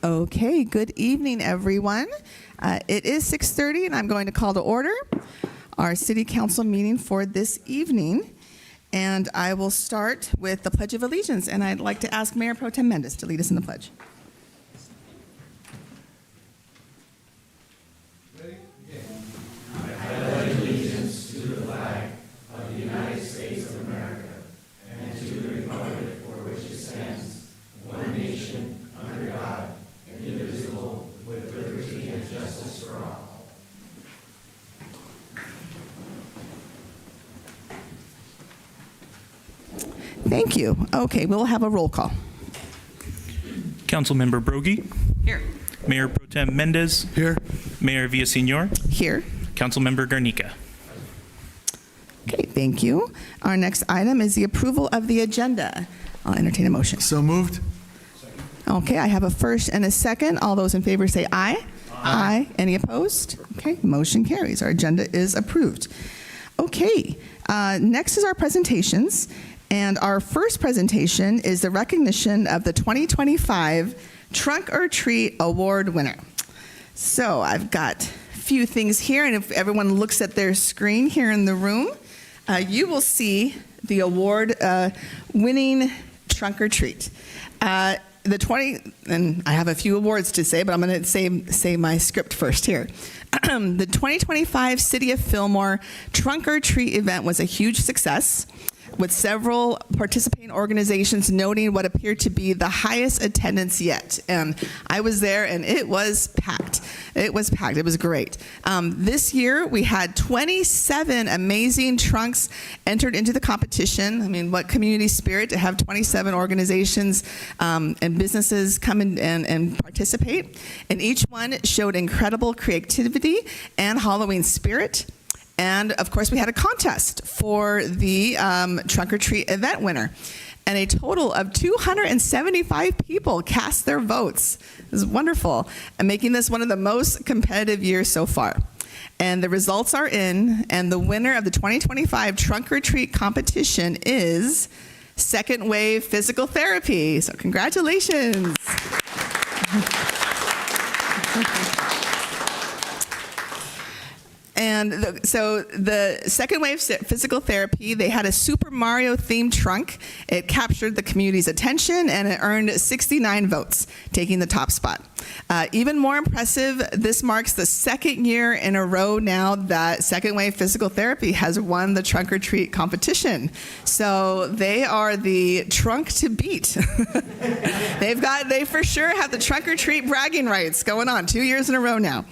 Okay, good evening, everyone. It is 6:30, and I'm going to call to order our City Council meeting for this evening. And I will start with the Pledge of Allegiance, and I'd like to ask Mayor Pro Tem Mendes to lead us in the pledge. Ready? Begin. I pledge allegiance to the flag of the United States of America and to the republic for which it stands, one nation, under God, indivisible, with liberty and justice for all. Thank you. Okay, we'll have a roll call. Councilmember Brogy. Here. Mayor Pro Tem Mendes. Here. Mayor Villaseñor. Here. Councilmember Garnica. Okay, thank you. Our next item is the approval of the agenda. I'll entertain a motion. So moved. Okay, I have a first and a second. All those in favor say aye. Aye. Any opposed? Okay, motion carries. Our agenda is approved. Okay, next is our presentations. And our first presentation is the recognition of the 2025 Trunk or Treat Award winner. So I've got a few things here, and if everyone looks at their screen here in the room, you will see the award winning Trunk or Treat. And I have a few awards to say, but I'm going to say my script first here. The 2025 City of Fillmore Trunk or Treat event was a huge success, with several participating organizations noting what appeared to be the highest attendance yet. And I was there, and it was packed. It was packed. It was great. This year, we had 27 amazing trunks entered into the competition. I mean, what community spirit to have 27 organizations and businesses come in and participate. And each one showed incredible creativity and Halloween spirit. And of course, we had a contest for the Trunk or Treat event winner. And a total of 275 people cast their votes. It was wonderful, and making this one of the most competitive years so far. And the results are in, and the winner of the 2025 Trunk or Treat competition is Second Wave Physical Therapy. So congratulations. And so the Second Wave Physical Therapy, they had a Super Mario themed trunk. It captured the community's attention, and it earned 69 votes, taking the top spot. Even more impressive, this marks the second year in a row now that Second Wave Physical Therapy has won the Trunk or Treat competition. So they are the trunk to beat. They for sure have the Trunk or Treat bragging rights going on 2 years in a row now.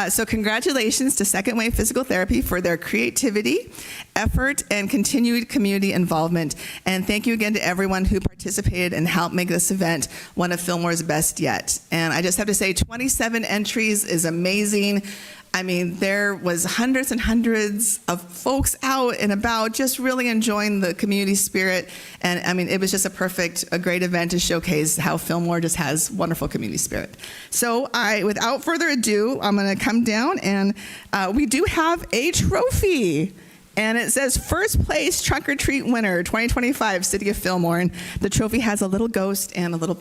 So congratulations to Second Wave Physical Therapy for their creativity, effort, and continued community involvement. And thank you again to everyone who participated and helped make this event one of Fillmore's best yet. And I just have to say, 27 entries is amazing. I mean, there was hundreds and hundreds of folks out and about just really enjoying the community spirit. And I mean, it was just a great event to showcase how Fillmore just has wonderful community spirit. So without further ado, I'm gonna come down, and we do have a trophy. And it says first place Trunk or Treat winner 2025 City of Fillmore. And the trophy has a little ghost and a little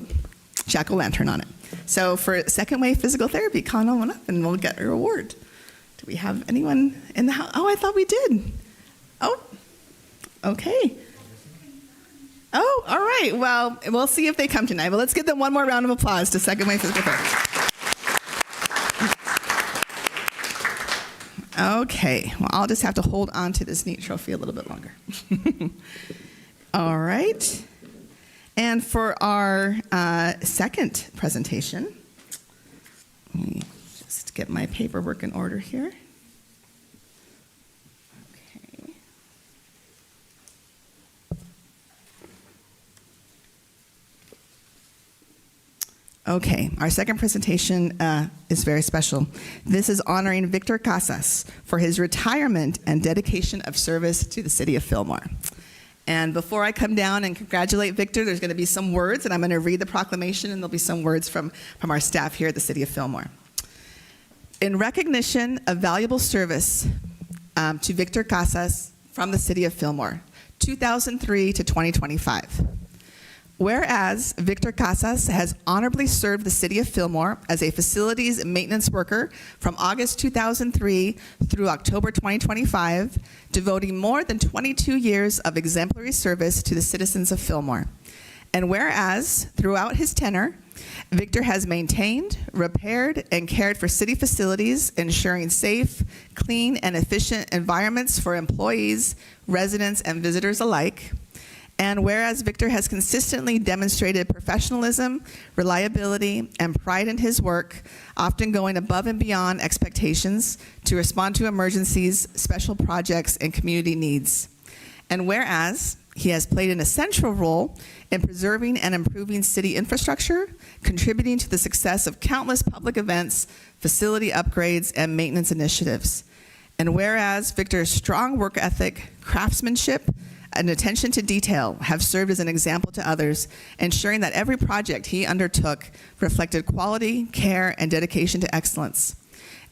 jack-o'-lantern on it. So for Second Wave Physical Therapy, come on up and we'll get your award. Do we have anyone in the house? Oh, I thought we did. Oh, okay. Oh, all right. Well, we'll see if they come tonight. But let's give them one more round of applause to Second Wave Physical Therapy. Okay. Well, I'll just have to hold on to this neat trophy a little bit longer. All right. And for our second presentation, let me just get my paperwork in order here. Okay. Okay, our second presentation is very special. This is honoring Victor Casas for his retirement and dedication of service to the City of Fillmore. And before I come down and congratulate Victor, there's going to be some words, and I'm going to read the proclamation, and there'll be some words from our staff here at the City of Fillmore. In recognition of valuable service to Victor Casas from the City of Fillmore, 2003 to 2025, Whereas Victor Casas has honorably served the city of Fillmore as a facilities maintenance worker from August 2003 through October 2025, devoting more than 22 years of exemplary service to the citizens of Fillmore. And whereas throughout his tenure, Victor has maintained, repaired, and cared for city facilities, ensuring safe, clean, and efficient environments for employees, residents, and visitors alike. And whereas Victor has consistently demonstrated professionalism, reliability, and pride in his work, often going above and beyond expectations to respond to emergencies, special projects, and community needs. And whereas he has played an essential role in preserving and improving city infrastructure, contributing to the success of countless public events, facility upgrades, and maintenance initiatives. And whereas Victor's strong work ethic, craftsmanship, and attention to detail have served as an example to others, ensuring that every project he undertook reflected quality, care, and dedication to excellence.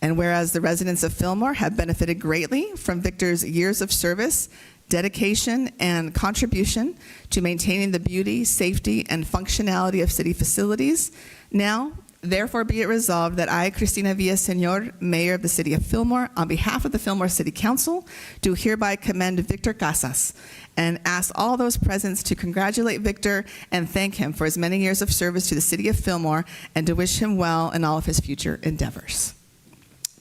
And whereas the residents of Fillmore have benefited greatly from Victor's years of service, dedication, and contribution to maintaining the beauty, safety, and functionality of city facilities, now, therefore be it resolved that I, Cristina Villaseñor, Mayor of the City of Fillmore, on behalf of the Fillmore City Council, do hereby commend Victor Casas and ask all those present to congratulate Victor and thank him for his many years of service to the City of Fillmore and to wish him well in all of his future endeavors.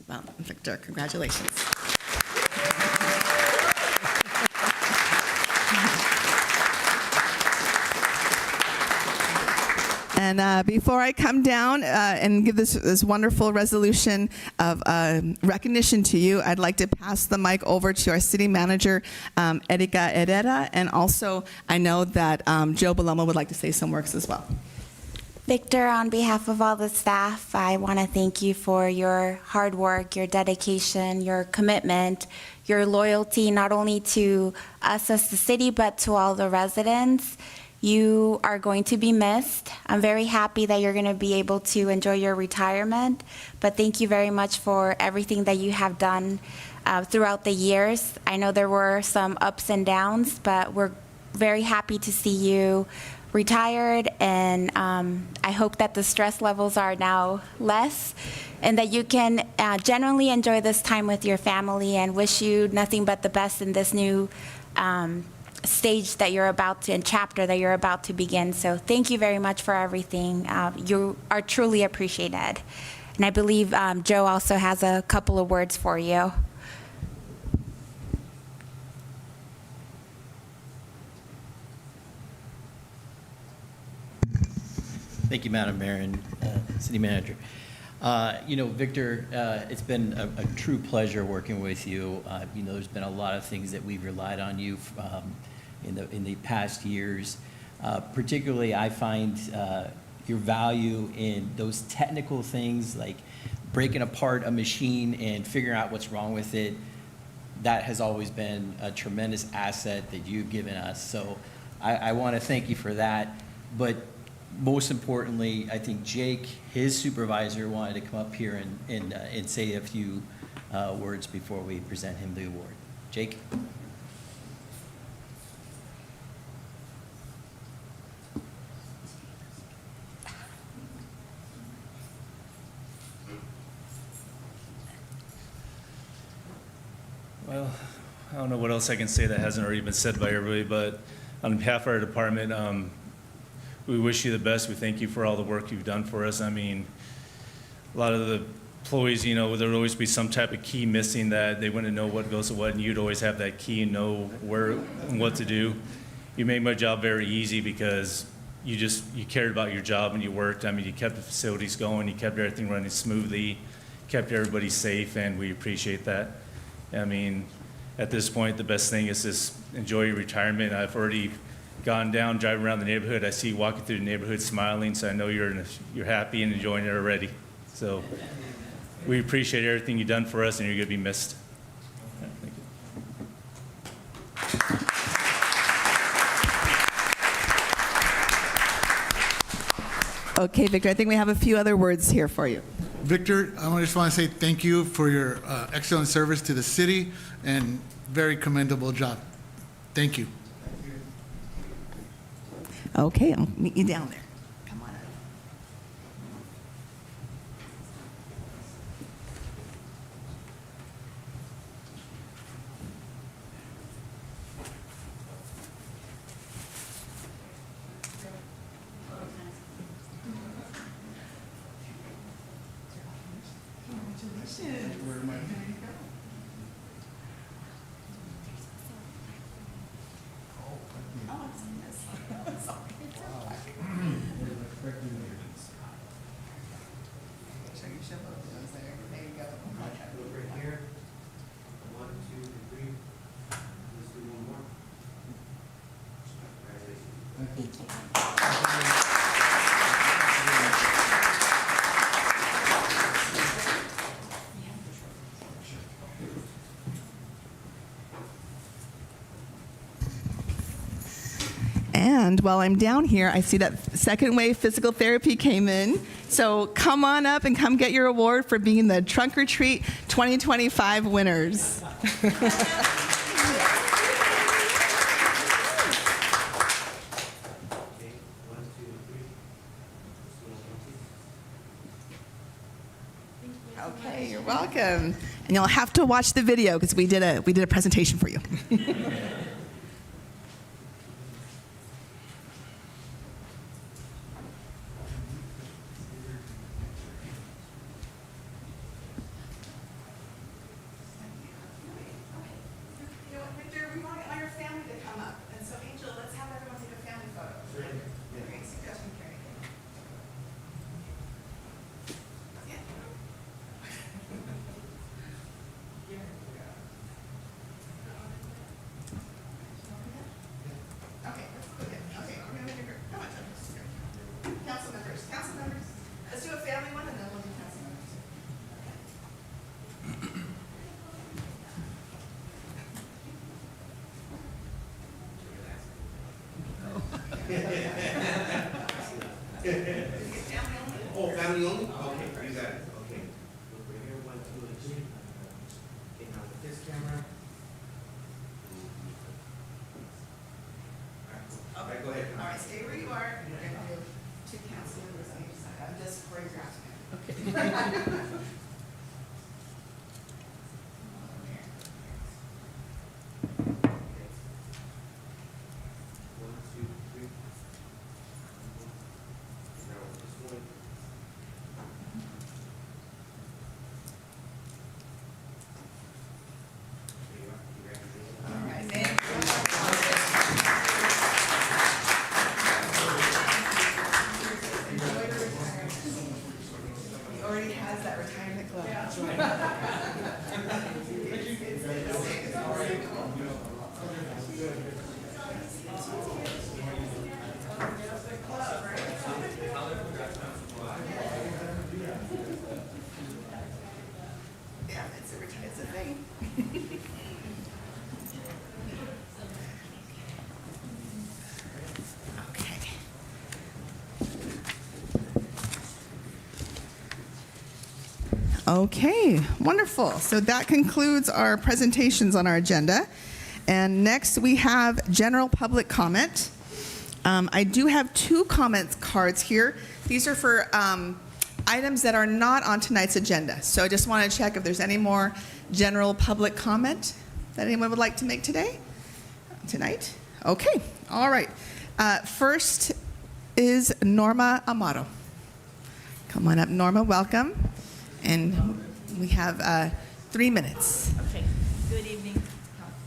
Well, Victor, congratulations. And before I come down and give this wonderful resolution of recognition to you, I'd like to pass the mic over to our city manager, Erika Herrera, and also I know that Joe Baloma would like to say some words as well. Victor, on behalf of all the staff, I want to thank you for your hard work, your dedication, your commitment, your loyalty, not only to us as the city, but to all the residents. You are going to be missed. I'm very happy that you're going to be able to enjoy your retirement, but thank you very much for everything that you have done throughout the years. I know there were some ups and downs, but we're very happy to see you retired, and I hope that the stress levels are now less and that you can genuinely enjoy this time with your family, and wish you nothing but the best in this new stage that you're about to, and chapter that you're about to begin. So thank you very much for everything. You are truly appreciated. And I believe Joe also has a couple of words for you. Thank you, Madam Mayor and City Manager. Victor, it's been a true pleasure working with you. There's been a lot of things that we've relied on you in the past years. Particularly, I find your value in those technical things like breaking apart a machine and figuring out what's wrong with it. That has always been a tremendous asset that you've given us. So I want to thank you for that. But most importantly, I think Jake, his supervisor, wanted to come up here and say a few words before we present him the award. Jake? Well, I don't know what else I can say that hasn't already been said by everybody, but on behalf of our department, we wish you the best. We thank you for all the work you've done for us. I mean, a lot of the employees, there would always be some type of key missing that they wouldn't know what goes to what, and you'd always have that key and know where and what to do. You made my job very easy because you cared about your job and you worked. I mean, you kept the facilities going, you kept everything running smoothly, kept everybody safe, and we appreciate that. I mean, at this point, the best thing is just enjoy your retirement. I've already gone down, driving around the neighborhood. I see you walking through the neighborhood smiling, so I know you're happy and enjoying it already. So we appreciate everything you've done for us, and you're going to be missed. Thank you. Okay, Victor, I think we have a few other words here for you. Victor, I just want to say thank you for your excellent service to the city and very commendable job. Thank you. Okay, I'll meet you down there. Come on up. Right here. 1, 2, 3. Let's do one more. Congratulations. And while I'm down here, I see that Second Wave Physical Therapy came in. So come on up and come get your award for being the Trunk or Treat 2025 winners. Okay, 1, 2, 3. Let's do one more. Okay, you're welcome. And you'll have to watch the video because we did a presentation for you. You know what, Victor, we want all your family to come up. And so, Angel, let's have everyone take a family photo. Great suggestion, Carrie. Yeah. Okay, let's look at, okay, we're gonna make a group. Come on, John. Council members. Let's do a family one and then we'll do council members. Oh, family only? Okay, you got it. Okay. Look right here, 1, 2, and 3. Okay, now with this camera. All right, go ahead. All right, stay where you are. We're gonna do 2 council members on each side. I'm just choreographing it. Okay. One, two, three. Now this one. There you are. Congratulations. All right, man. He already has that retirement club. Yeah, it's a thing. Okay. Okay, wonderful. So that concludes our presentations on our agenda. And next we have general public comment. I do have 2 comments cards here. These are for items that are not on tonight's agenda. So I just want to check if there's any more general public comment that anyone would like to make tonight? Okay, all right. First is Norma Amato. Come on up, Norma, welcome. And we have 3 minutes. Okay. Good evening, council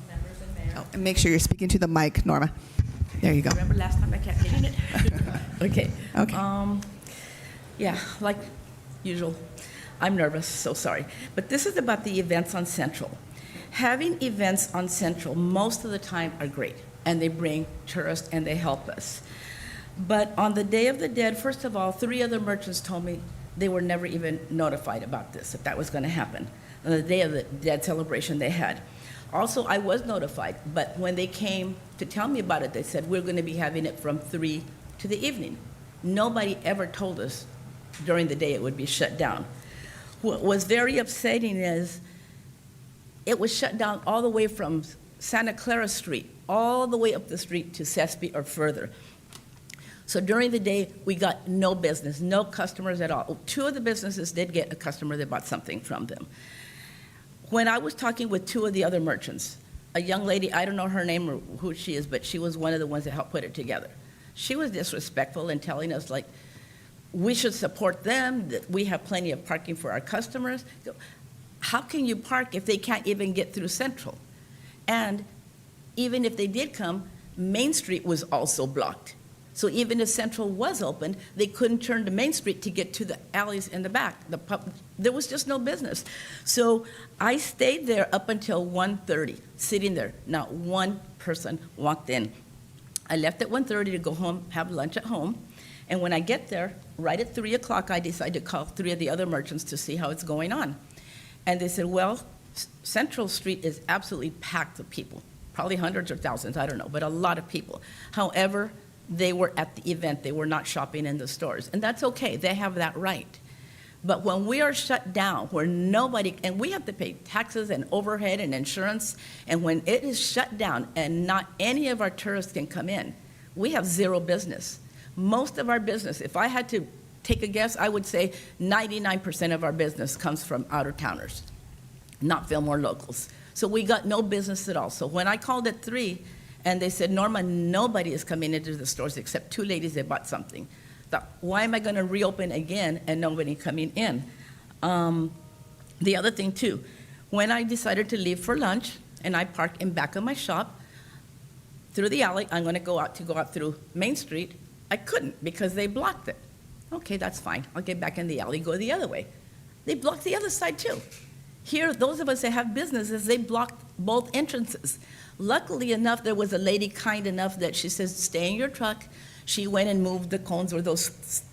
members and mayor. Oh, and make sure you're speaking to the mic, Norma. There you go. Remember last time I kept hitting it? Okay. Okay. Yeah, like usual, I'm nervous, so sorry. But this is about the events on Central. Having events on Central most of the time are great, and they bring tourists and they help us. But on the Day of the Dead, first of all, 3 other merchants told me they were never even notified about this, if that was going to happen. On the Day of the Dead celebration they had. Also, I was notified, but when they came to tell me about it, they said, we're going to be having it from 3 to the evening. Nobody ever told us during the day it would be shut down. What was very upsetting is it was shut down all the way from Santa Clara Street, all the way up the street to Sespe or further. So during the day, we got no business, no customers at all. Two of the businesses did get a customer that bought something from them. When I was talking with two of the other merchants, a young lady, I don't know her name or who she is, but she was one of the ones that helped put it together. She was disrespectful and telling us, like, we should support them, that we have plenty of parking for our customers. How can you park if they can't even get through Central? And even if they did come, Main Street was also blocked. So even if Central was open, they couldn't turn to Main Street to get to the alleys in the back. There was just no business. So I stayed there up until 1:30, sitting there. Not one person walked in. I left at 1:30 to go home, have lunch at home. And when I get there, right at 3 o'clock, I decided to call three of the other merchants to see how it's going on. And they said, well, Central Street is absolutely packed with people, probably hundreds or thousands, I don't know, but a lot of people. However, they were at the event. They were not shopping in the stores. And that's okay. They have that right. But when we are shut down, where nobody, and we have to pay taxes and overhead and insurance, and when it is shut down and not any of our tourists can come in, we have zero business. Most of our business, if I had to take a guess, I would say 99% of our business comes from out-of-towners, not Fillmore locals. So we got no business at all. So when I called at 3, and they said, Norma, nobody is coming into the stores except two ladies that bought something. Thought, why am I going to reopen again and nobody coming in? The other thing, too, when I decided to leave for lunch and I parked in back of my shop, through the alley, I'm going to go out through Main Street. I couldn't because they blocked it. Okay, that's fine. I'll get back in the alley, go the other way. They blocked the other side, too. Here, those of us that have businesses, they blocked both entrances. Luckily enough, there was a lady kind enough that she says, stay in your truck. She went and moved the cones or those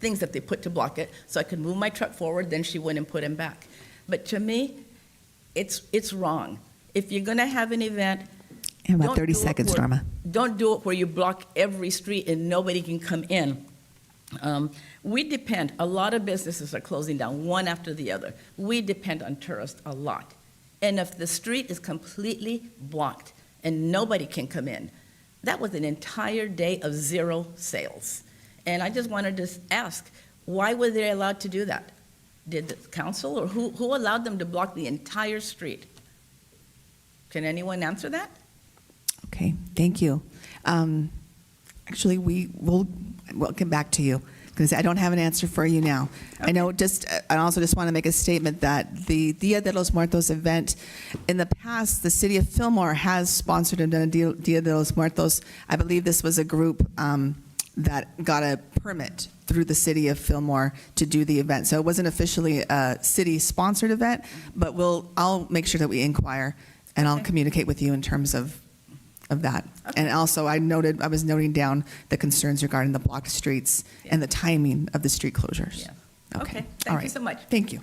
things that they put to block it so I could move my truck forward. Then she went and put them back. But to me, it's wrong. If you're going to have an event, You have about don't 30 do it seconds, where- Norma. Don't do it where you block every street and nobody can come in. We depend, a lot of businesses are closing down, one after the other. We depend on tourists a lot. And if the street is completely blocked and nobody can come in, that was an entire day of zero sales. And I just wanted to ask, why were they allowed to do that? Did the council or who allowed them to block the entire street? Can anyone answer that? Okay, thank you. Actually, we'll get back to you because I don't have an answer for you now. Okay. I know I also just want to make a statement that the Dia de los Muertos event, in the past, the city of Fillmore has sponsored and done a Dia de los Muertos. I believe this was a group that got a permit through the city of Fillmore to do the event. So it wasn't officially a city-sponsored event, but I'll make sure that we inquire and I'll Okay. communicate with you in terms of that. And also, I was noting down the concerns regarding the blocked streets and the timing of the street closures. Yeah. Okay, All thank you right. so much. Thank you.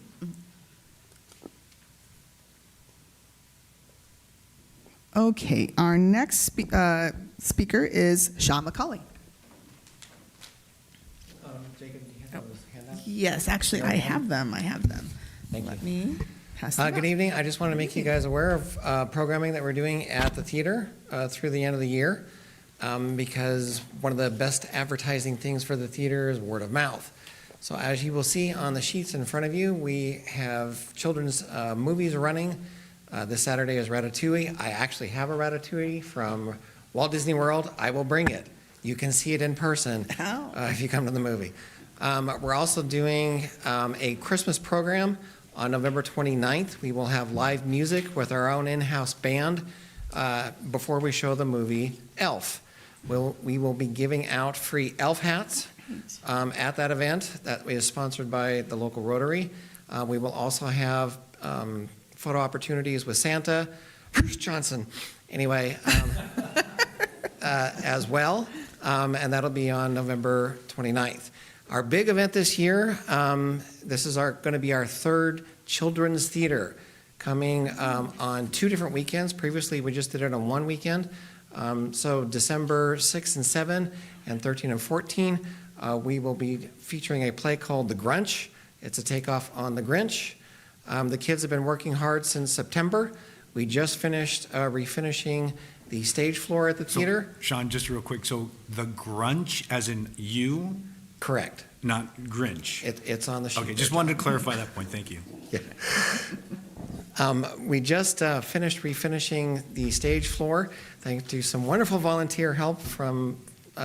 Okay, our next speaker is Sean McCauley. Jacob, do you have those handouts? Yes, actually, I have them. Thank you. Let me pass them Good out. evening. I just want to make you guys aware of programming that we're doing at the theater through the end of the year, because one of the best advertising things for the theater is word of mouth. So as you will see on the sheets in front of you, we have children's movies running. This Saturday is Ratatouille. I actually have a Ratatouille from Walt Disney World. I will bring it. You can see it in person Oh. if you come to the movie. We're also doing a Christmas program on November 29th. We will have live music with our own in-house band before we show the movie Elf. We will be giving out free elf hats at that event. That is sponsored by the local Rotary. We will also have photo opportunities with Santa, Bruce Johnson, anyway, as well. And that'll be on November 29th. Our big event this year, this is going to be our third children's theater, coming on 2 different weekends. Previously, we just did it on one weekend. So December 6 and 7 and 13 and 14, we will be featuring a play called The Grunch. It's a takeoff on The Grinch. The kids have been working hard since September. We just finished refinishing the stage floor at the theater. Sean, just real quick, so the grunch, as in you, Correct. not Grinch? It's on the sheet. Okay, just wanted to clarify that point, thank you. We just finished refinishing the stage floor, thanks to some wonderful volunteer help from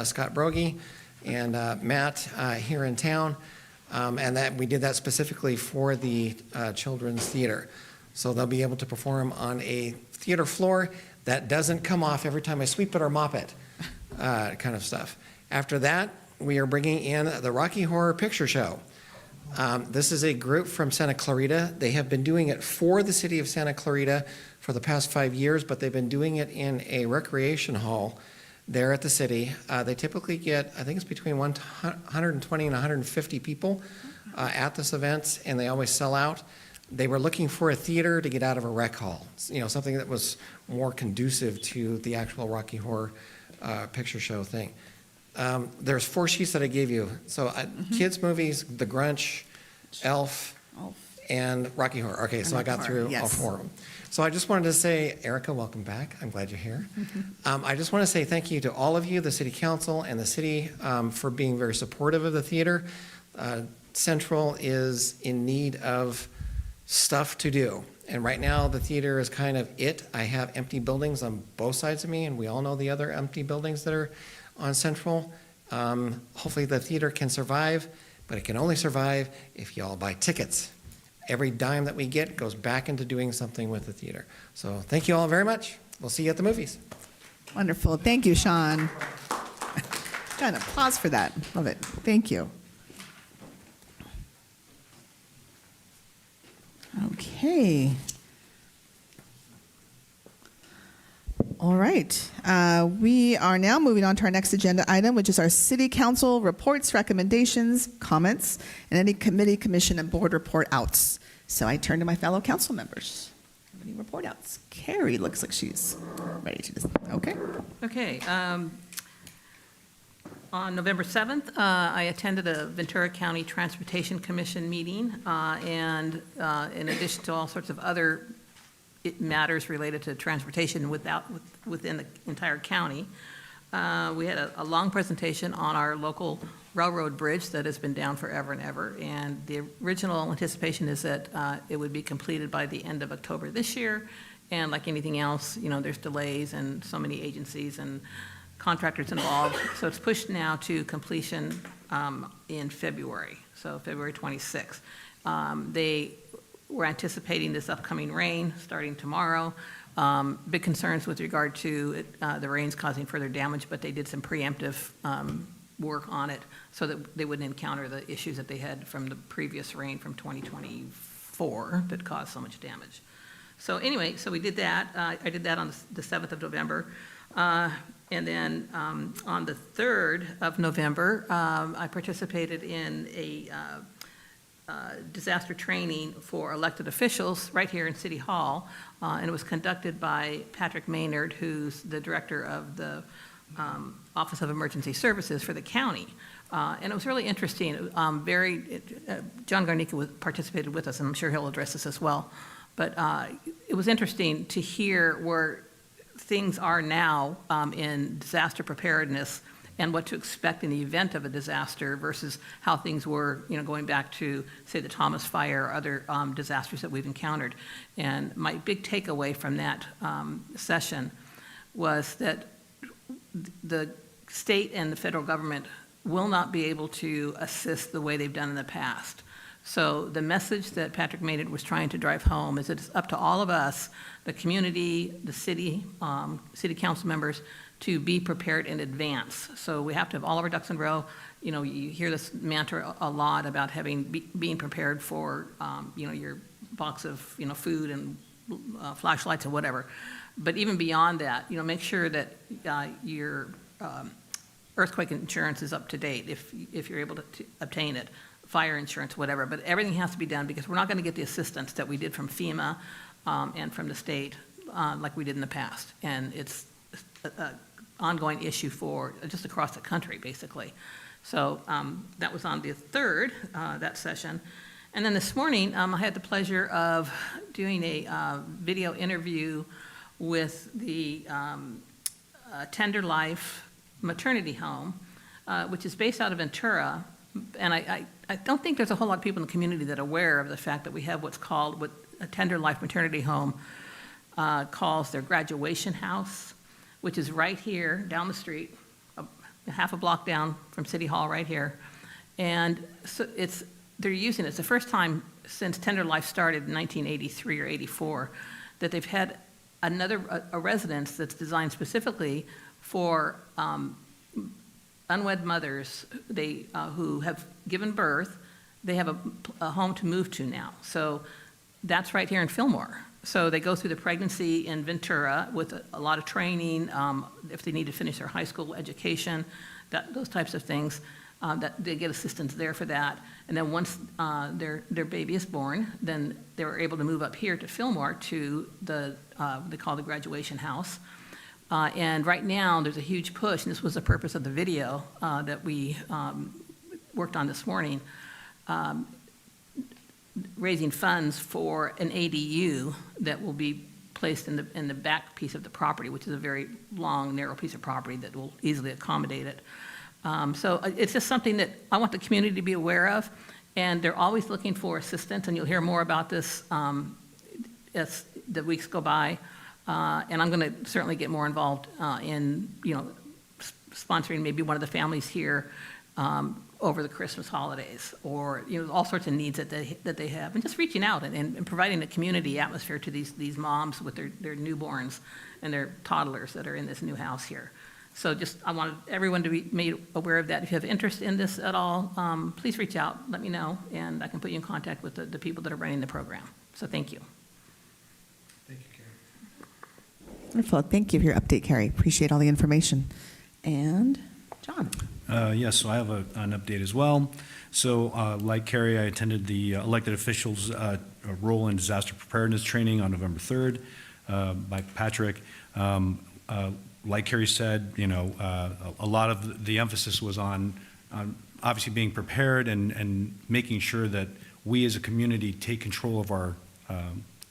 Scott Brogy and Matt here in town, and that we did that specifically for the children's theater. So they'll be able to perform on a theater floor that doesn't come off every time I sweep it or mop it, kind of stuff. After that, we are bringing in the Rocky Horror Picture Show. This is a group from Santa Clarita. They have been doing it for the city of Santa Clarita for the past 5 years, but they've been doing it in a recreation hall there at the city. They typically get, I think it's between 120 and 150 people at this event, and they always sell out. They were looking for a theater to get out of a rec hall, something that was more conducive to the actual Rocky Horror Picture Show thing. There's 4 sheets that I gave you. So kids' movies, The Grunch, Elf, and Rocky Horror. Okay, so I got through all 4 of them. So I just wanted to say, Erica, welcome back. I'm glad you're here. I just want to say thank you to all of you, the city council and the city, for being very supportive of the theater. Central is in need of stuff to do. And right now, the theater is kind of it. I have empty buildings on both sides of me, and we all know the other empty buildings that are on Central. Hopefully the theater can survive, but it can only survive if you all buy tickets. Every dime that we get goes back into doing something with the theater. So thank you all very much. We'll see you at the movies. Wonderful. Thank you, Sean. Got an applause for that. Love it. Thank you. Okay. All right. We are now moving on to our next agenda item, which is our city council reports, recommendations, comments, and any committee, commission, and board report outs. So I turn to my fellow council members. Any report outs? Carrie looks like she's ready to just, okay. Okay. On November 7th, I attended a Ventura County Transportation Commission meeting, and in addition to all sorts of other matters related to transportation within the entire county, we had a long presentation on our local railroad bridge that has been down forever and ever, and the original anticipation is that it would be completed by the end of October this year, and like anything else, there's delays and so many agencies and contractors involved, so it's pushed now to completion in February, so February 26th. We're anticipating this upcoming rain starting tomorrow. Big concerns with regard to the rains causing further damage, but they did some preemptive work on it so that they wouldn't encounter the issues that they had from the previous rain from 2024 that caused so much damage. So anyway, so we did that. I did that on the 7th of November. And then on the 3rd of November, I participated in a disaster training for elected officials right here in City Hall, and it was conducted by Patrick Maynard, who's the director of the Office of Emergency Services for the county. And it was really interesting. John Garnica participated with us, and I'm sure he'll address this as well. But it was interesting to hear where things are now in disaster preparedness and what to expect in the event of a disaster versus how things were, going back to, say, the Thomas Fire or other disasters that we've encountered. And my big takeaway from that session was that the state and the federal government will not be able to assist the way they've done in the past. So the message that Patrick Maynard was trying to drive home is that it's up to all of us, the community, the city, city council members, to be prepared in advance. So we have to have all of our ducks in a row. You hear this mantra a lot about being prepared for, your box of, food and flashlights or whatever. But even beyond that, make sure that your earthquake insurance is up to date if you're able to obtain it, fire insurance, whatever. But everything has to be done because we're not going to get the assistance that we did from FEMA and from the state like we did in the past. And it's an ongoing issue for just across the country, basically. So that was on the 3rd, that session. And then this morning, I had the pleasure of doing a video interview with the Tender Life maternity home, which is based out of Ventura. And I don't think there's a whole lot of people in the community that are aware of the fact that we have what a Tender Life maternity home calls their graduation house, which is right here down the street, half a block down from City Hall right here. And so they're using it. It's the first time since Tender Life started in 1983 or 84 that they've had a residence that's designed specifically for unwed mothers who have given birth. They have a home to move to now. So that's right here in Fillmore. So they go through the pregnancy in Ventura with a lot of training, if they need to finish their high school education, those types of things, that they get assistance there for that. And then once their baby is born, then they were able to move up here to Fillmore to they call the graduation house. And right now, there's a huge push, and this was the purpose of the video that we worked on this morning, raising funds for an ADU that will be placed in the back piece of the property, which is a very long, narrow piece of property that will easily accommodate it. So it's just something that I want the community to be aware of, and they're always looking for assistance, and you'll hear more about this as the weeks go by. And I'm going to certainly get more involved in, sponsoring maybe one of the families here over the Christmas holidays, or all sorts of needs that they have, and just reaching out and providing a community atmosphere to these moms with their newborns and their toddlers that are in this new house here. So I wanted everyone to be made aware of that. If you have interest in this at all, please reach out, let me know, and I can put you in contact with the people that are running the program. So thank you. Thank you, Carrie. Wonderful. Thank you for your update, Carrie. Appreciate all the information. And John. Yes, so I have an update as well. So like Carrie, I attended the elected officials' role in disaster preparedness training on November 3rd by Patrick. Like Carrie said, a lot of the emphasis was on obviously being prepared and making sure that we as a community take control of our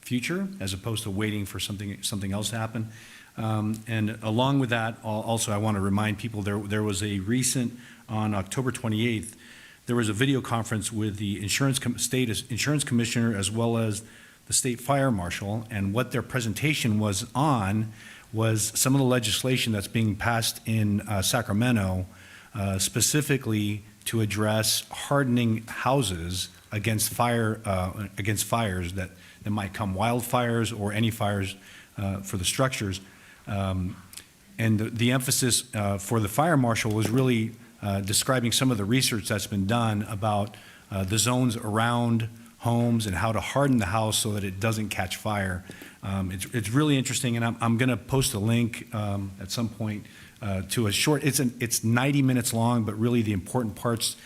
future as opposed to waiting for something else to happen. And along with that, also I want to remind people there was a recent, on October 28th, there was a video conference with the state insurance commissioner as well as the state fire marshal, and what their presentation was some of the legislation that's being passed in Sacramento, specifically to address hardening houses against fires that might come, wildfires or any fires for the structures. And the emphasis for the fire marshal was really describing some of the research that's been done about the zones around homes and how to harden the house so that it doesn't catch fire. It's really interesting, and I'm going to post a link at some point to a short. It's 90 minutes long, but really the important parts,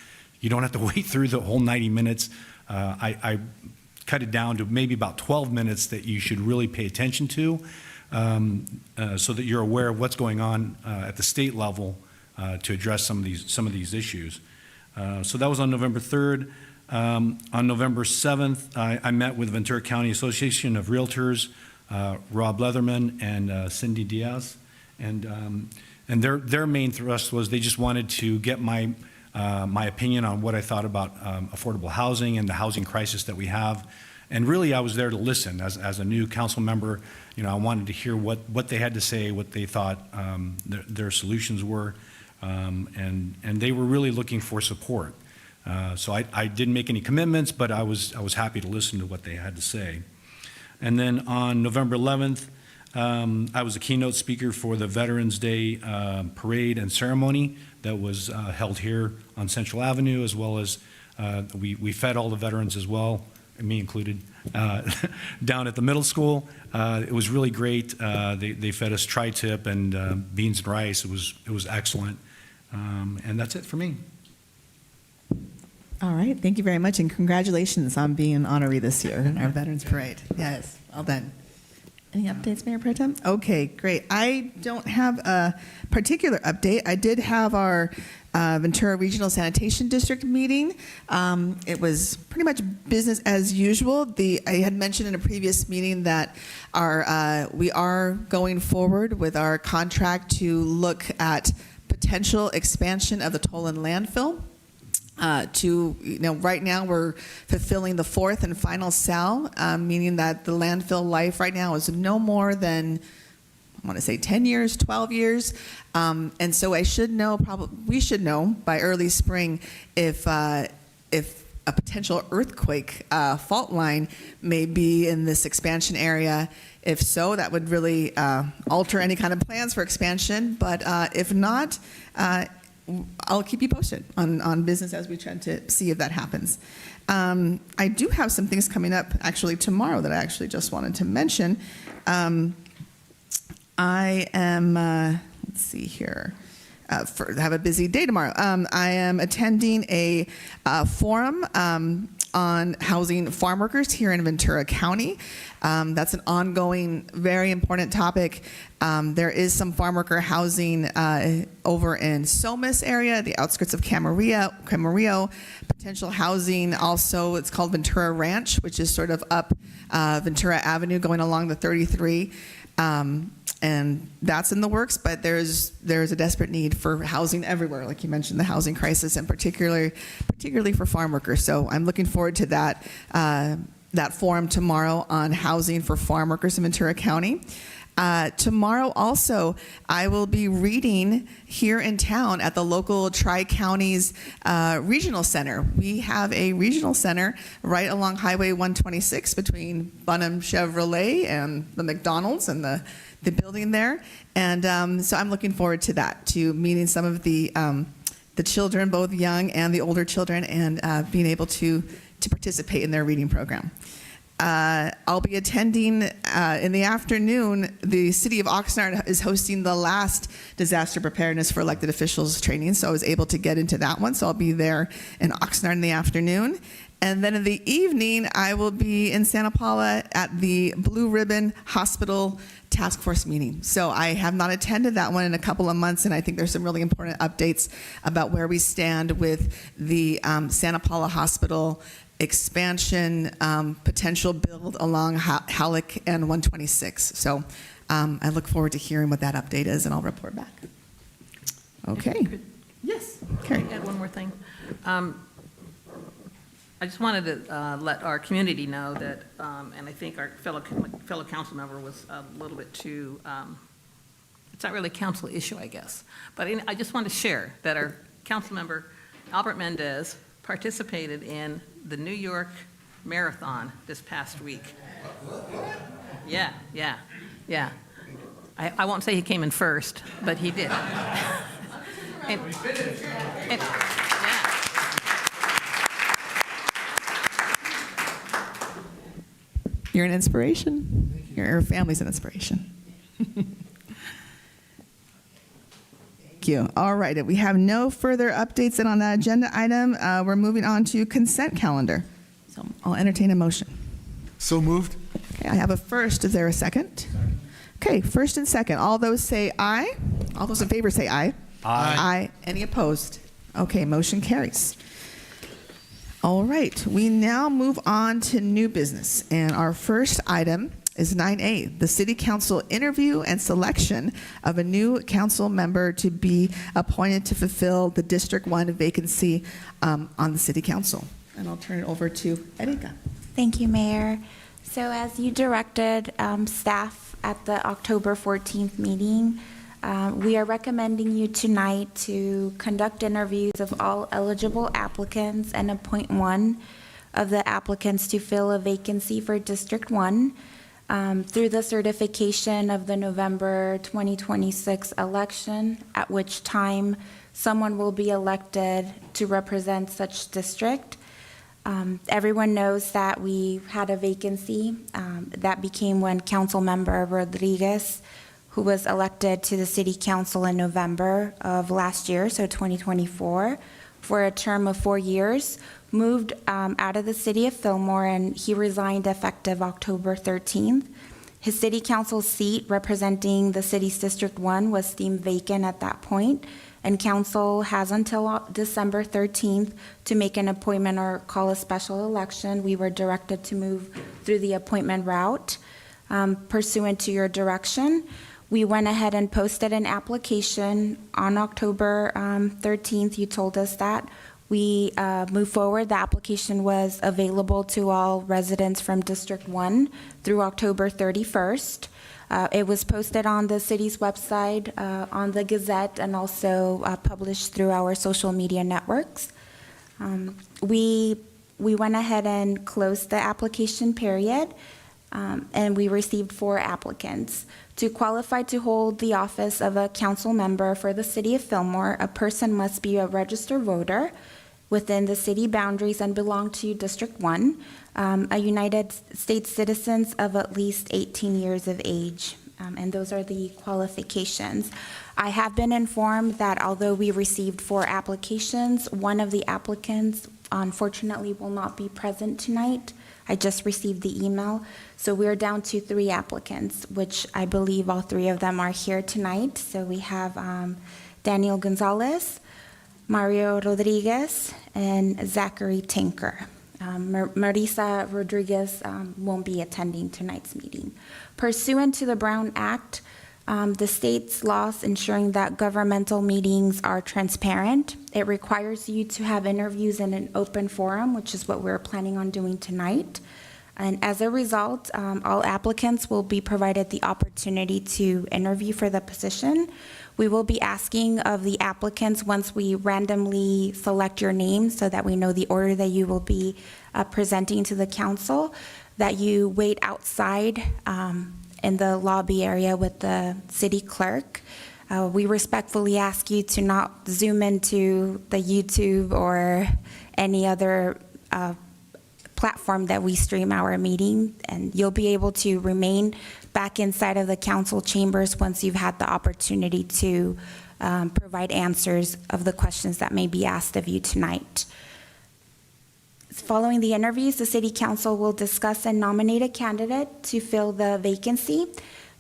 you don't have to wait through the whole 90 minutes. I cut it down to maybe about 12 minutes that you should really pay attention to, so that you're aware of what's going on at the state level to address some of these issues. So that was on November 3rd. On November 7th, I met with Ventura County Association of Realtors, Rob Leatherman and Cindy Diaz, and their main thrust was they just wanted to get my opinion on what I thought about affordable housing and the housing crisis that we have. And really, I was there to listen. As a new council member, I wanted to hear what they had to say, what they thought their solutions were, and they were really looking for support. So I didn't make any commitments, but I was happy to listen to what they had to say. And then on November 11th, I was a keynote speaker for the Veterans Day parade and ceremony that was held here on Central Avenue, as well as we fed all the veterans as well, me included, down at the middle school. It was really great. They fed us tri-tip and beans and rice. It was excellent. And that's it for me. All right. Thank you very much, and congratulations on being an honoree this year in our Veterans Parade. Yes, well done. Any updates, Mayor Pro Tem? Okay, great. I don't have a particular update. I did have our Ventura Regional Sanitation District meeting. It was pretty much business as usual. I had mentioned in a previous meeting that we are going forward with our contract to look at potential expansion of the Tolan landfill. Right now we're fulfilling the fourth and final cell, meaning that the landfill life right now is no more than, I want to say 10 years, 12 years. And so we should know by early spring if a potential earthquake fault line may be in this expansion area. If so, that would really alter any kind of plans for expansion. But if not, I'll keep you posted on business as we try to see if that happens. I do have some things coming up actually tomorrow that I actually just wanted to mention. I am, let's see here. I have a busy day tomorrow. I am attending a forum on housing farm workers here in Ventura County. That's an ongoing, very important topic. There is some farm worker housing over in Somas area, the outskirts of Camarillo. Potential housing also, it's called Ventura Ranch, which is sort of up Ventura Avenue going along the 33. And that's in the works, but there's a desperate need for housing everywhere, like you mentioned, the housing crisis, and particularly for farm workers. So I'm looking forward to that forum tomorrow on housing for farm workers in Ventura County. Tomorrow also, I will be reading here in town at the local Tri-Counties Regional Center. We have a regional center right along Highway 126 between Bunham Chevrolet and the McDonald's and the building there. And so I'm looking forward to that, to meeting some of the children, both young and the older children, and being able to participate in their reading program. I'll be attending in the afternoon. The city of Oxnard is hosting the last disaster preparedness for elected officials training, so I was able to get into that one. So I'll be there in Oxnard in the afternoon. And then in the evening, I will be in Santa Paula at the Blue Ribbon Hospital Task Force meeting. So I have not attended that one in a couple of months, and I think there's some really important updates about where we stand with the Santa Paula Hospital expansion potential build along Halleck and 126. So I look forward to hearing what that update is, and I'll report back. Okay. Yes. Carrie. Add one more thing. I just wanted to let our community know that, and I think our fellow council member was a little bit too, it's not really a council issue, I guess. But I just want to share that our council member, Albert Mendez, participated in the New York Marathon this past week. Yeah. I won't say he came in first, but he did. and, You're an inspiration. Your family's an inspiration. Thank you. All right. If we have no further updates than on that agenda item, we're moving on to consent calendar. So I'll entertain a motion. So moved. Okay, I have a first. Is there a second? Okay, first and second. All those say aye. All those in favor say aye. Aye. Aye. Any opposed? Okay, motion carries. All right, we now move on to new business. And our first item is 9A, the City Council interview and selection of a new council member to be appointed to fulfill the District 1 vacancy on the City Council. And I'll turn it over to Erika. Thank you, Mayor. So as you directed staff at the October 14th meeting, we are recommending you tonight to conduct interviews of all eligible applicants and appoint one of the applicants to fill a vacancy for District 1 through the certification of the November 2026 election, at which time someone will be elected to represent such district. Everyone knows that we had a vacancy that became when Councilmember Rodriguez, who was elected to the City Council in November of last year, so 2024, for a term of 4 years, moved out of the city of Fillmore, and he resigned effective October 13th. His city council seat representing the city's District 1 was deemed vacant at that point, and council has until December 13th to make an appointment or call a special election. We were directed to move through the appointment route. Pursuant to your direction, we went ahead and posted an application on October 13th. You told us that. We moved forward. The application was available to all residents from District 1 through October 31st. It was posted on the city's website, on the Gazette, and also published through our social media networks. We went ahead and closed the application period, and we received 4 applicants. To qualify to hold the office of a council member for the city of Fillmore, a person must be a registered voter within the city boundaries and belong to District 1, a United States citizen of at least 18 years of age. And those are the qualifications. I have been informed that although we received 4 applications, one of the applicants unfortunately will not be present tonight. I just received the email. So we're down to 3 applicants, which I believe all 3 of them are here tonight. So we have Daniel Gonzalez, Mario Rodriguez, and Zachary Tinker. Marisa Rodriguez won't be attending tonight's meeting. Pursuant to the Brown Act, the state's laws ensuring that governmental meetings are transparent, it requires you to have interviews in an open forum, which is what we're planning on doing tonight. And as a result, all applicants will be provided the opportunity to interview for the position. We will be asking of the applicants, once we randomly select your name so that we know the order that you will be presenting to the council, that you wait outside in the lobby area with the city clerk. We respectfully ask you to not Zoom into the YouTube or any other platform that we stream our meeting, and you'll be able to remain back inside of the council chambers once you've had the opportunity to provide answers of the questions that may be asked of you tonight. Following the interviews, the City Council will discuss and nominate a candidate to fill the vacancy.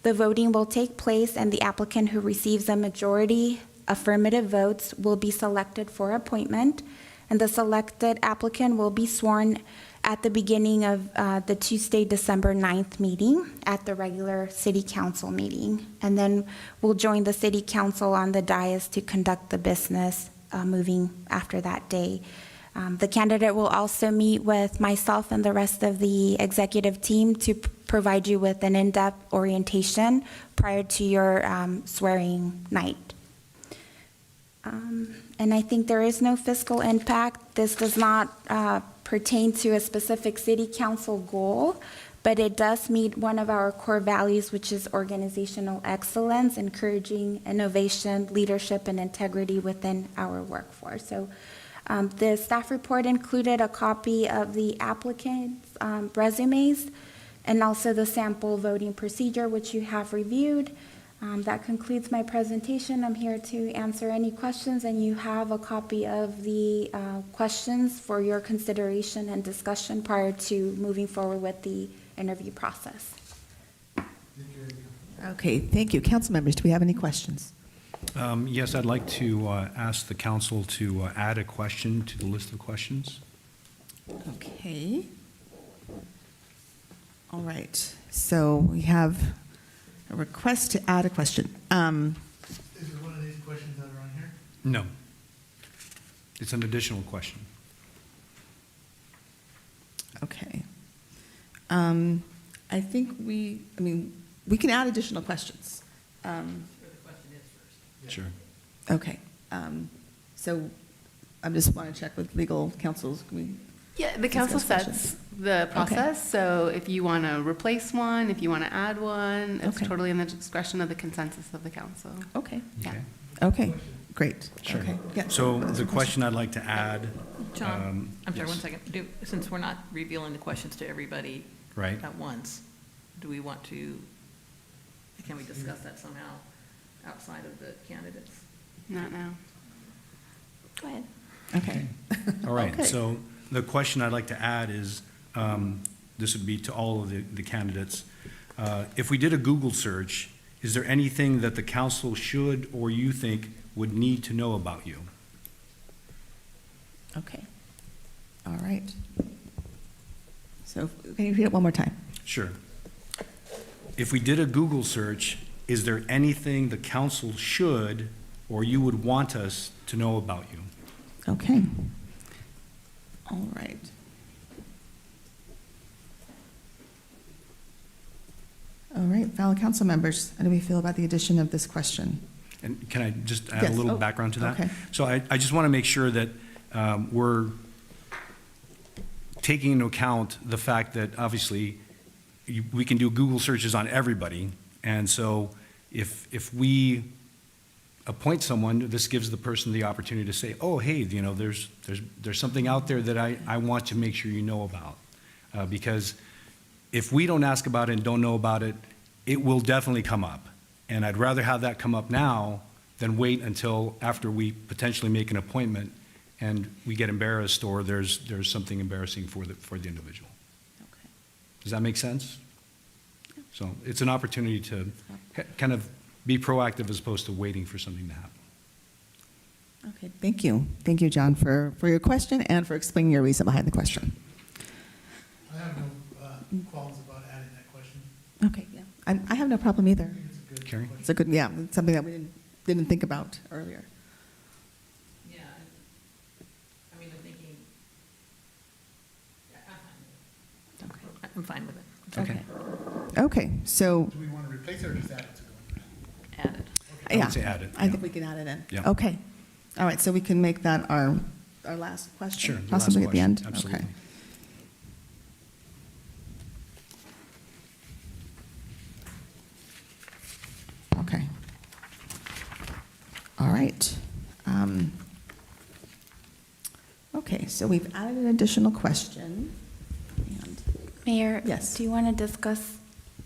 The voting will take place, and the applicant who receives a majority affirmative votes will be selected for appointment, and the selected applicant will be sworn at the beginning of the Tuesday, December 9th meeting at the regular City Council meeting. And then we'll join the City Council on the dais to conduct the business moving after that day. The candidate will also meet with myself and the rest of the executive team to provide you with an in-depth orientation prior to your swearing night. And I think there is no fiscal impact. This does not pertain to a specific city council goal, but it does meet one of our core values, which is organizational excellence, encouraging innovation, leadership, and integrity within our workforce. So the staff report included a copy of the applicant's resumes and also the sample voting procedure, which you have reviewed. That concludes my presentation. I'm here to answer any questions, and you have a copy of the questions for your consideration and discussion prior to moving forward with the interview process. Okay, thank you. Council members, do we have any questions? Yes, I'd like to ask the council to add a question to the list of questions. Okay. All right, so we have a request to add a question. Is it one of these questions that are on here? No. It's an additional question. Okay. I think we can add additional questions. Sure. Okay. So I just want to check with legal counsels. Can we Yeah, the council discuss sets questions? the process, so if you want to replace one, if you want to add one, it's Okay. totally in the discretion of the consensus of the council. Okay. Yeah. Okay. Okay, great. Sure. Okay. Yeah. So the question I'd like to add. John, I'm sorry, yes. 1 second. Since we're not revealing the questions to everybody Right. at once, do we want to, can we discuss that somehow outside of the candidates? Not now. Go ahead. Okay. All right, Okay. so the question I'd like to add is, this would be to all of the candidates. If we did a Google search, is there anything that the council should or you think would need to know about you? Okay. All right. So can you repeat it one more time? Sure. If we did a Google search, is there anything the council should or you would want us to know about you? Okay. All right. All right, fellow council members, how do we feel about the addition of this question? And can I just add Yes. a little Oh, background to that? okay. So I just want to make sure that we're taking into account the fact that obviously we can do Google searches on everybody. And so if we appoint someone, this gives the person the opportunity to say, oh, hey, you know, there's something out there that I want to make sure you know about. Because if we don't ask about it and don't know about it, it will definitely come up. And I'd rather have that come up now than wait until after we potentially make an appointment and we get embarrassed or there's something embarrassing for the individual. Okay. Does that make sense? So it's an opportunity to kind of be proactive as opposed to waiting for something to happen. Okay, thank you. Thank you, John, for your question and for explaining your reason behind the question. I have no qualms about adding that question. Okay, yeah. I have no problem either. I think it's a good Carrie? question. It's a good, yeah, it's something that we didn't think about earlier. Yeah, I mean, I'm thinking, I'm fine with it. Okay. Okay, so, Do we want to replace it or just add it to the? Add it. I would yeah. say add it, I yeah. think we can add it in. Yeah. Okay. All right, so we can make that our last question? Sure, the last Possibly at the question, end? absolutely. Okay. Okay. All right. Okay, so we've added an additional question. And Mayor? Yes. Do you want to discuss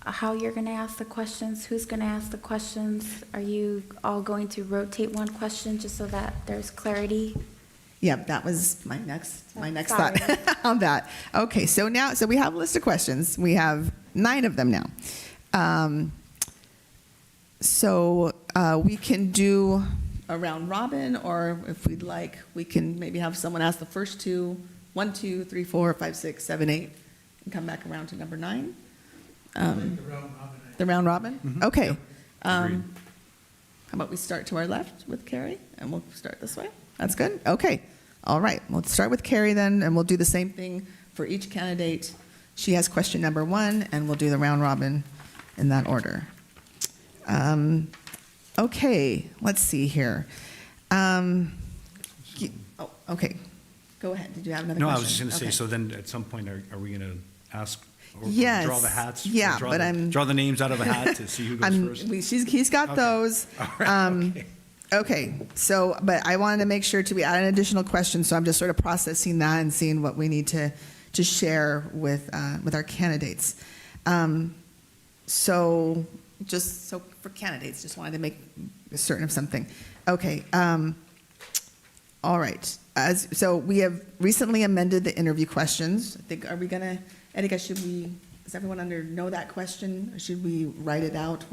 how you're going to ask the questions? Who's going to ask the questions? Are you all going to rotate one question just so that there's clarity? yeah, that was my next Sorry. thought on that. Okay, so we have a list of questions. We have 9 of them now. So we can do a round robin, or if we'd like, we can maybe have someone ask the first 2, 1, 2, 3, 4, 5, 6, 7, 8, and come back around to number 9. I like the round robin. The round robin? Mhm. Okay. Yep. Agreed. How about we start to our left with Carrie, and we'll start this way? That's good? Okay. All right. We'll start with Carrie then, and we'll do the same thing for each candidate. She has question number 1, and we'll do the round robin in that order. Okay, let's see here. Okay. Go ahead. Did you have another No, question? I was just going to say, Okay. so then at some point, are we going to ask or Yes. draw the hats? Yeah, Draw but the- I'm- Draw the names out of a hat to see who goes first? He's got Okay. those. All right, okay. Okay, so, but I wanted to make sure we add an additional question, so I'm just sort of processing that and seeing what we need to share with our candidates. So for candidates, just wanted to make certain of something. Okay, all right. So we have recently amended the interview questions. I think, Etika, does everyone know that question? Or should we write it out?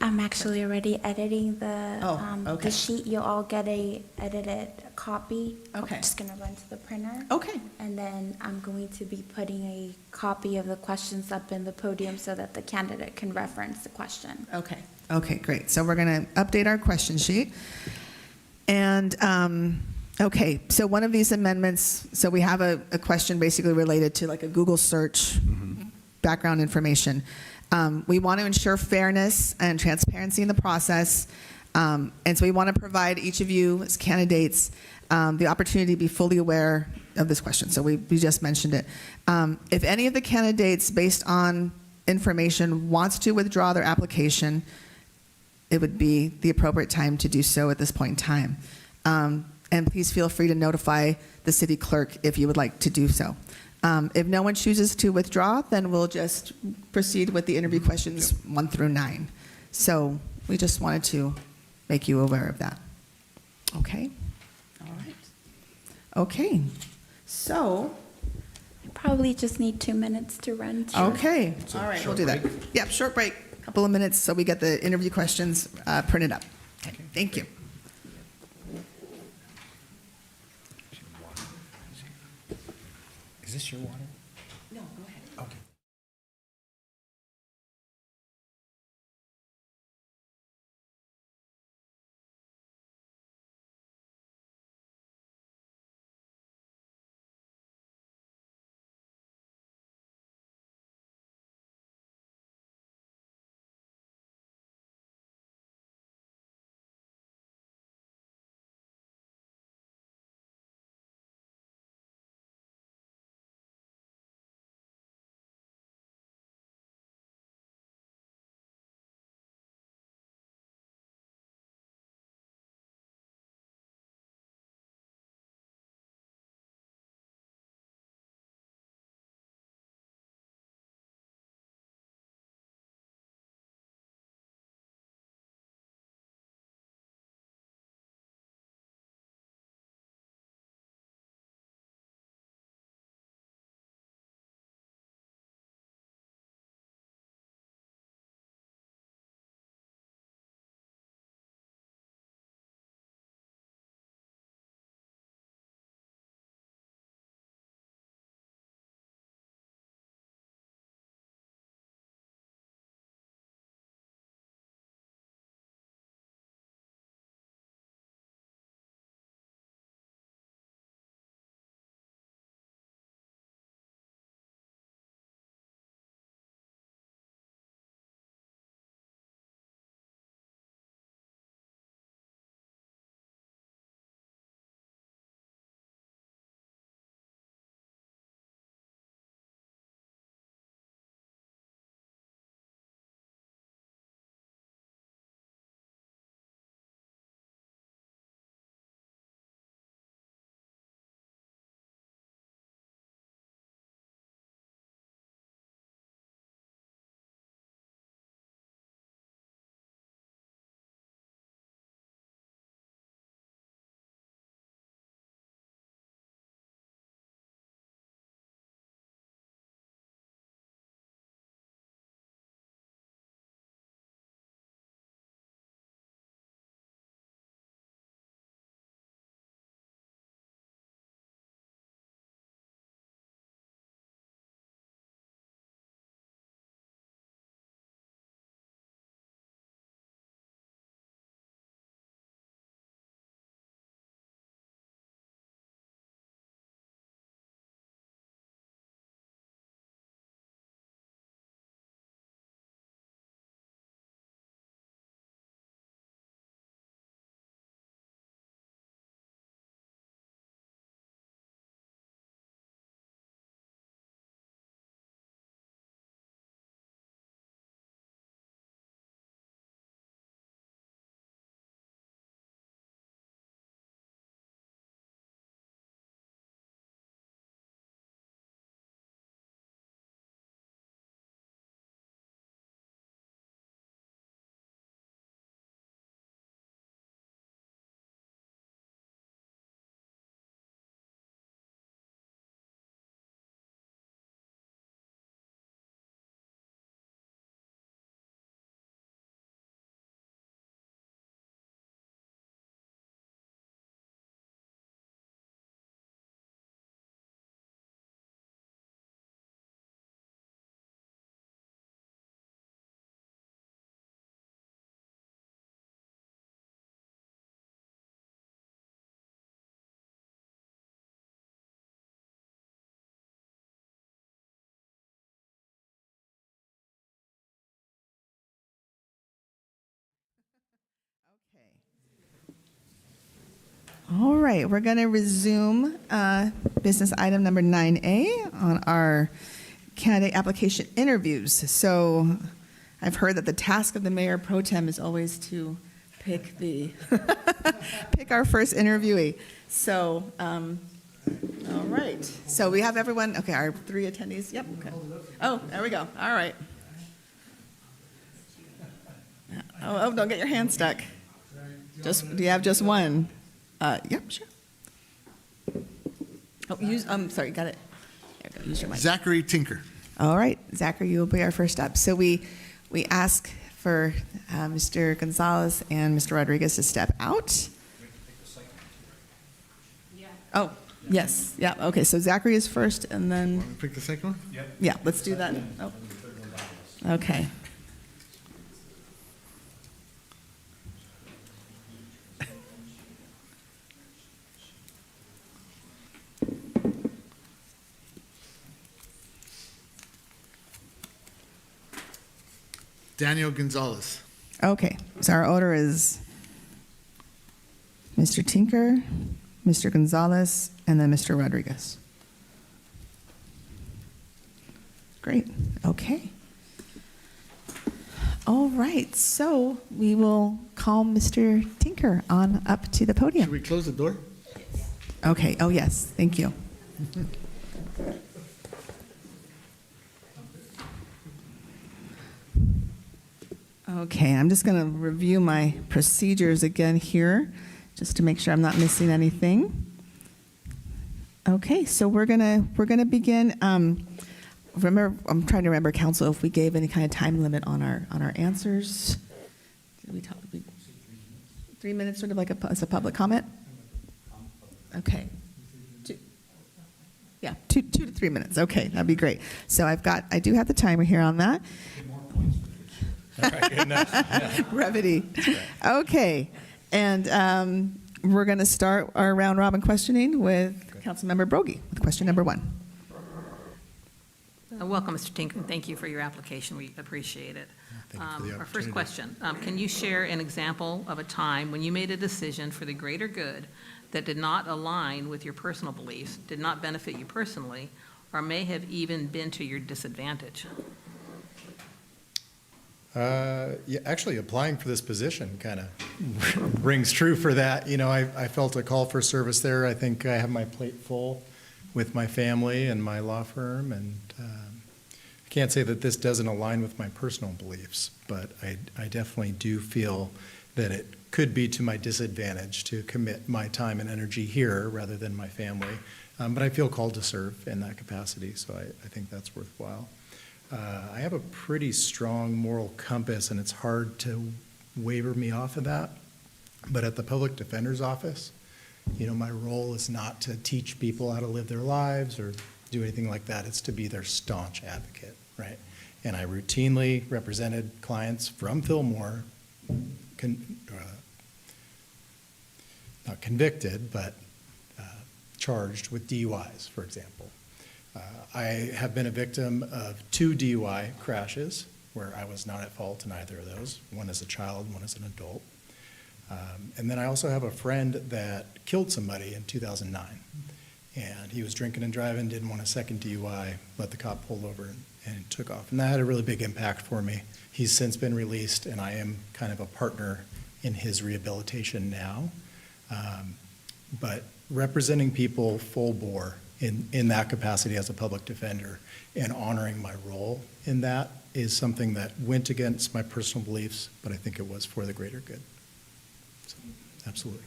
I'm actually already editing the okay. sheet. You'll all get a edited copy. Okay. I'm just going to run to the printer. Okay. And then I'm going to be putting a copy of the questions up in the podium so that the candidate can reference the question. Okay. Okay, great. So we're going to update our question sheet. And, okay, so one of these amendments, so we have a question basically related to like a Google search, background information. We want to ensure fairness and transparency in the process. And so we want to provide each of you as candidates the opportunity to be fully aware of this question. So we just mentioned it. If any of the candidates, based on information, wants to withdraw their application, it would be the appropriate time to do so at this point in time. And please feel free to notify the city clerk if you would like to do so. If no one chooses to withdraw, then we'll just proceed with the interview questions 1 through 9. So we just wanted to make you aware of that. Okay? All right. Okay. So Probably just need 2 minutes to run through. Okay, all right, we'll do that. Yep, short break, couple of minutes, so we get the interview questions printed up. Okay, thank you. Is this your water? No, go ahead. Okay. Okay. All right, we're going to resume business item number 9A on our candidate application interviews. So I've heard that the task of the mayor pro tem is always to pick pick our first interviewee. So, all right. So we have everyone, okay, our 3 attendees. Yep. Okay. Oh, there we go. All right. Oh, don't get your hand stuck. Do you have just one? Yep, sure. Oh, sorry, got it. There you go, use your mic. Zachary Tinker. All right, Zachary, you will be our first up. So we ask for Mr. Gonzalez and Mr. Rodriguez to step out. Oh, yes, yeah, okay, so Zachary is first, and then, Pick the second one? yeah, let's do that. Oh. Okay. Daniel Gonzalez. Okay, so our order is Mr. Tinker, Mr. Gonzalez, and then Mr. Rodriguez. Great, okay. All right, so we will call Mr. Tinker on up to the Should podium. we close the door? Okay, oh yes, thank you. Okay, I'm just going to review my procedures again here, just to make sure I'm not missing anything. Okay, so we're gonna begin. Remember, I'm trying to remember, council, if we gave any kind of time limit on our answers. Did we talk? 3 minutes, sort of like as a public comment. Okay. Yeah, 2 to 3 minutes. Okay, that'd be great. So I do have the timer here on that. Brevity. Okay, and we're going to start our round robin questioning with Councilmember Brogy with question number 1. Welcome, Mr. Tinker. Thank you for your application. We appreciate it. Thank you for the Our first opportunity. question, can you share an example of a time when you made a decision for the greater good that did not align with your personal beliefs, did not benefit you personally, or may have even been to your disadvantage? Yeah, actually, applying for this position kind of rings true for that. You know, I felt a call for service there. I think I have my plate full with my family and my law firm, and I can't say that this doesn't align with my personal beliefs, but I definitely do feel that it could be to my disadvantage to commit my time and energy here rather than my family. But I feel called to serve in that capacity, so I think that's worthwhile. I have a pretty strong moral compass, and it's hard to waver me off of that. But at the Public Defender's Office, you know, my role is not to teach people how to live their lives or do anything like that. It's to be their staunch advocate, right? And I routinely represented clients from Fillmore, not convicted, but charged with DUIs, for example. I have been a victim of 2 DUI crashes where I was not at fault in either of those, one as a child, one as an adult. And then I also have a friend that killed somebody in 2009. And he was drinking and driving, didn't want a second DUI, let the cop pull over and took off. And that had a really big impact for me. He's since been released, and I am kind of a partner in his rehabilitation now. But representing people full bore in that capacity as a public defender and honoring my role in that is something that went against my personal beliefs, but I think it was for the greater good. So, absolutely.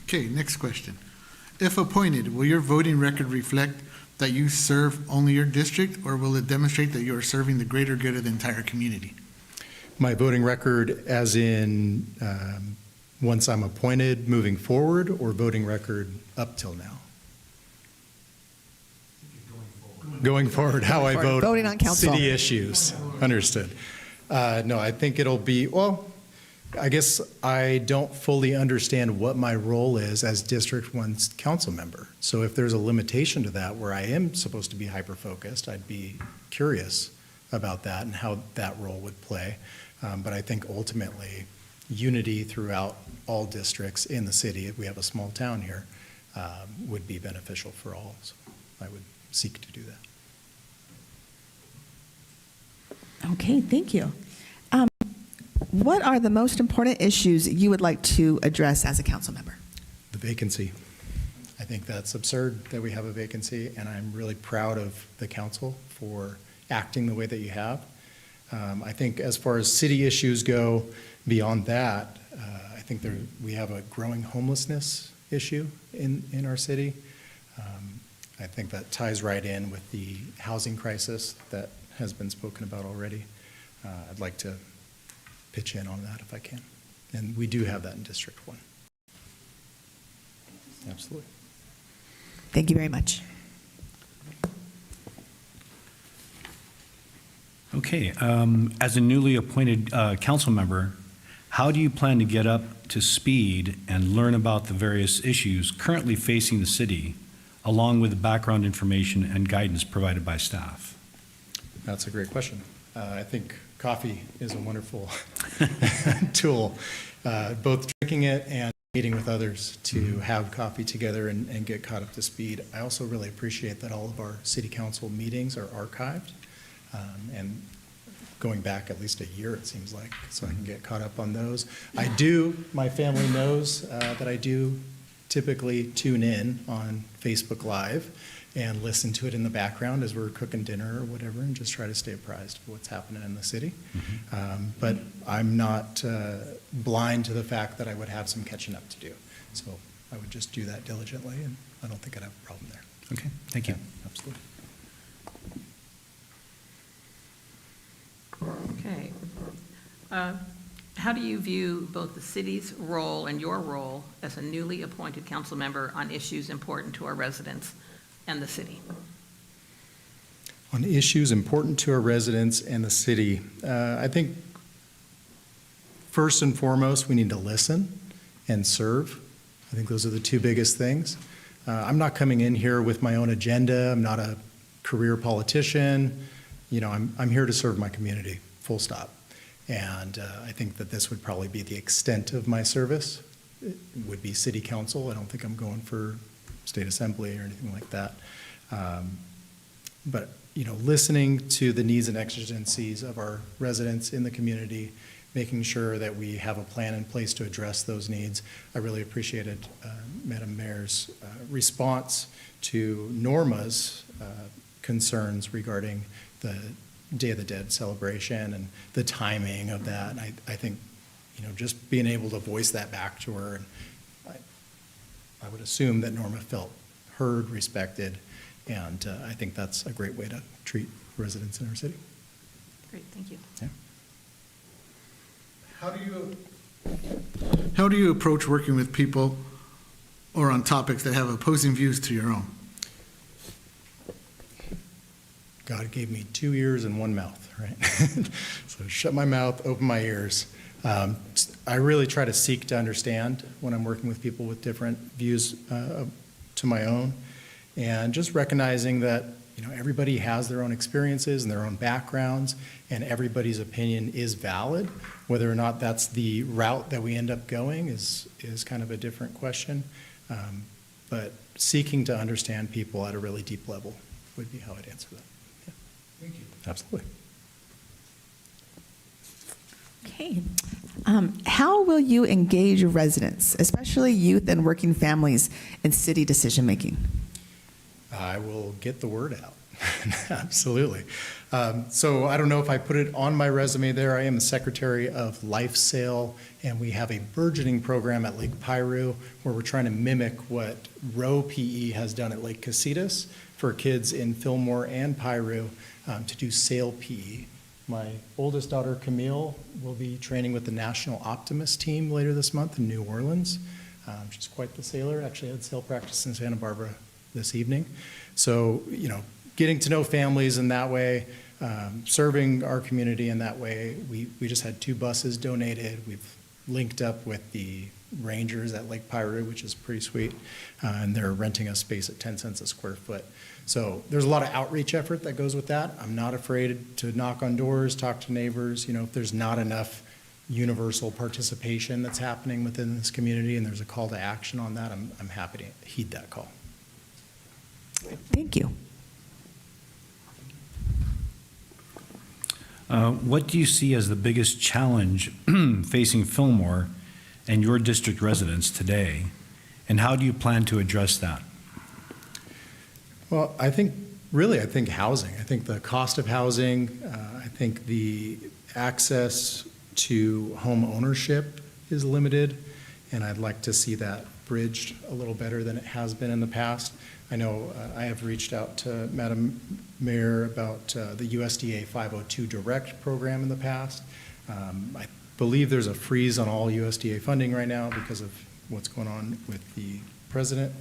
Okay, next question. If appointed, will your voting record reflect that you serve only your district, or will it demonstrate that you are serving the greater good of the entire community? My voting record as in once I'm appointed moving forward, or voting record up till now? Going forward, how I vote Voting on council. city issues. Understood. No, I think it'll be, well, I guess I don't fully understand what my role is as District 1's council member. So if there's a limitation to that where I am supposed to be hyper-focused, I'd be curious about that and how that role would play. But I think ultimately, unity throughout all districts in the city, if we have a small town here, would be beneficial for all. So I would seek to do that. Okay, thank you. What are the most important issues you would like to address as a council member? The vacancy. I think that's absurd that we have a vacancy, and I'm really proud of the council for acting the way that you have. I think as far as city issues go, beyond that, I think we have a growing homelessness issue in our city. I think that ties right in with the housing crisis that has been spoken about already. I'd like to pitch in on that if I can. And we do have that in District 1. Absolutely. Thank you very much. Okay, as a newly appointed council member, how do you plan to get up to speed and learn about the various issues currently facing the city, along with the background information and guidance provided by staff? That's a great question. I think coffee is a wonderful tool, both drinking it and meeting with others to have coffee together and get caught up to speed. I also really appreciate that all of our city council meetings are archived and going back at least a year, it seems like, so I can get caught up on those. My family knows that I do typically tune in on Facebook Live and listen to it in the background as we're cooking dinner or whatever, and just try to stay apprised of what's happening in the city. But I'm not blind to the fact that I would have some catching up to do. So I would just do that diligently, and I don't think I'd have a problem there. Okay, thank you. Yeah, absolutely. Okay. How do you view both the city's role and your role as a newly appointed council member on issues important to our residents and the city? On issues important to our residents and the city, I think first and foremost, we need to listen and serve. I think those are the two biggest things. I'm not coming in here with my own agenda. I'm not a career politician. You know, I'm here to serve my community, full stop. And I think that this would probably be the extent of my service. It would be city council. I don't think I'm going for state assembly or anything like that. But, you know, listening to the needs and exigencies of our residents in the community, making sure that we have a plan in place to address those needs. I really appreciated Madam Mayor's response to Norma's concerns regarding the Day of the Dead celebration and the timing of that. And I think, you know, just being able to voice that back to her, and I would assume that Norma felt heard, respected, and I think that's a great way to treat residents in our city. Great, thank you. Yeah. How do you approach working with people or on topics that have opposing views to your own? God gave me 2 ears and 1 mouth, right? So shut my mouth, open my ears. I really try to seek to understand when I'm working with people with different views to my own, and just recognizing that, you know, everybody has their own experiences and their own backgrounds, and everybody's opinion is valid. Whether or not that's the route that we end up going is kind of a different question. But seeking to understand people at a really deep level would be how I'd answer that. Yeah. Thank you. Absolutely. Okay. How will you engage residents, especially youth and working families, in city decision-making? I will get the word out. Absolutely. So I don't know if I put it on my resume there. I am the Secretary of Life Sale, and we have a burgeoning program at Lake Piru where we're trying to mimic what Row PE has done at Lake Casitas for kids in Fillmore and Piru to do sail PE. My oldest daughter, Camille, will be training with the National Optimist team later this month in New Orleans. She's quite the sailor. Actually had sail practice in Santa Barbara this evening. So, you know, getting to know families in that way, serving our community in that way. We just had 2 buses donated. We've linked up with the Rangers at Lake Piru, which is pretty sweet, and they're renting us space at 10 cents a square foot. So there's a lot of outreach effort that goes with that. I'm not afraid to knock on doors, talk to neighbors. You know, if there's not enough universal participation that's happening within this community and there's a call to action on that, I'm happy to heed that call. Thank you. What do you see as the biggest challenge facing Fillmore and your district residents today, and how do you plan to address that? Well, I think housing. I think the cost of housing, I think the access to home ownership is limited, and I'd like to see that bridged a little better than it has been in the past. I know I have reached out to Madam Mayor about the USDA 502 Direct program in the past. I believe there's a freeze on all USDA funding right now because of what's going on with the president.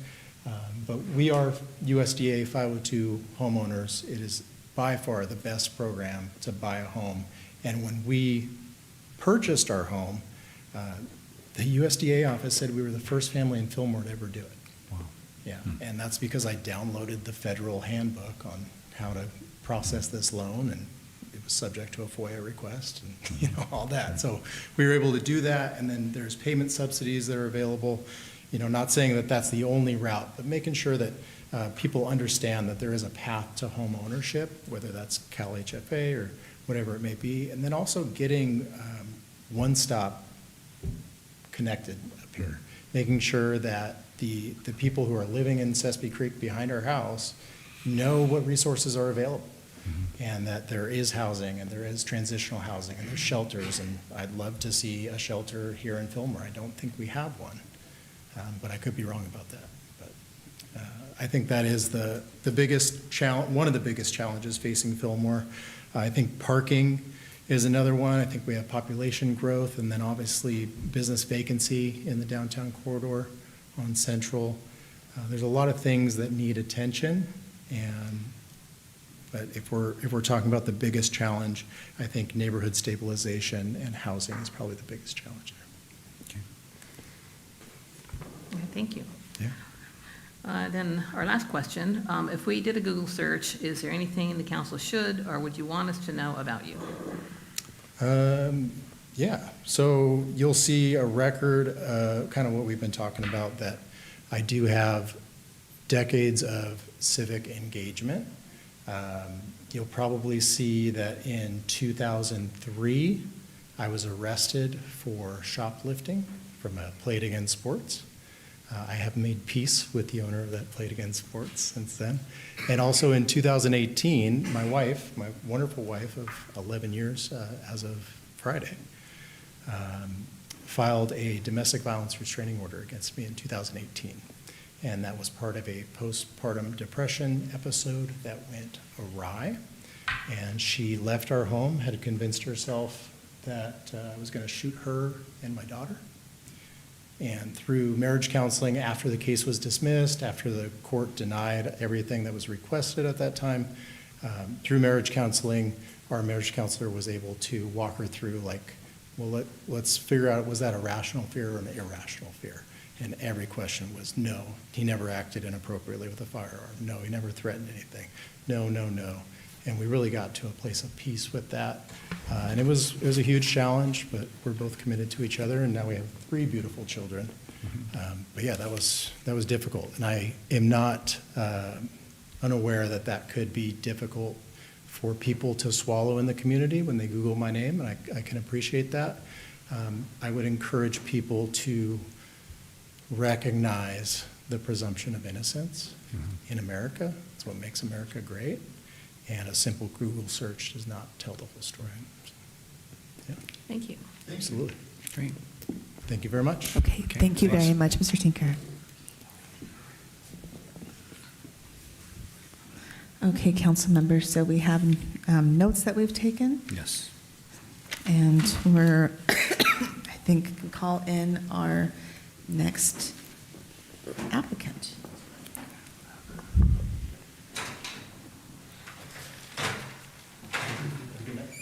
But we are USDA 502 homeowners. It is by far the best program to buy a home. And when we purchased our home, the USDA office said we were the first family in Fillmore to ever do it. Wow. Yeah, and that's because I downloaded the federal handbook on how to process this loan, and it was subject to a FOIA request and, all that. So we were able to do that, and then there's payment subsidies that are available. Not saying that that's the only route, but making sure that people understand that there is a path to home ownership, whether that's Cal HFA or whatever it may be, and then also getting one-stop connected up here, making sure that the people who are living in Sespe Creek behind our house know what resources are available, and that there is housing, and there is transitional housing, and there's shelters, and I'd love to see a shelter here in Fillmore. I don't think we have one, but I could be wrong about that. But I think that is the biggest challenge, one of the biggest challenges facing Fillmore. I think parking is another one. I think we have population growth, and then obviously business vacancy in the downtown corridor on Central. There's a lot of things that need attention, but if we're talking about the biggest challenge, I think neighborhood stabilization and housing is probably the biggest challenge there. Okay, thank you. Yeah. Then our last question, if we did a Google search, is there anything the council should or would you want us to know about you? Yeah, so you'll see a record, kind of what we've been talking about, that I do have decades of civic engagement. You'll probably see that in 2003, I was arrested for shoplifting from a Play It Again Sports. I have made peace with the owner of that Play It Again Sports since then. And also in 2018, my wife, my wonderful wife of 11 years as of Friday, filed a domestic violence restraining order against me in 2018. And that was part of a postpartum depression episode that went awry. And she left our home, had convinced herself that I was going to shoot her and my daughter. And through marriage counseling, after the case was dismissed, after the court denied everything that was requested at that time, through marriage counseling, our marriage counselor was able to walk her through, like, well, let's figure out, was that a rational fear or an irrational fear? And every question was no. He never acted inappropriately with a firearm. No, he never threatened anything. No, no, no. And we really got to a place of peace with that. And it was a huge challenge, but we're both committed to each other, and now we have 3 beautiful children. But yeah, that was difficult. And I am not unaware that that could be difficult for people to swallow in the community when they Google my name, and I can appreciate that. I would encourage people to recognize the presumption of innocence in America. It's what makes America great. And a simple Google search does not tell the whole story. Yeah. Thank you. Absolutely. Great. Thank you very much. Okay, thank you very much, Mr. Tinker. Okay, council members, so we have notes that we've taken, Yes. and we're, I think, can call in our next applicant.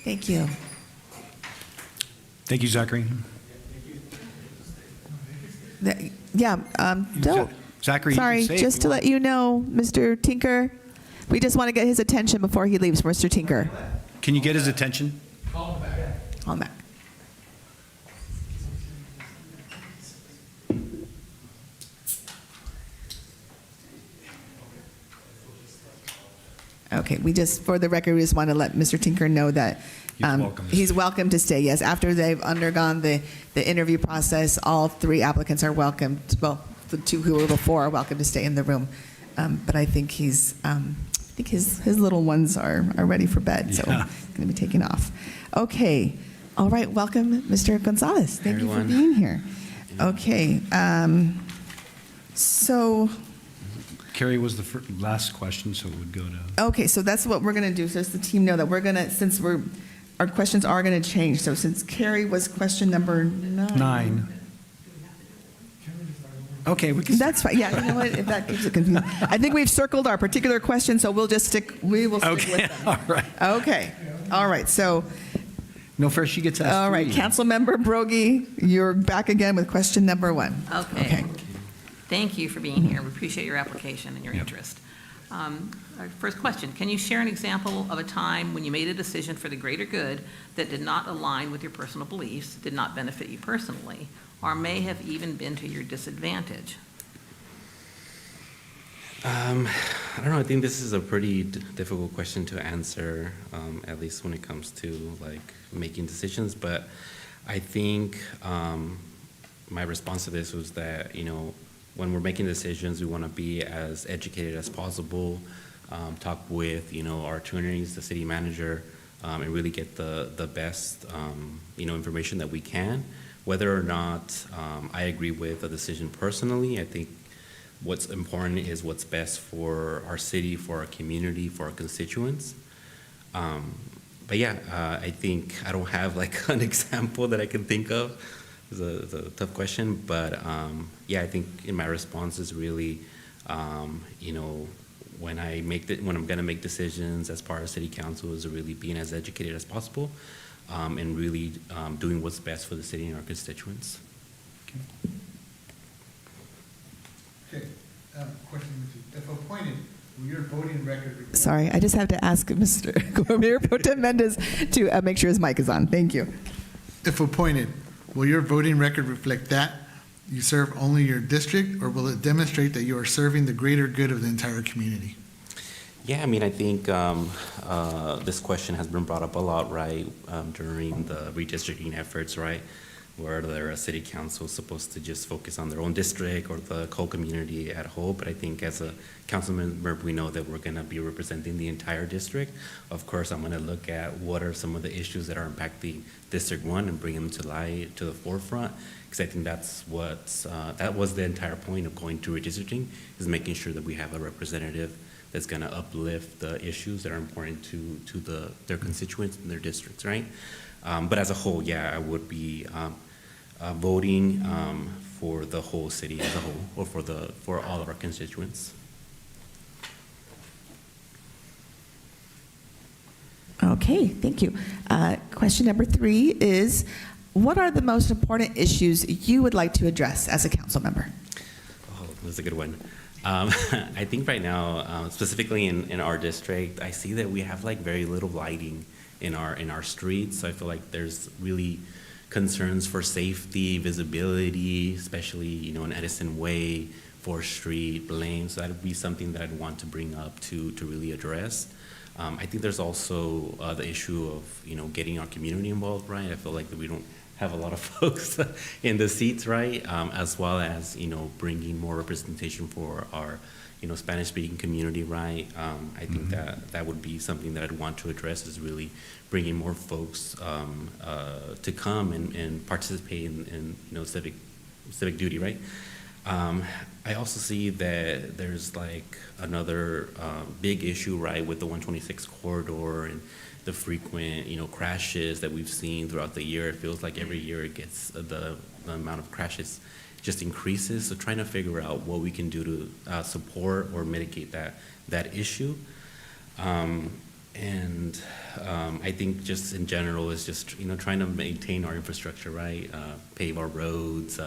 Thank you. Thank you, Zachary. Yeah, don't. Zachary, you can Sorry, stay if just you to want. let you know, Mr. Tinker, we just want to get his attention before he leaves, Mr. Tinker. Can you get his attention? Call him back. Okay, we just, for the record, we just want to let Mr. Tinker know that he's welcome to stay. Yes, after they've undergone the interview process, all 3 applicants are welcome. Well, the 2 who were before are welcome to stay in the room. But I think his little ones are ready for bed, so Yeah. he's going to be taking off. Okay, all right. Welcome, Mr. Gonzalez. Thank you for being here. Okay. So, Carrie was the last question, so it would go to. okay, so that's what we're going to do. So does the team know that we're going to, since our questions are going to change. So since Carrie was question number 9. Okay, we can. That's fine. Yeah, you know what? If that keeps it confusing. I think we've circled our particular question, so we will stick with them. All right. Okay. All right. So, No, first she gets asked. all right, 3. Councilmember Brogy, you're back again with question number 1. Okay. Thank you for being here. We appreciate your application and your interest. Our first question, can you share an example of a time when you made a decision for the greater good that did not align with your personal beliefs, did not benefit you personally, or may have even been to your disadvantage? I don't know. I think this is a pretty difficult question to answer, at least when it comes to like making decisions. But I think my response to this was that, you know, when we're making decisions, we want to be as educated as possible, talk with, you know, our attorneys, the city manager, and really get the best, you know, information that we can. Whether or not I agree with a decision personally, I think what's important is what's best for our city, for our community, for our constituents. But yeah, I think I don't have like an example that I can think of. It's a tough question, but yeah, I think in my response is really, you know, when I'm going to make decisions as part of city council is really being as educated as possible, and really doing what's best for the city and our constituents. Okay, question number 2. If appointed, will your voting record... Sorry, I just have to ask Mr. Mayor Pro Tem Mendez to make sure his mic is on. Thank you. If appointed, will your voting record reflect that you serve only your district, or will it demonstrate that you are serving the greater good of the entire community? Yeah, I mean, I think this question has been brought up a lot, right, during the redistricting efforts, right, where the city council is supposed to just focus on their own district or the whole community at whole. But I think as a council member, we know that we're going to be representing the entire district. Of course, I'm going to look at what are some of the issues that are impacting District 1 and bring them to light, to the forefront, because I think that's that was the entire point of going to redistricting, is making sure that we have a representative that's going to uplift the issues that are important to their constituents and their districts, right? But as a whole, yeah, I would be voting for the whole city as a whole, or for all of our constituents. Okay, thank you. Question number 3 is, what are the most important issues you would like to address as a council member? Oh, that's a good one. I think right now, specifically in our district, I see that we have like very little lighting in our streets. So I feel like there's really concerns for safety, visibility, especially, you know, in Edison Way, 4th Street, Blaine. So that would be something that I'd want to bring up to really address. I think there's also the issue of, you know, getting our community involved, right? I feel like that we don't have a lot of folks in the seats, right? As well as, you know, bringing more representation for our, you know, Spanish-speaking community, right? I think that would be something that I'd want to address, is really bringing more folks to come and participate in you know, civic duty, right? I also see that there's like another big issue, right, with the 126 corridor and the frequent, you know, crashes that we've seen throughout the year. It feels like every year it gets the amount of crashes just increases. So trying to figure out what we can do to support or mitigate that issue. And I think just in general is just, you know, trying to maintain our infrastructure, right? Pave our roads,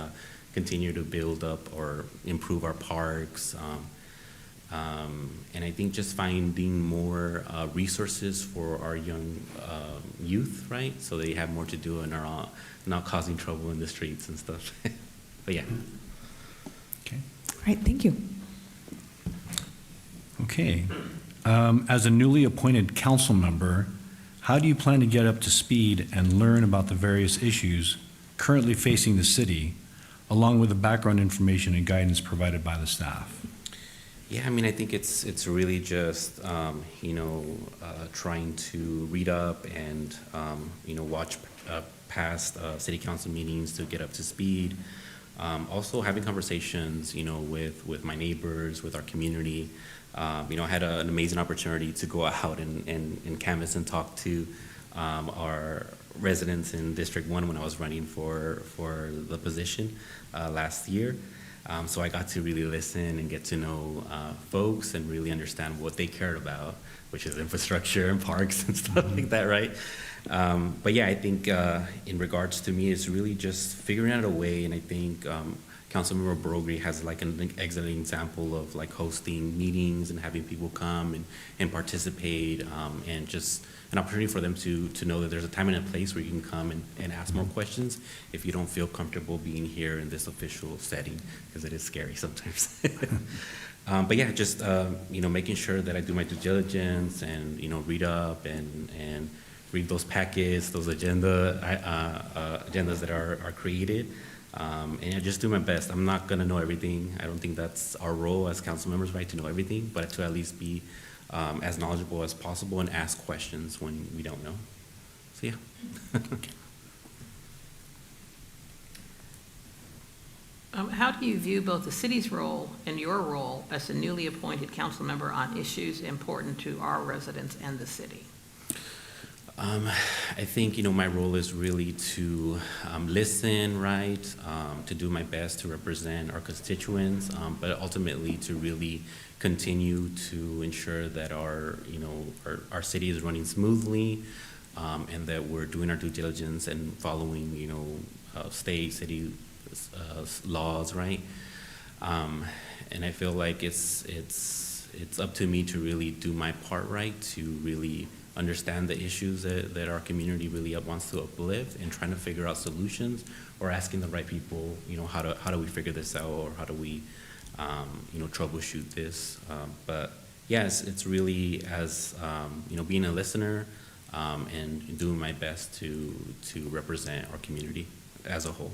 continue to build up or improve our parks. And I think just finding more resources for our young youth, right? So they have more to do and are not causing trouble in the streets and stuff. But yeah. Okay. All right, thank you. Okay. As a newly appointed council member, how do you plan to get up to speed and learn about the various issues currently facing the city, along with the background information and guidance provided by the staff? Yeah, I mean, I think it's really just, you know, trying to read up and, you know, watch past city council meetings to get up to speed. Also having conversations, with my neighbors, with our community. I had an amazing opportunity to go out and canvass and talk to our residents in District 1 when I was running for the position last year. So I got to really listen and get to know folks and really understand what they cared about, which is infrastructure and parks and stuff like that, right? But yeah, I think in regards to me, it's really just figuring out a way, and I think Councilmember Brogri has like an excellent example of like hosting meetings and having people come and participate, and just an opportunity for them to know that there's a time and a place where you can come and ask more questions if you don't feel comfortable being here in this official setting, because it is scary sometimes. But yeah, just making sure that I do my due diligence and read up and read those packets, those agendas that are created. And I just do my best. I'm not going to know everything. I don't think that's our role as council members, right, to know everything, but to at least be as knowledgeable as possible and ask questions when we don't know. So, yeah. How do you view both the city's role and your role as a newly appointed council member on issues important to our residents and the city? I think, my role is really to listen, right, to do my best to represent our constituents, but ultimately to really continue to ensure that our city is running smoothly, and that we're doing our due diligence and following, state, city laws, right? And I feel like it's up to me to really do my part right, to really understand the issues that our community really wants to uplift, and trying to figure out solutions, or asking the right people, how do we figure this out, or how do we, troubleshoot this. But yes, it's really as, being a listener, and doing my best to represent our community as a whole.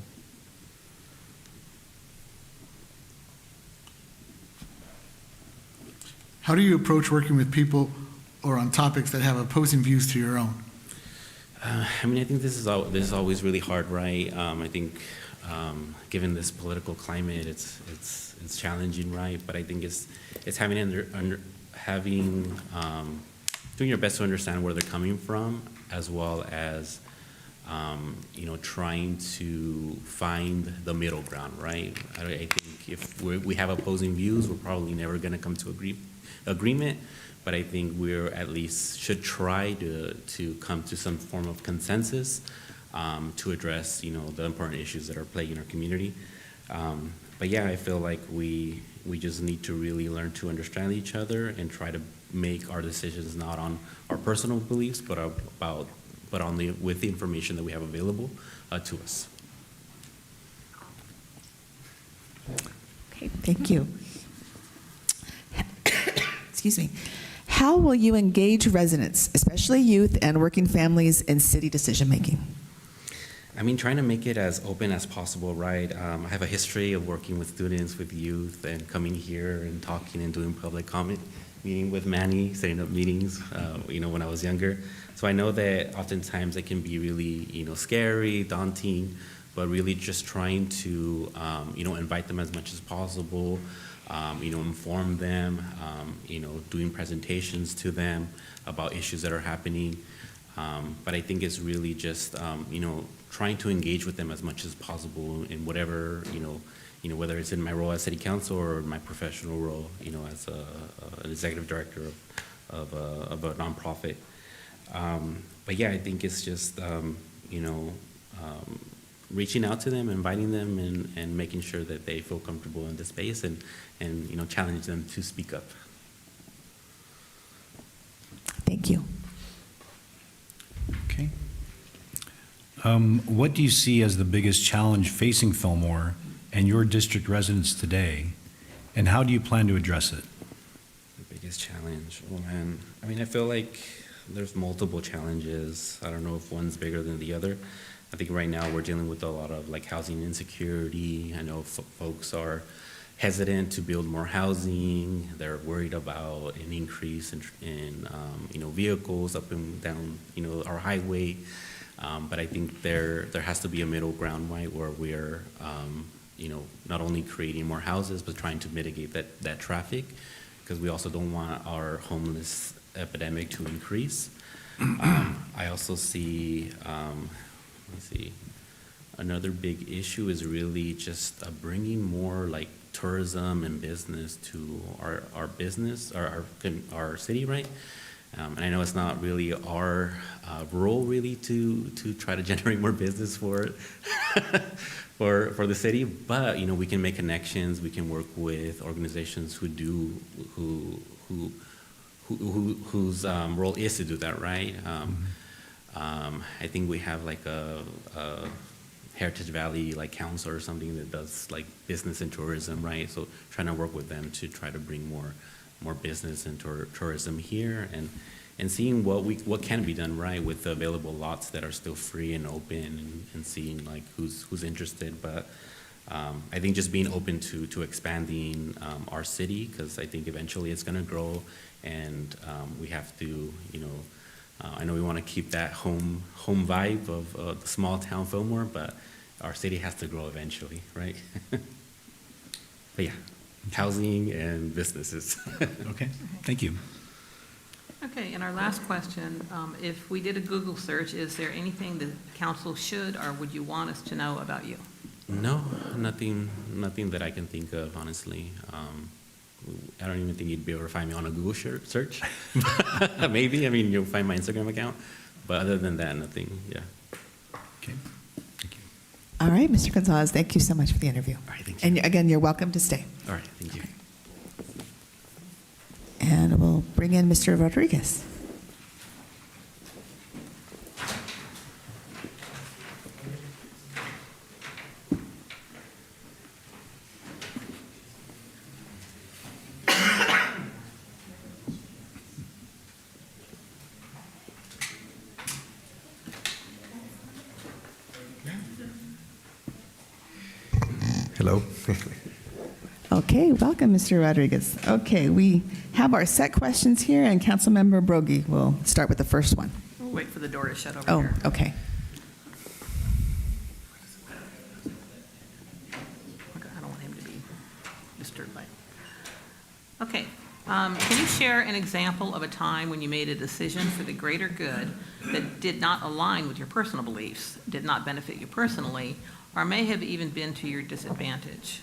How do you approach working with people or on topics that have opposing views to your own? I think this is always really hard, right? I think given this political climate, it's challenging, right? But I think it's doing your best to understand where they're coming from, as well as trying to find the middle ground, right? I think if we have opposing views, we're probably never going to come to agreement. But I think we're at least should try to come to some form of consensus to address, the important issues that are plaguing our community. But yeah, I feel like we just need to really learn to understand each other and try to make our decisions not on our personal beliefs, but with the information that we have available to us. Okay, thank you. Excuse me. How will you engage residents, especially youth and working families, in city decision-making? Trying to make it as open as possible, right? I have a history of working with students, with youth, and coming here and talking and doing public comment, meeting with Manny, setting up meetings, when I was younger. So I know that oftentimes it can be really, scary, daunting, but really just trying to, invite them as much as possible, inform them, doing presentations to them about issues that are happening. But I think it's really just, trying to engage with them as much as possible in whatever, whether it's in my role as city council or my professional role, as an executive director of a nonprofit. But yeah, I think it's just, reaching out to them, inviting them, and making sure that they feel comfortable in the space, and challenge them to speak up. Thank you. Okay. What do you see as the biggest challenge facing Fillmore and your district residents today, and how do you plan to address it? The biggest challenge? Oh man, I feel like there's multiple challenges. I don't know if one's bigger than the other. I think right now we're dealing with a lot of housing insecurity. I know folks are hesitant to build more housing. They're worried about an increase in vehicles up and down our highway. But I think there has to be a middle ground, right, where we're not only creating more houses, but trying to mitigate that traffic, because we also don't want our homeless epidemic to increase. I also see, let's see, another big issue is really just bringing more like tourism and business to our business, our city, right? And I know it's not really our role really to try to generate more business for for the city, but we can make connections. We can work with organizations whose role is to do that, right? I think we have like a Heritage Valley like council or something that does like business and tourism, right? So trying to work with them to try to bring more business and tourism here, and seeing what can be done, right, with the available lots that are still free and open, and seeing like who's interested. But I think just being open to expanding our city, because I think eventually it's going to grow, and we have to, I know we want to keep that home vibe of the small town Fillmore, but our city has to grow eventually, right? But yeah, housing and businesses. Okay, thank you. Okay, and our last question, if we did a Google search, is there anything the council should or would you want us to know about you? No, nothing that I can think of, honestly. I don't even think you'd be able to find me on a Google search. Maybe, I mean, you'll find my Instagram account, but other than that, nothing, yeah. Okay, thank you. All right, Mr. Gonzalez, thank you so much for the interview. All right, thank you. And again, you're welcome to stay. All right, thank you. And we'll bring in Mr. Rodriguez. Hello. Okay, welcome, Mr. Rodriguez. Okay, we have our set questions here, and Councilmember Brogy will start with the first one. We'll wait for the door to shut over Oh, here. okay. Okay, I don't want him to be disturbed by it. Okay, can you share an example of a time when you made a decision for the greater good that did not align with your personal beliefs, did not benefit you personally, or may have even been to your disadvantage?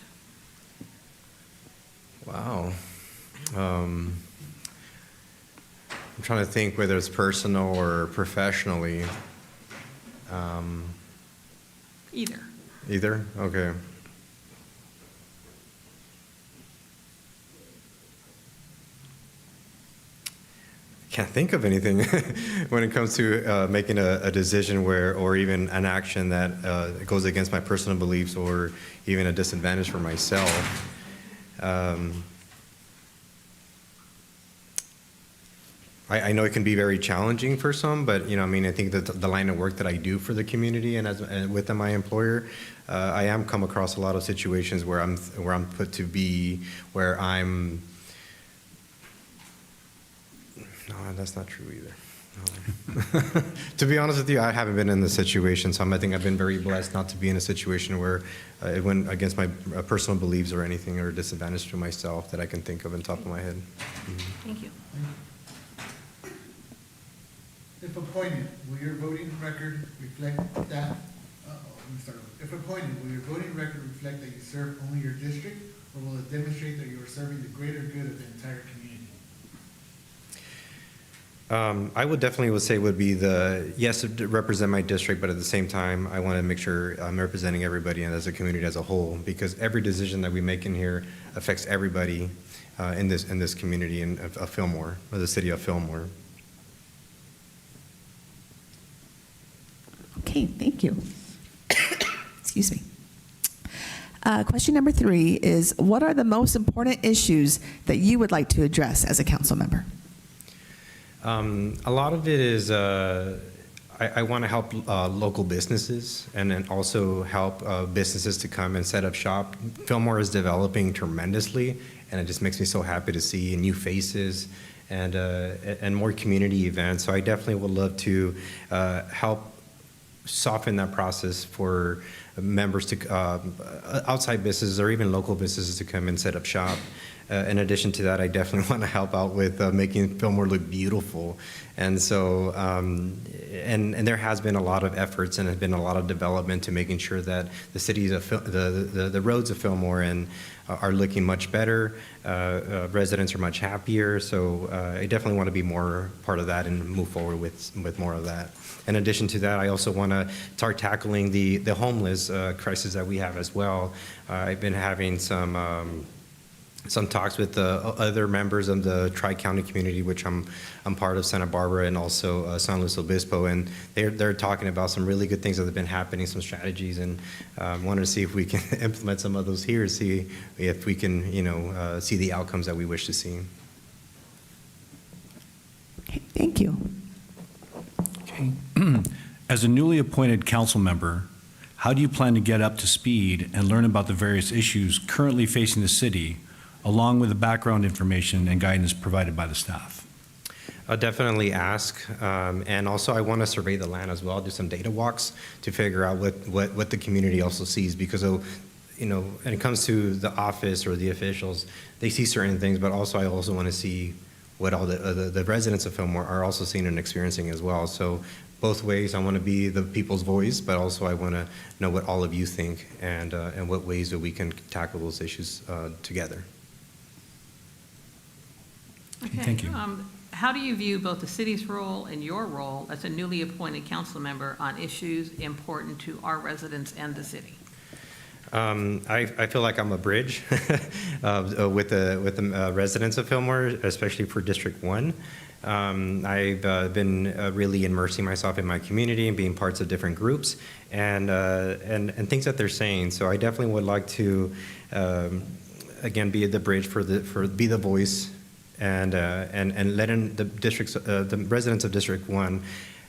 Wow. I'm trying to think whether it's personal or professionally. Either. Either? Okay. Can't think of anything when it comes to making a decision or even an action that goes against my personal beliefs or even a disadvantage for myself. I know it can be very challenging for some, but I think that the line of work that I do for the community and with my employer, I am come across a lot of situations where I'm put to be where I'm. No, that's not true either. No. To be honest with you, I haven't been in this situation, so I think I've been very blessed not to be in a situation where it went against my personal beliefs or anything or disadvantage to myself that I can think of on top of my head. Mm-hmm. Thank you. If appointed, will your voting record reflect that? Let me start over. If appointed, will your voting record reflect that you serve only your district, or will it demonstrate that you are serving the greater good of the entire community? I would definitely say would be yes, to represent my district, but at the same time, I want to make sure I'm representing everybody and as a community as a whole, because every decision that we make in here affects everybody in this community of Fillmore, or the city of Fillmore. Okay, thank you. Excuse me. Question number 3 is, what are the most important issues that you would like to address as a council member? A lot of it is I want to help local businesses and then also help businesses to come and set up shop. Fillmore is developing tremendously, and it just makes me so happy to see new faces and more community events. So I definitely would love to help soften that process for members to, outside businesses or even local businesses to come and set up shop. In addition to that, I definitely want to help out with making Fillmore look beautiful. And so, and there has been a lot of efforts and has been a lot of development to making sure that the cities of the roads of Fillmore and are looking much better. Residents are much happier. So I definitely want to be more part of that and move forward with more of that. In addition to that, I also want to start tackling the homeless crisis that we have as well. I've been having some talks with the other members of the Tri-County community, which I'm part of, Santa Barbara and also San Luis Obispo, and they're talking about some really good things that have been happening, some strategies, and wanted to see if we can implement some of those here, see if we can, see the outcomes that we wish to see. Okay, thank you. Okay. As a newly appointed council member, how do you plan to get up to speed and learn about the various issues currently facing the city, along with the background information and guidance provided by the staff? I'll definitely ask, and also I want to survey the land as well, do some data walks to figure out what the community also sees, because when it comes to the office or the officials, they see certain things, but also I also want to see what all the residents of Fillmore are also seeing and experiencing as well. So both ways, I want to be the people's voice, but also I want to know what all of you think and what ways that we can tackle those issues together. Okay, thank you. How do you view both the city's role and your role as a newly appointed council member on issues important to our residents and the city? I feel like I'm a bridge with the residents of Fillmore, especially for District 1. I've been really immersing myself in my community and being parts of different groups and things that they're saying. So I definitely would like to, again, be the bridge be the voice and letting the residents of District 1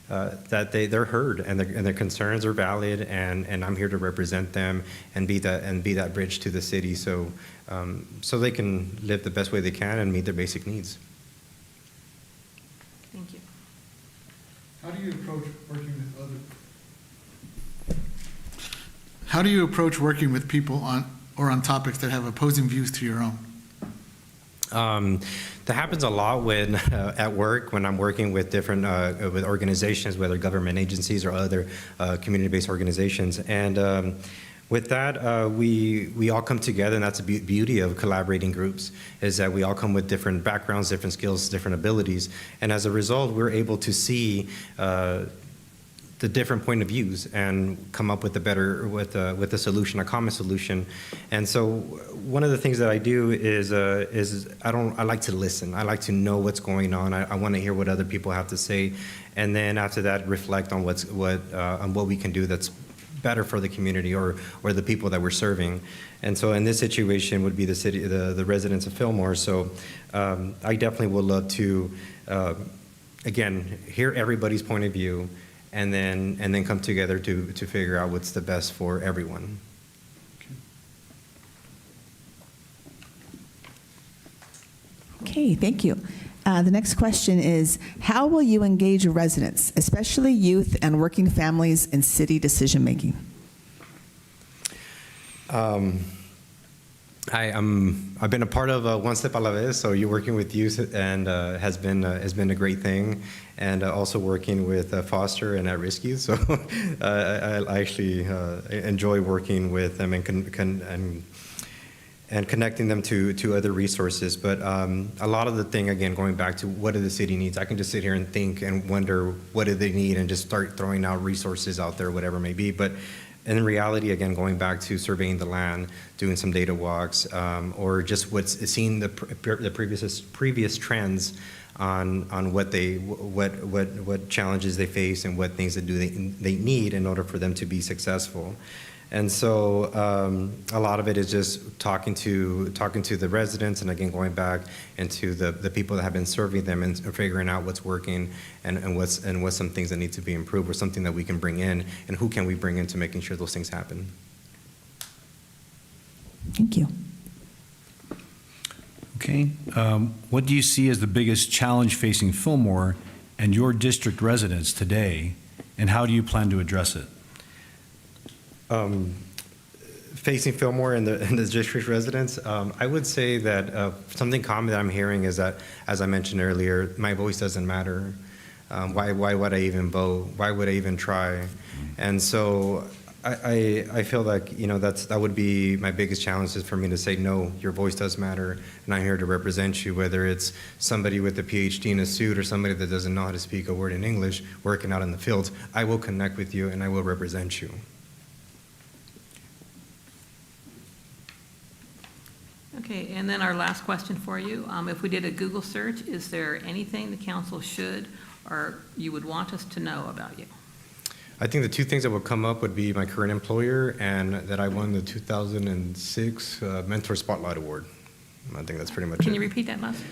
that they're heard and their concerns are valid, and I'm here to represent them and be that bridge to the city, so they can live the best way they can and meet their basic needs. Thank you. How do you approach working with How do you approach working with people on topics that have opposing views to your own? That happens a lot when at work, when I'm working with different with organizations, whether government agencies or other community-based organizations. And with that, we all come together, and that's the beauty of collaborating groups, is that we all come with different backgrounds, different skills, different abilities. And as a result, we're able to see the different point of views and come up with a solution, a common solution. And so one of the things that I do is I like to listen. I like to know what's going on. I want to hear what other people have to say, and then after that, reflect on what we can do that's better for the community or the people that we're serving. And so in this situation would be the city, the residents of Fillmore. So I definitely would love to again hear everybody's point of view, and then come together to figure out what's the best for everyone. Okay, thank you. The next question is, how will you engage residents, especially youth and working families, in city decision-making? I've been a part of One Step a la Vez, so you're working with youth and has been a great thing, and also working with foster and at-risk youth. So I actually enjoy working with them and connecting them to other resources. But a lot of the thing, again, going back to what do the city needs, I can just sit here and think and wonder what do they need and just start throwing out resources out there, whatever it may be. But in reality, again, going back to surveying the land, doing some data walks, or just seeing the previous trends on what challenges they face and what things that they need in order for them to be successful. And so a lot of it is just talking to the residents, and again going back into the people that have been serving them and figuring out what's working and what's some things that need to be improved, or something that we can bring in, and who can we bring in to making sure those things happen. Thank you. Okay. What do you see as the biggest challenge facing Fillmore and your district residents today, and how do you plan to address it? Facing Fillmore and the district residents, I would say that something common that I'm hearing is that, as I mentioned earlier, my voice doesn't matter. Why would I even vote? Why would I even try? And so I feel like, you know, that would be my biggest challenge, is for me to say, no, your voice does matter, and I'm here to represent you, whether it's somebody with a PhD in a suit or somebody that doesn't know how to speak a word in English working out in the fields. I will connect with you and I will represent you. Okay, and then our last question for you. If we did a Google search, is there anything the council should or you would want us to know about you? I think the two things that would come up would be my current employer and that I won the 2006 Mentor Spotlight Award. I think that's pretty much Can it. you repeat that last?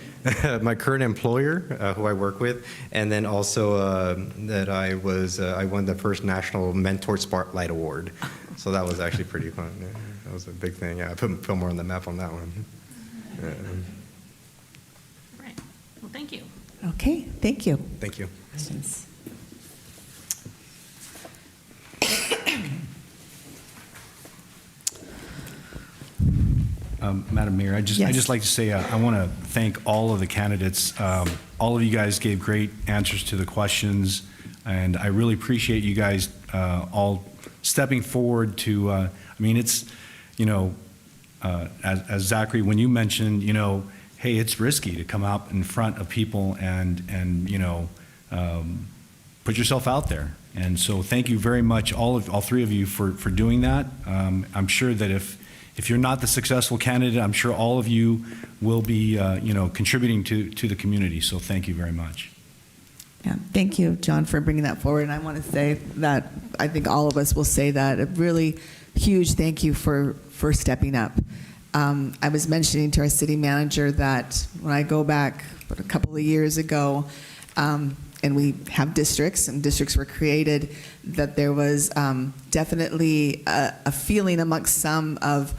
My current employer, who I work with, and then also that I won the first National Mentor Spotlight Award. So that was actually pretty fun. Yeah, that was a big thing. Yeah, I put Fillmore on the map on that one. Yeah. Right. Well, thank you. Okay, thank you. Thank you. Questions? Madam Mayor, I Yes. just like to say I want to thank all of the candidates. All of you guys gave great answers to the questions, and I really appreciate you guys all stepping forward to, I mean, it's, you know, as Zachary, when you mentioned, you know, hey, it's risky to come out in front of people and you know, put yourself out there. And so thank you very much, all three of you, for doing that. I'm sure that if you're not the successful candidate, I'm sure all of you will be, you know, contributing to the community. So thank you very much. Yeah, thank you, John, for bringing that forward. And I want to say that I think all of us will say that a really huge thank you for stepping up. I was mentioning to our city manager that when I go back a couple of years ago, and we have districts, and districts were created, that there was definitely a feeling amongst some of,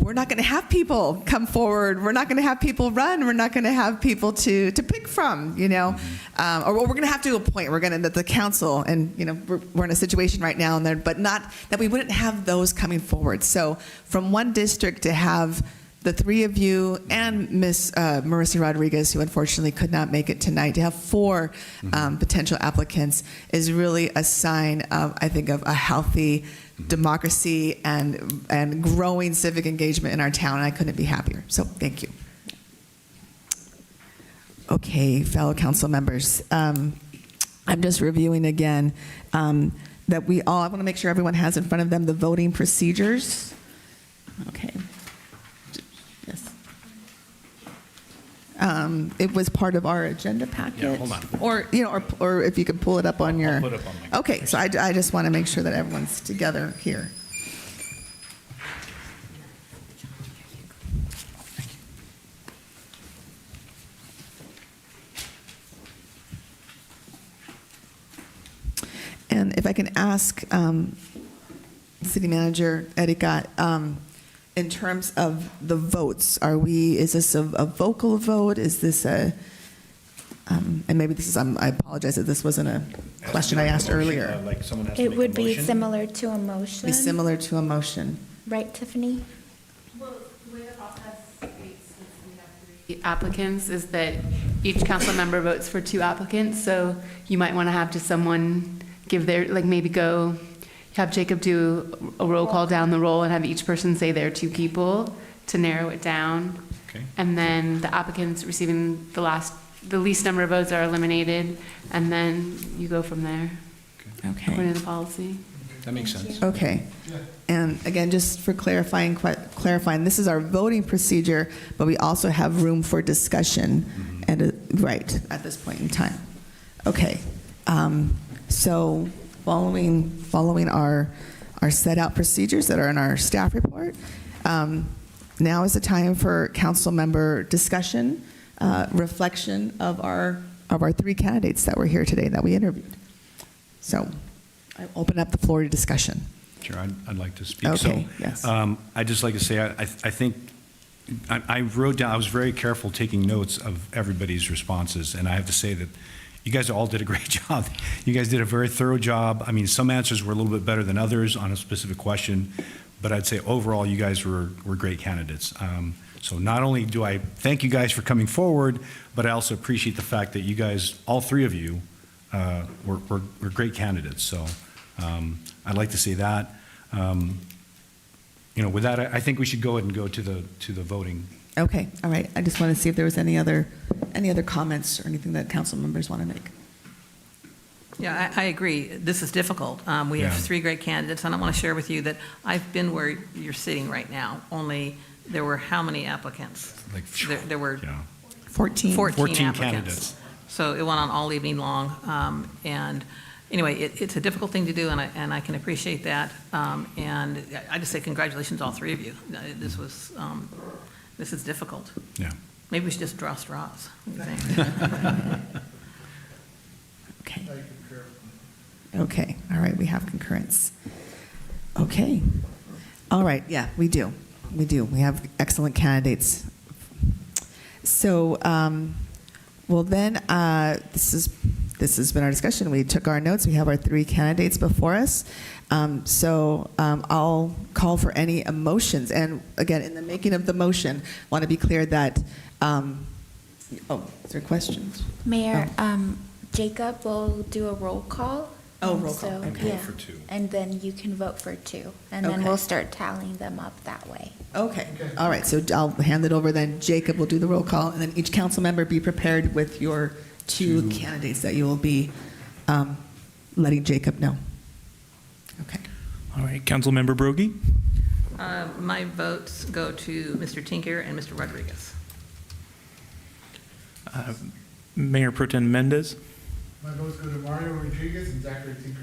we're not going to have people come forward, we're not going to have people run, we're not going to have people to pick from, you know, or we're going to have to appoint, we're going to, the council, and, you know, we're in a situation right now, and but not that we wouldn't have those coming forward. So from one district to have the three of you and Miss Marissa Rodriguez, who unfortunately could not make it tonight, to have four potential applicants is really a sign of, I think, of a healthy democracy and growing civic engagement in our town. And I couldn't be happier. So thank you. Okay, fellow council members, I'm just reviewing again that I want to make sure everyone has in front of them the voting procedures. Okay. Yes. It was part of our agenda packet. Yeah, hold on. Or, you know, or if you could pull it up on your. I'll put it up on my. Okay, so I just want to make sure that everyone's together here. And if I can ask City Manager Erika, in terms of the votes, is this a vocal vote? Is this and maybe this is, I apologize that this wasn't a question I asked earlier. Like someone has to It make a would be motion? similar to a motion. Be similar to a motion. Right, Tiffany? Well, the way the process states, since we have three applicants, is that each council member votes for two applicants. So you might want to have just someone give their, like maybe have Jacob do a roll call down the roll and have each person say their two people to narrow it down. Okay. And then the applicants receiving the least number of votes are eliminated, and then you go from there. Okay. According to the policy. That makes sense. Okay. And again, just for clarifying, this is our voting procedure, but we also have room for discussion right at this point in time. Okay. So following our set out procedures that are in our staff report, now is the time for council member discussion, reflection of our three candidates that were here today that we interviewed. So I open up the floor to discussion. Sure, I'd like to speak. Okay, So, yes. I'd just like to say, I think, I wrote down, I was very careful taking notes of everybody's responses, and I have to say that you guys all did a great job. You guys did a very thorough job. I mean, some answers were a little bit better than others on a specific question, but I'd say overall, you guys were great candidates. So not only do I thank you guys for coming forward, but I also appreciate the fact that you guys, all three of you, were great candidates. So I'd like to say that. With that, I think we should go ahead and go to the voting. Okay, all right. I just want to see if there was any other comments or anything that council members want to make. Yeah, I agree. This is difficult. We have Yeah. 3 great candidates, and I want to share with you that I've been where you're sitting right now, only there were how many applicants? There were 14. 14 applicants. candidates. So it went on all evening long. And anyway, it's a difficult thing to do, and I can appreciate that. And I just say congratulations, all 3 of you. This is difficult. Yeah. Maybe we should just draw straws. What do you think? Okay. I concur. Okay, all right, we have concurrence. Okay. All right, yeah, we do. We do. We have excellent candidates. So, well then, this has been our discussion. We took our notes. We have our 3 candidates before us. I'll call for any emotions. And again, in the making of the motion, want to be clear that, is there questions? Mayor, Jacob will do a roll call. Oh, roll call. So, Okay. yeah. For 2. And then you can vote for 2. And then Okay. we'll start tallying them up that way. Okay, all right, so I'll hand it over then. Jacob will do the roll call, and then each council member be prepared with your 2 candidates that you will be letting Jacob know. Okay. All right, Councilmember Brogy, My votes go to Mr. Tinker and Mr. Rodriguez. Mayor Pro Tem Mendez, My votes go to Mario Rodriguez and Zachary Tinker.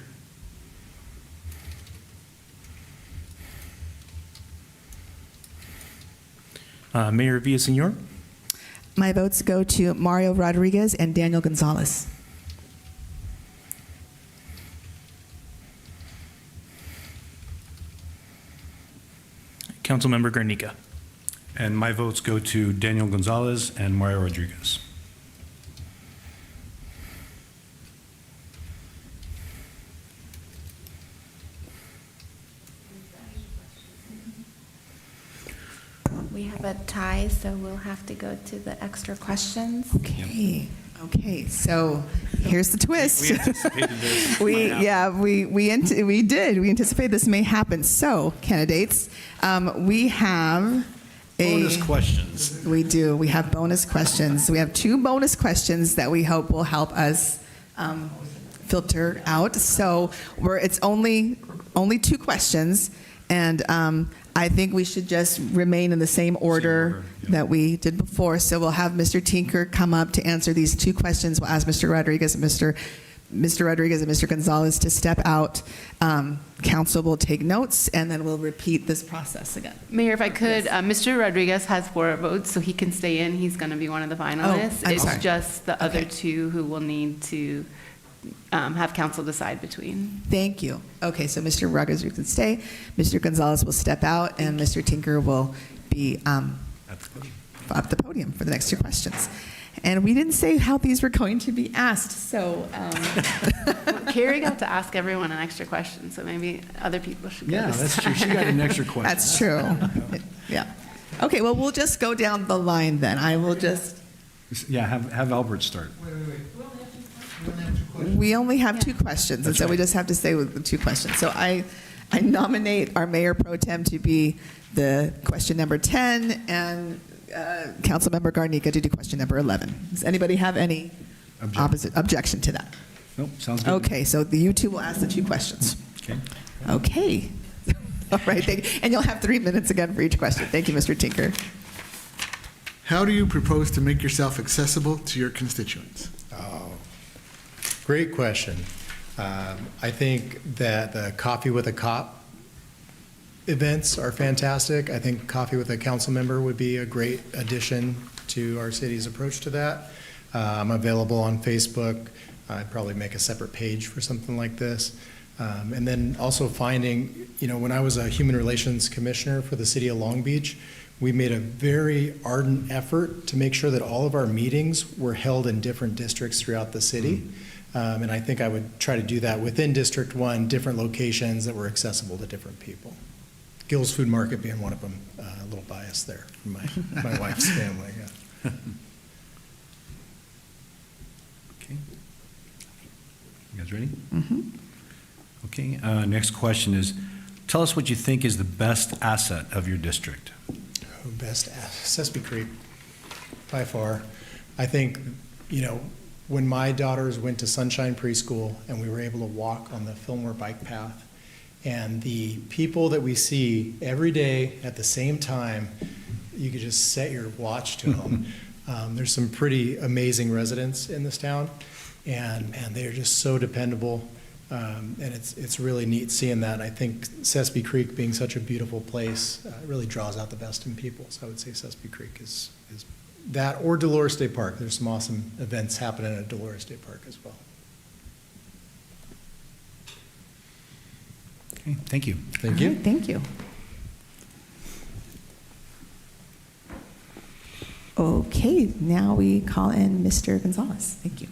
Mayor Villasenor, My votes go to Mario Rodriguez and Daniel Gonzalez. Councilmember Garnica. And my votes go to Daniel Gonzalez and Mario Rodriguez. We have a tie, so we'll have to go to the extra questions. Okay, okay, so here's the twist. We anticipated this. We might happen. we did. We anticipate this may happen. So, candidates, we have Bonus questions. We do. We have bonus questions. We have 2 bonus questions that we hope will help us filter out. So it's only 2 questions, and I think we should just remain in the same order that we did before. So we'll have Mr. Tinker come up to answer these 2 questions. We'll ask Mr. Rodriguez and Mr. Rodriguez and Mr. Gonzalez to step out. Council will take notes, and then we'll repeat this process again. Mayor, if I could, Mr. Rodriguez has 4 votes, so he can stay in. He's going to be one of the finalists. I'm It's sorry. just the other Okay. 2 who will need to have council decide between. Thank you. Okay, so Mr. Rodriguez, you can stay. Mr. Gonzalez will step out, and Mr. Tinker will be up the podium for the next 2 questions. And we didn't say how these were going to be asked, so Carrie got to ask everyone an extra question, so maybe other people should go Yeah, this that's true. She time. got an extra question. that's true. Yeah. Okay, well, we'll just go down the line then. I will just, Yeah, have Albert start. Wait. We only have 2 questions. we only have 2 questions, and That's so we right. just have to stay with the 2 questions. So I nominate our Mayor Pro Tem to be the question number 10, and Councilmember Garnica to do question number 11. Does anybody have any objection to that? Nope, sounds good. Okay, so you 2 will ask the 2 questions. Okay. Okay. All right, thank you. And you'll have 3 minutes again for each question. Thank you, Mr. Tinker. How do you propose to make yourself accessible to your constituents? Oh, great question. I think that the Coffee with a Cop events are fantastic. I think Coffee with a Council Member would be a great addition to our city's approach to that. I'm available on Facebook. I'd probably make a separate page for something like this. And then also finding, when I was a Human Relations Commissioner for the city of Long Beach, We made a very ardent effort to make sure that all of our meetings were held in different districts throughout the city. And I think I would try to do that within District 1, different locations that were accessible to different people. Gill's Food Market being one of them, a little biased there from my wife's family. Yeah. Okay. You guys ready? Mm-hmm. Okay, next question is, tell us what you think is the best asset of your district. Best Sespe Creek, by far. I think, when my daughters went to Sunshine Preschool and we were able to walk on the Fillmore bike path, and the people that we see every day at the same time, you could just set your watch to them. There's some pretty amazing residents in this town, and they're just so dependable. And it's really neat seeing that. I think Sespe Creek being such a beautiful place really draws out the best in people. So I would say Sespe Creek is that, or Dolores State Park. There's some awesome events happening at Dolores State Park as well. Okay, thank you. Thank you. All right, thank you. Okay, now we call in Mr. Gonzalez. Thank you.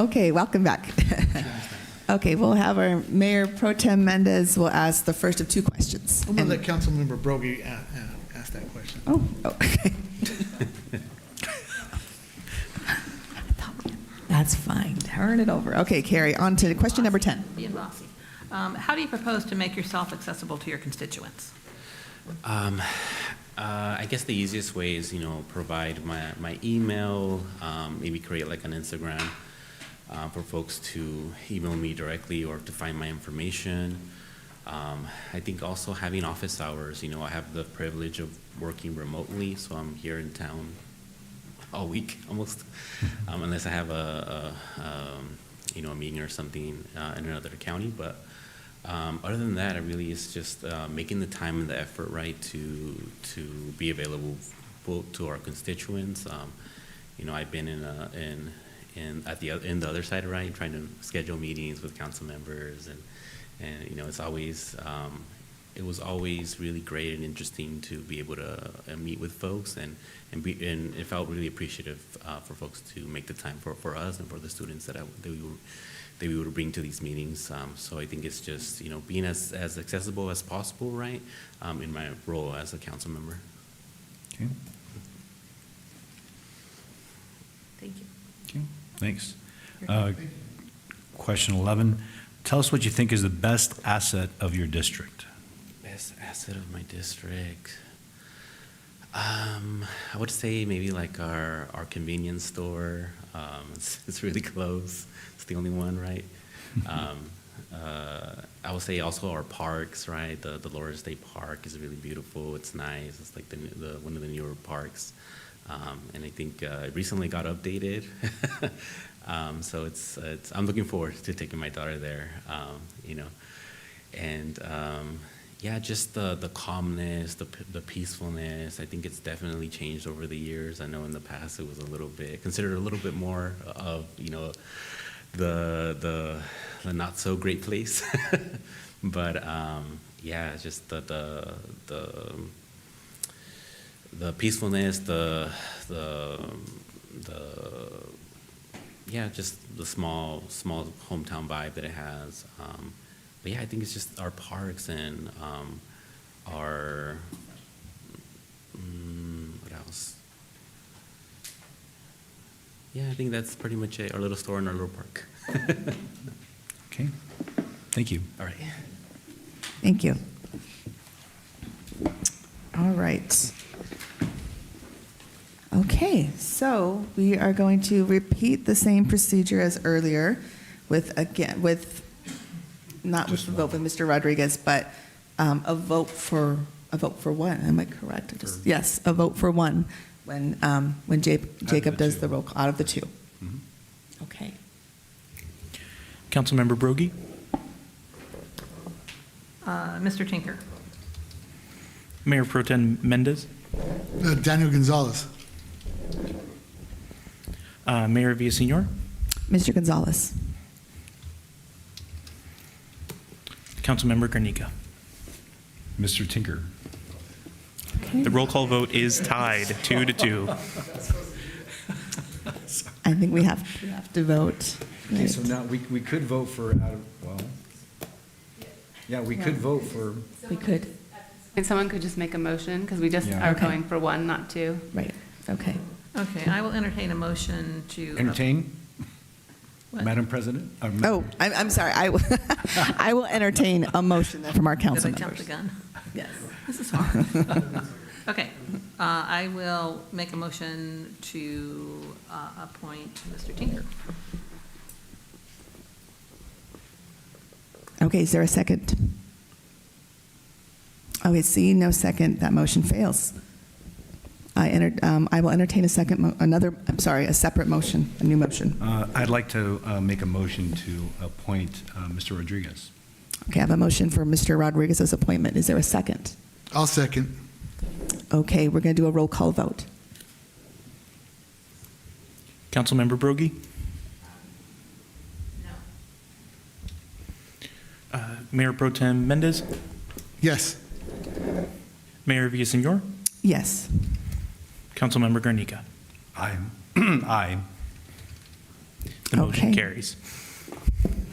Okay, welcome back. Okay, we'll have our Mayor Pro Tem Mendez will ask the first of two questions. I'm going to let Councilmember Broggie ask that question. Oh, okay. That's fine. Turn it over. Okay, Carrie, on to question number 10. Being bossy. How do you propose to make yourself accessible to your constituents? I guess the easiest way is, provide my email, maybe create like an Instagram for folks to email me directly or to find my information. I think also having office hours, I have the privilege of working remotely, so I'm here in town all week almost, unless I have a meeting or something in another county. But other than that, it really is just making the time and the effort, right, to be available to our constituents. I've been in the other side, right, trying to schedule meetings with council members, and it's always it was always really great and interesting to be able to meet with folks, and it felt really appreciative for folks to make the time for us and for the students that we would bring to these meetings. So I think it's just being as accessible as possible, right, in my role as a council member. Okay. Thank you. Okay, thanks. Question 11, tell us what you think is the best asset of your district. Best asset of my district. I would say maybe like our convenience store. It's really close. It's the only one, right? I would say also our parks, right? The Dolores State Park is really beautiful. It's nice. It's like one of the newer parks. And I think it recently got updated. So I'm looking forward to taking my daughter there, and yeah, just the calmness, the peacefulness. I think it's definitely changed over the years. I know in the past it was considered a little bit more of, the not so great place. But yeah, just the peacefulness, yeah, just the small hometown vibe that it has. But yeah, I think it's just our parks and our what else? Yeah, I think that's pretty much it. Our little store and our little park. Okay, thank you. All right. Thank you. All right. Okay, so we are going to repeat the same procedure as earlier not with the vote with Mr. Rodriguez, but a vote for one. Am I correct? Yes, a vote for one when Jacob does the roll call out of the two. Mm-hmm. Okay. Councilmember Broggie? Mr. Tinker? Mayor Pro Tem Mendez, Daniel Gonzalez. Mayor Villasenor, Mr. Gonzalez. Councilmember Garnica. Mr. Tinker. The roll call vote is tied 2-2. I think we have to vote. Okay, right? so now we could vote for we could vote for, We could. And someone could just make a motion, because we just Yeah. are Okay. going for one, not two. Right, okay. Okay, I will entertain a motion to. entertain, What? Madam President? Oh, I'm sorry. I will I will entertain a motion then from our Did council I jump the members. gun? Yes. This is hard. Okay, I will make a motion to appoint Mr. Tinker. Okay, is there a second? Okay, seeing no second, that motion fails. I will entertain a a separate motion, a new motion. I'd like to make a motion to appoint Mr. Rodriguez. Okay, I have a motion for Mr. Rodriguez's appointment. Is there a second? I'll second. Okay, we're going to do a roll call vote. Councilmember Brogy, Mayor Pro Tem Mendez, Yes. Mayor Villasenor, Yes. Councilmember Garnica. Aye. Aye. The motion Okay. carries.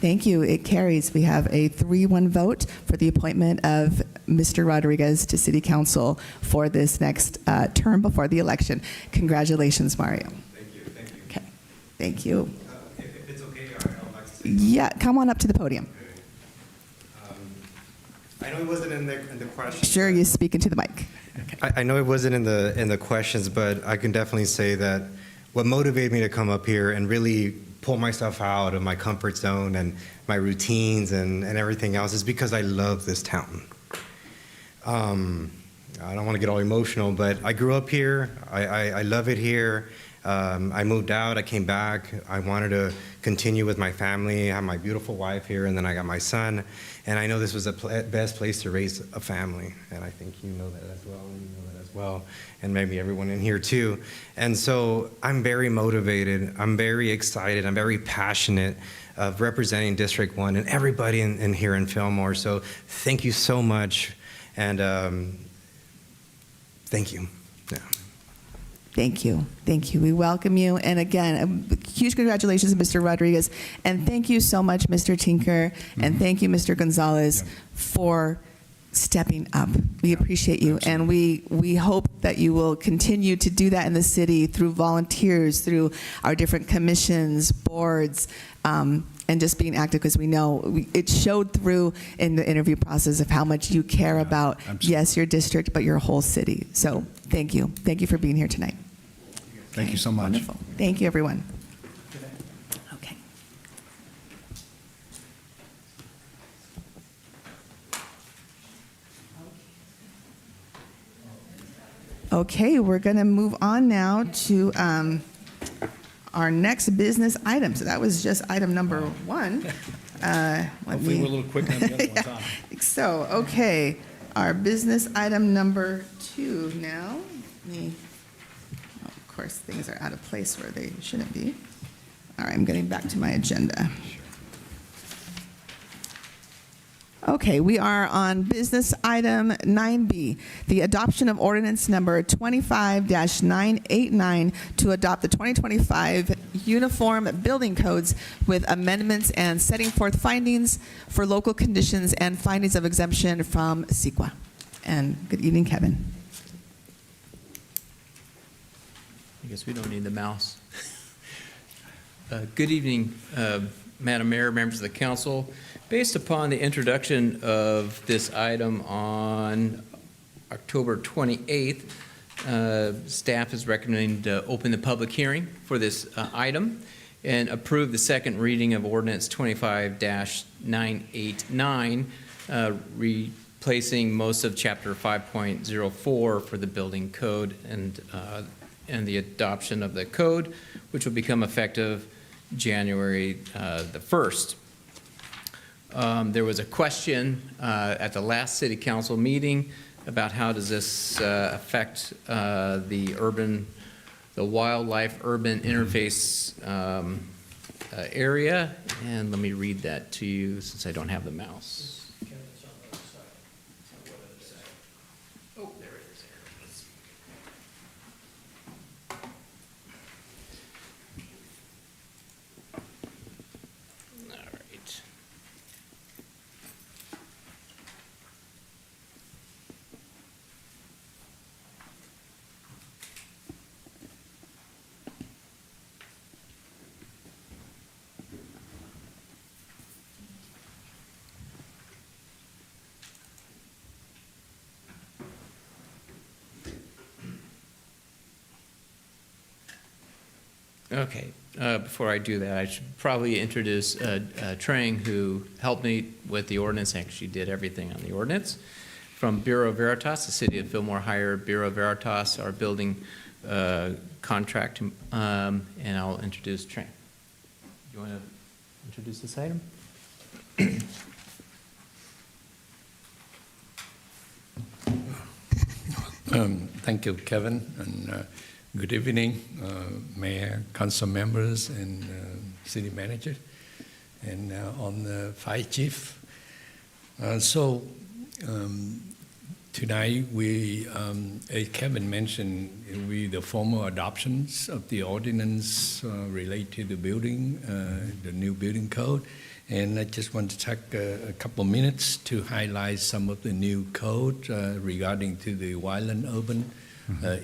Thank you. It carries. We have a 3-1 vote for the appointment of Mr. Rodriguez to City Council for this next term before the election. Congratulations, Mario. Thank you, thank you. Okay. Thank you. If it's okay, I'd like to say. Yeah, come on up to the podium. I know it wasn't in the question. Sure, you speak into the mic. I know it wasn't in the questions, but I can definitely say that what motivated me to come up here and really pull myself out of my comfort zone and my routines and everything else is because I love this town. I don't want to get all emotional, but I grew up here. I love it here. I moved out. I came back. I wanted to continue with my family. I have my beautiful wife here, and then I got my son. And I know this was the best place to raise a family. And I think you know that as well, and you know that as well, and maybe everyone in here too. And so I'm very motivated. I'm very excited. I'm very passionate of representing District 1 and everybody in here in Fillmore. So thank you so much. And thank you. Yeah. Thank you. Thank you. We welcome you. And again, a huge congratulations, Mr. Rodriguez. And thank you so much, Mr. Tinker. And thank you, Mr. Gonzalez, for stepping up. We appreciate you. And we hope that you will continue to do that in the city through volunteers, through our different commissions, boards, and just being active, because we know it showed through in the interview process of how much you care about, yes, your district, but your whole city. So thank you. Thank you for being here tonight. Thank you so much. Wonderful. Thank you, everyone. Okay. Okay, we're going to move on now to our next business item. So that was just item number 1. Hopefully we're a little quick on the other ones, huh? I think so. Okay, our business item number 2 now. Of course, things are out of place where they shouldn't be. All right, I'm getting back to my agenda. Okay, we are on business item 9B, the adoption of ordinance number 25-989 to adopt the 2025 Uniform Building Codes with amendments and setting forth findings for local conditions and findings of exemption from CEQA. And good evening, Kevin. I guess we don't need the mouse. Good evening, Madam Mayor, members of the council. Based upon the introduction of this item on October 28th, staff is recommending to open the public hearing for this item and approve the second reading of ordinance 25-989, replacing most of chapter 5.04 for the building code and the adoption of the code, which will become effective January the 1st. There was a question at the last city council meeting about how does this affect the wildlife-urban interface area. And let me read that to you since I don't have the mouse. Oh, there it is. All right. Okay, before I do that, I should probably introduce Trang, who helped me with the ordinance, actually did everything on the ordinance. From Bureau Veritas, the city of Fillmore hired Bureau Veritas, our building contract, and I'll introduce Trang. You want to introduce this item? Thank you, Kevin, and good evening, Mayor, council members, and city manager, and on the fire chief. Tonight we, as Kevin mentioned, the formal adoptions of the ordinance related to the building, the new building code. And I just want to take a couple of minutes to highlight some of the new code regarding to the wildland urban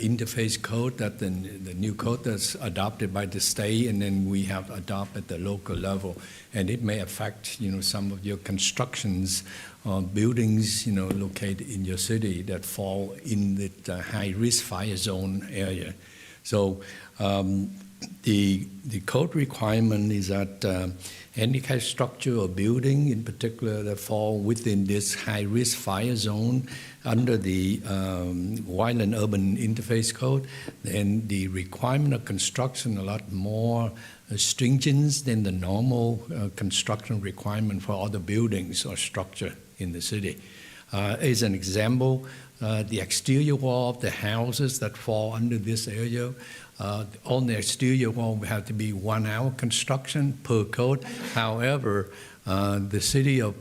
interface code, that the new code that's adopted by the state, and then we have adopted at the local level, and it may affect some of your constructions on buildings located in your city that fall in the high risk fire zone area. So the code requirement is that any kind of structure or building in particular that fall within this high-risk fire zone under the Wildland Urban Interface Code, then the requirement of construction a lot more stringent than the normal construction requirement for other buildings or structure in the city. As an example, the exterior wall of the houses that fall under this area, on the exterior wall we have to be 1 hour construction per code. However, the city of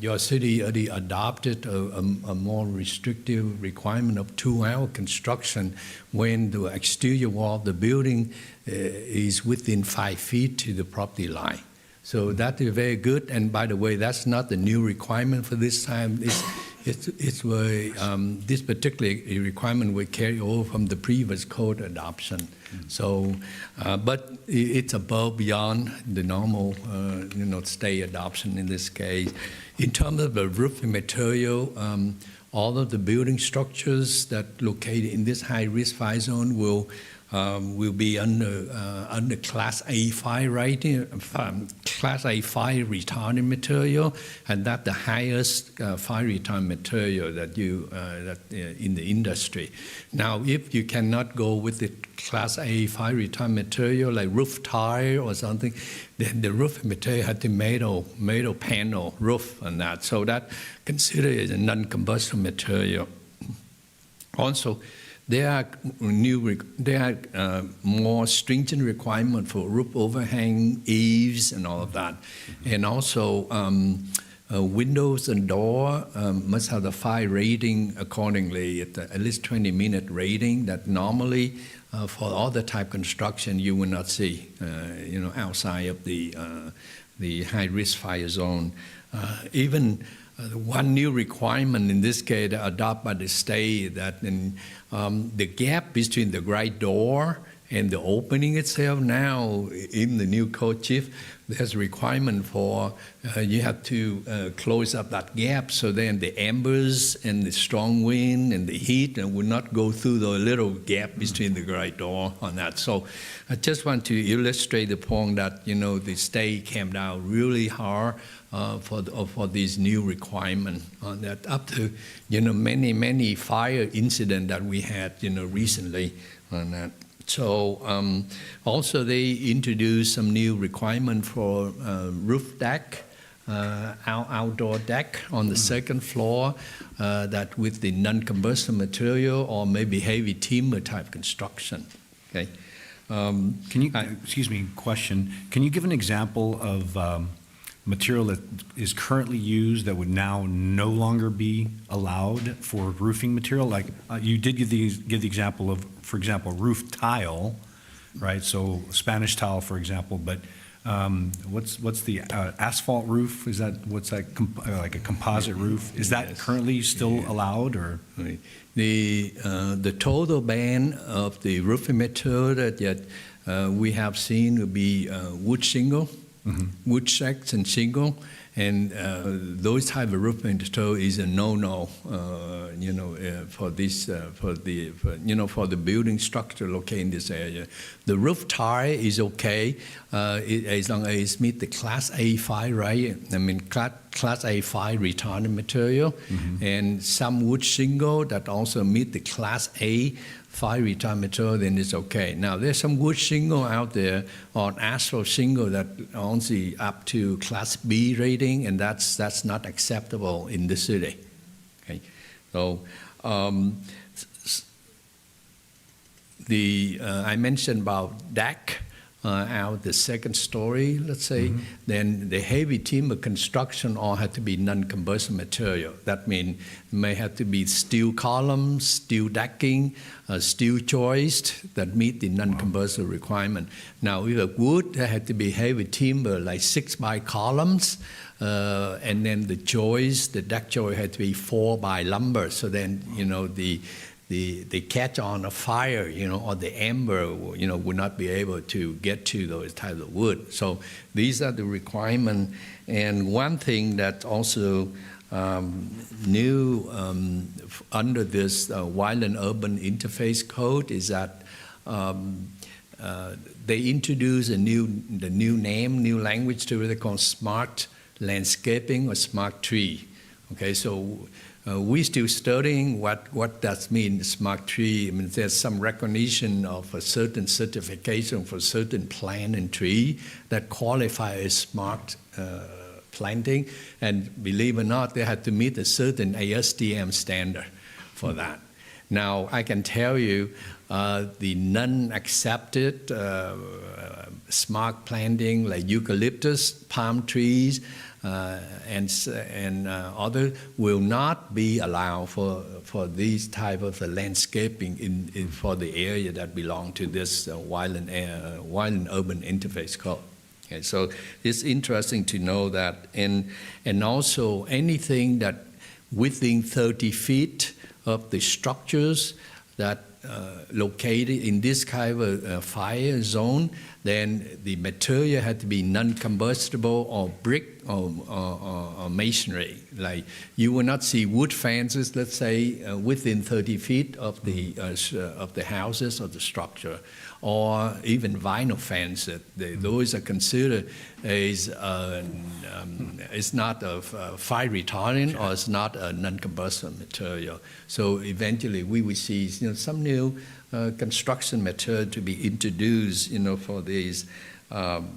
your city already adopted a more restrictive requirement of 2 hour construction when the exterior wall of the building is within 5 feet to the property line. So that is very good. And by the way, that's not the new requirement for this time. This particular requirement will carry over from the previous code adoption. So, but it's above beyond the normal, state adoption in this case. In terms of the roofing material, all of the building structures that located in this high-risk fire zone will be under Class A fire rating, Class A fire retardant material, and that's the highest fire retardant material that in the industry. Now, if you cannot go with the Class A fire retardant material like roof tile or something, then the roof material had the metal panel roof on that. So that considered as a non-combustible material. Also, there are more stringent requirements for roof overhang, eaves, and all of that. And also, windows and door must have the fire rating accordingly, at least 20-minute rating that normally for other type construction you will not see, outside of the high-risk fire zone. Even one new requirement in this case adopted by the state that the gap between the garage door and the opening itself now in the new code, chief, there's a requirement for you have to close up that gap so then the embers and the strong wind and the heat will not go through the little gap between the garage door on that. So I just want to illustrate the point that the state came down really hard for these new requirements on that, up to many fire incidents that we had recently on that. So also they introduced some new requirement for roof deck outdoor deck on the second floor that with the non-combustible material or maybe heavy timber type construction. Okay. Can you, excuse me, question, can you give an example of material that is currently used that would now no longer be allowed for roofing material? Like you did give the example of, for example, roof tile, right? So Spanish tile, for example, but what's the asphalt roof? Is that like a composite roof? Is that currently still allowed, or? Right. The total ban of the roofing material that we have seen would be wood shingle, wood section shingle, and those type of roofing material is a no-no, for this, for the building structure located in this area. The roof tile is okay, as long as it meets the Class A5, right? I mean, Class A5 retardant material, and some wood shingle that also meet the Class A5 retardant material, then it's okay. Now, there's some wood shingle out there on asphalt shingle that only up to Class B rating, and that's not acceptable in the city. Okay, so I mentioned about deck. Out the second story, let's say, then the heavy timber construction all had to be non-combustible material. That means it may have to be steel columns, steel decking, steel joist that meet the non-combustible requirement. Now, with a wood, there had to be heavy timber, like 6x columns, and then the joist, the deck joist had to be 4x lumber. So then, the catch on a fire, or the ember, would not be able to get to those types of wood. So these are the requirements. And one thing that also new under this Wildland Urban Interface Code is that they introduce the new name, new language to it called smart landscaping or smart tree. Okay, so we're still studying what that means, smart tree. I mean, there's some recognition of a certain certification for certain plant and tree that qualify as smart planting. And believe it or not, they have to meet a certain ASTM standard for that. Now, I can tell you the non-accepted smart planting like eucalyptus, palm trees, and other will not be allowed for these type of landscaping for the area that belong to this Wildland Urban Interface Code. Okay, so it's interesting to know that, and also anything that within 30 feet of the structures that located in this kind of fire zone, then the material had to be non-combustible or brick or masonry. Like you will not see wood fences, let's say, within 30 feet of the houses or the structure, or even vinyl fences. Those are considered as it's not a fire retardant, or it's not a non-combustible material. So eventually we will see some new construction material to be introduced, for these, and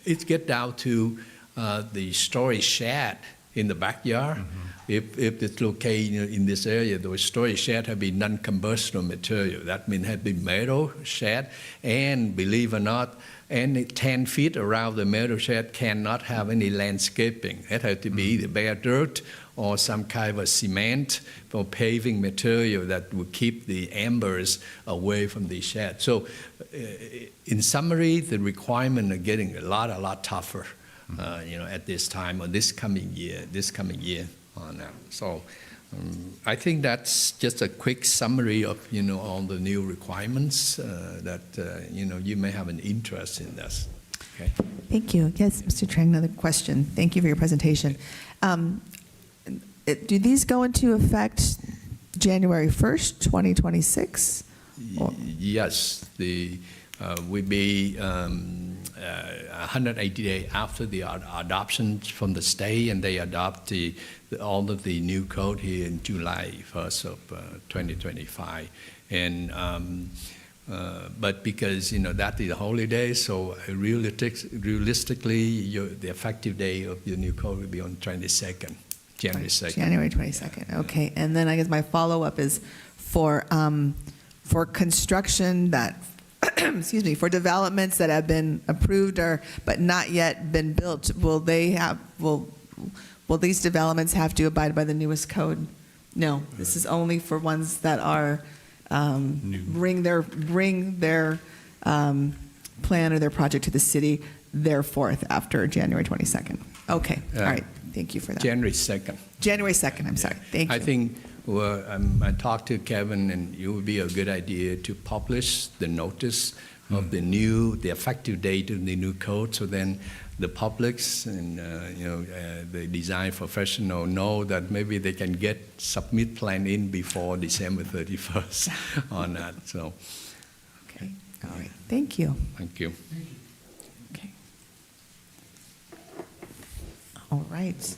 it get down to the storage shed in the backyard. If it's located in this area, the storage shed have been non-combustible material. That means have been metal shed, and believe it or not, any 10 feet around the metal shed cannot have any landscaping. It has to be either bare dirt or some kind of cement or paving material that will keep the embers away from the shed. So in summary, the requirements are getting a lot tougher, at this time or this coming year on that. So I think that's just a quick summary of, all the new requirements that, you may have an interest in this. Okay. Thank you. Yes, Mr. Trang, another question. Thank you for your presentation. Do these go into effect January 1st, 2026? Yes, will be 180 days after the adoption from the state, and they adopt all of the new code here in July 1st of 2025. And But because, that is a holiday, so realistically, the effective day of your new code will be on 22nd, January 2nd. January 22nd, okay. And then I guess my follow-up is for construction that, excuse me, for developments that have been approved but not yet been built, will these developments have to abide by the newest code? No, this is only for ones that are, bring their plan or their project to the city, thereafter after January 22nd. Okay, all right, thank you for that. January 2nd. January 2nd, I'm sorry, thank you. I think, I talked to Kevin, and it would be a good idea to publish the notice of the effective date of the new code, so then the publics and, the design professional know that maybe they can submit plan in before December 31st on that, so. Okay, all right, thank you. Thank you. Okay. All right.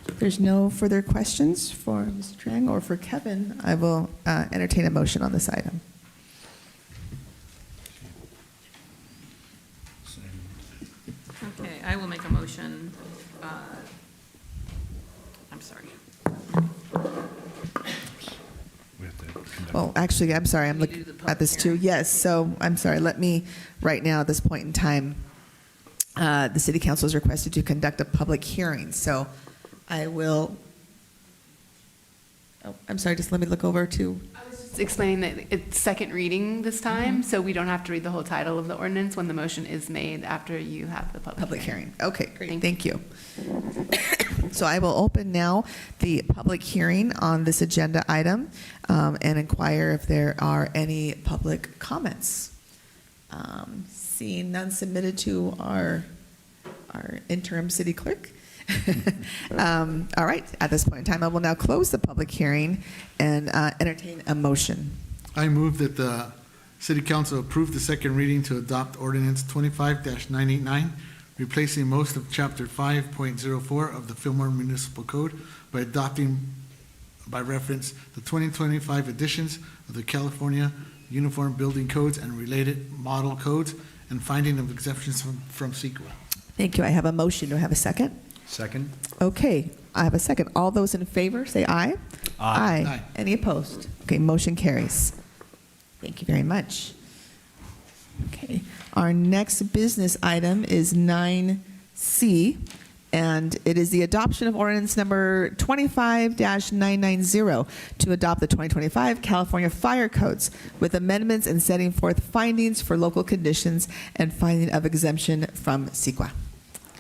If there's no further questions for Mr. Trang or for Kevin, I will entertain a motion on this item. Okay, I will make a motion. I'm sorry. Well, actually, I'm sorry, I'm looking at this too. Yes, so I'm sorry, let me, right now, at this point in time, the city council is requested to conduct a public hearing, so I will, I'm sorry, just let me look over to. It's explaining that it's second reading this time, so we don't have to read the whole title of the ordinance when the motion is made after you have the public hearing. Okay, great, thank you. So I will open now the public hearing on this agenda item and inquire if there are any public comments. Seeing none submitted to our interim city clerk. All right, at this point in time, I will now close the public hearing and entertain a motion. I move that the City Council approve the second reading to adopt Ordinance 25-989, replacing most of Chapter 5.04 of the Fillmore Municipal Code by adopting, by reference, the 2025 editions of the California Uniform Building Codes and related model codes, and finding of exemptions from CEQA. Thank you. I have a motion. Do I have a second? Second. Okay, I have a second. All those in favor, say aye. Aye. Aye. Any opposed? Okay, motion carries. Thank you very much. Okay, our next business item is 9C, and it is the adoption of ordinance number 25-990 to adopt the 2025 California Fire Codes with amendments and setting forth findings for local conditions and finding of exemption from CEQA.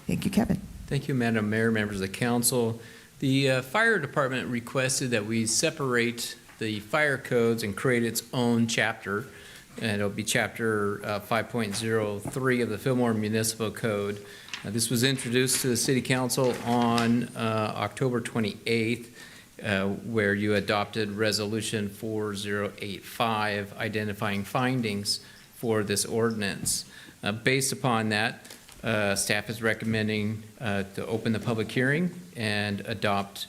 Thank you, Kevin. Thank you, Madam Mayor, members of the council. The fire department requested that we separate the fire codes and create its own chapter, and it'll be chapter 5.03 of the Fillmore Municipal Code. This was introduced to the city council on October 28th, where you adopted resolution 4085 identifying findings for this ordinance. Based upon that, staff is recommending to open the public hearing and adopt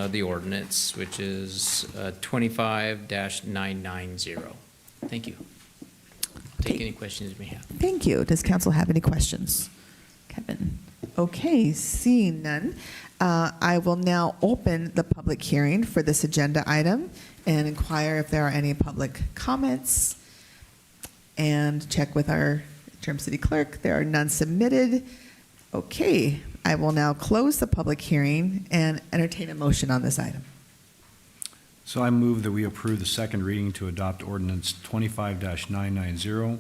the ordinance, which is 25-990. Thank you. Take any questions you may have. Thank you. Does council have any questions? Kevin? Okay, seeing none, I will now open the public hearing for this agenda item and inquire if there are any public comments and check with our interim city clerk. There are none submitted. Okay, I will now close the public hearing and entertain a motion on this item. So I move that we approve the second reading to adopt ordinance 25-990,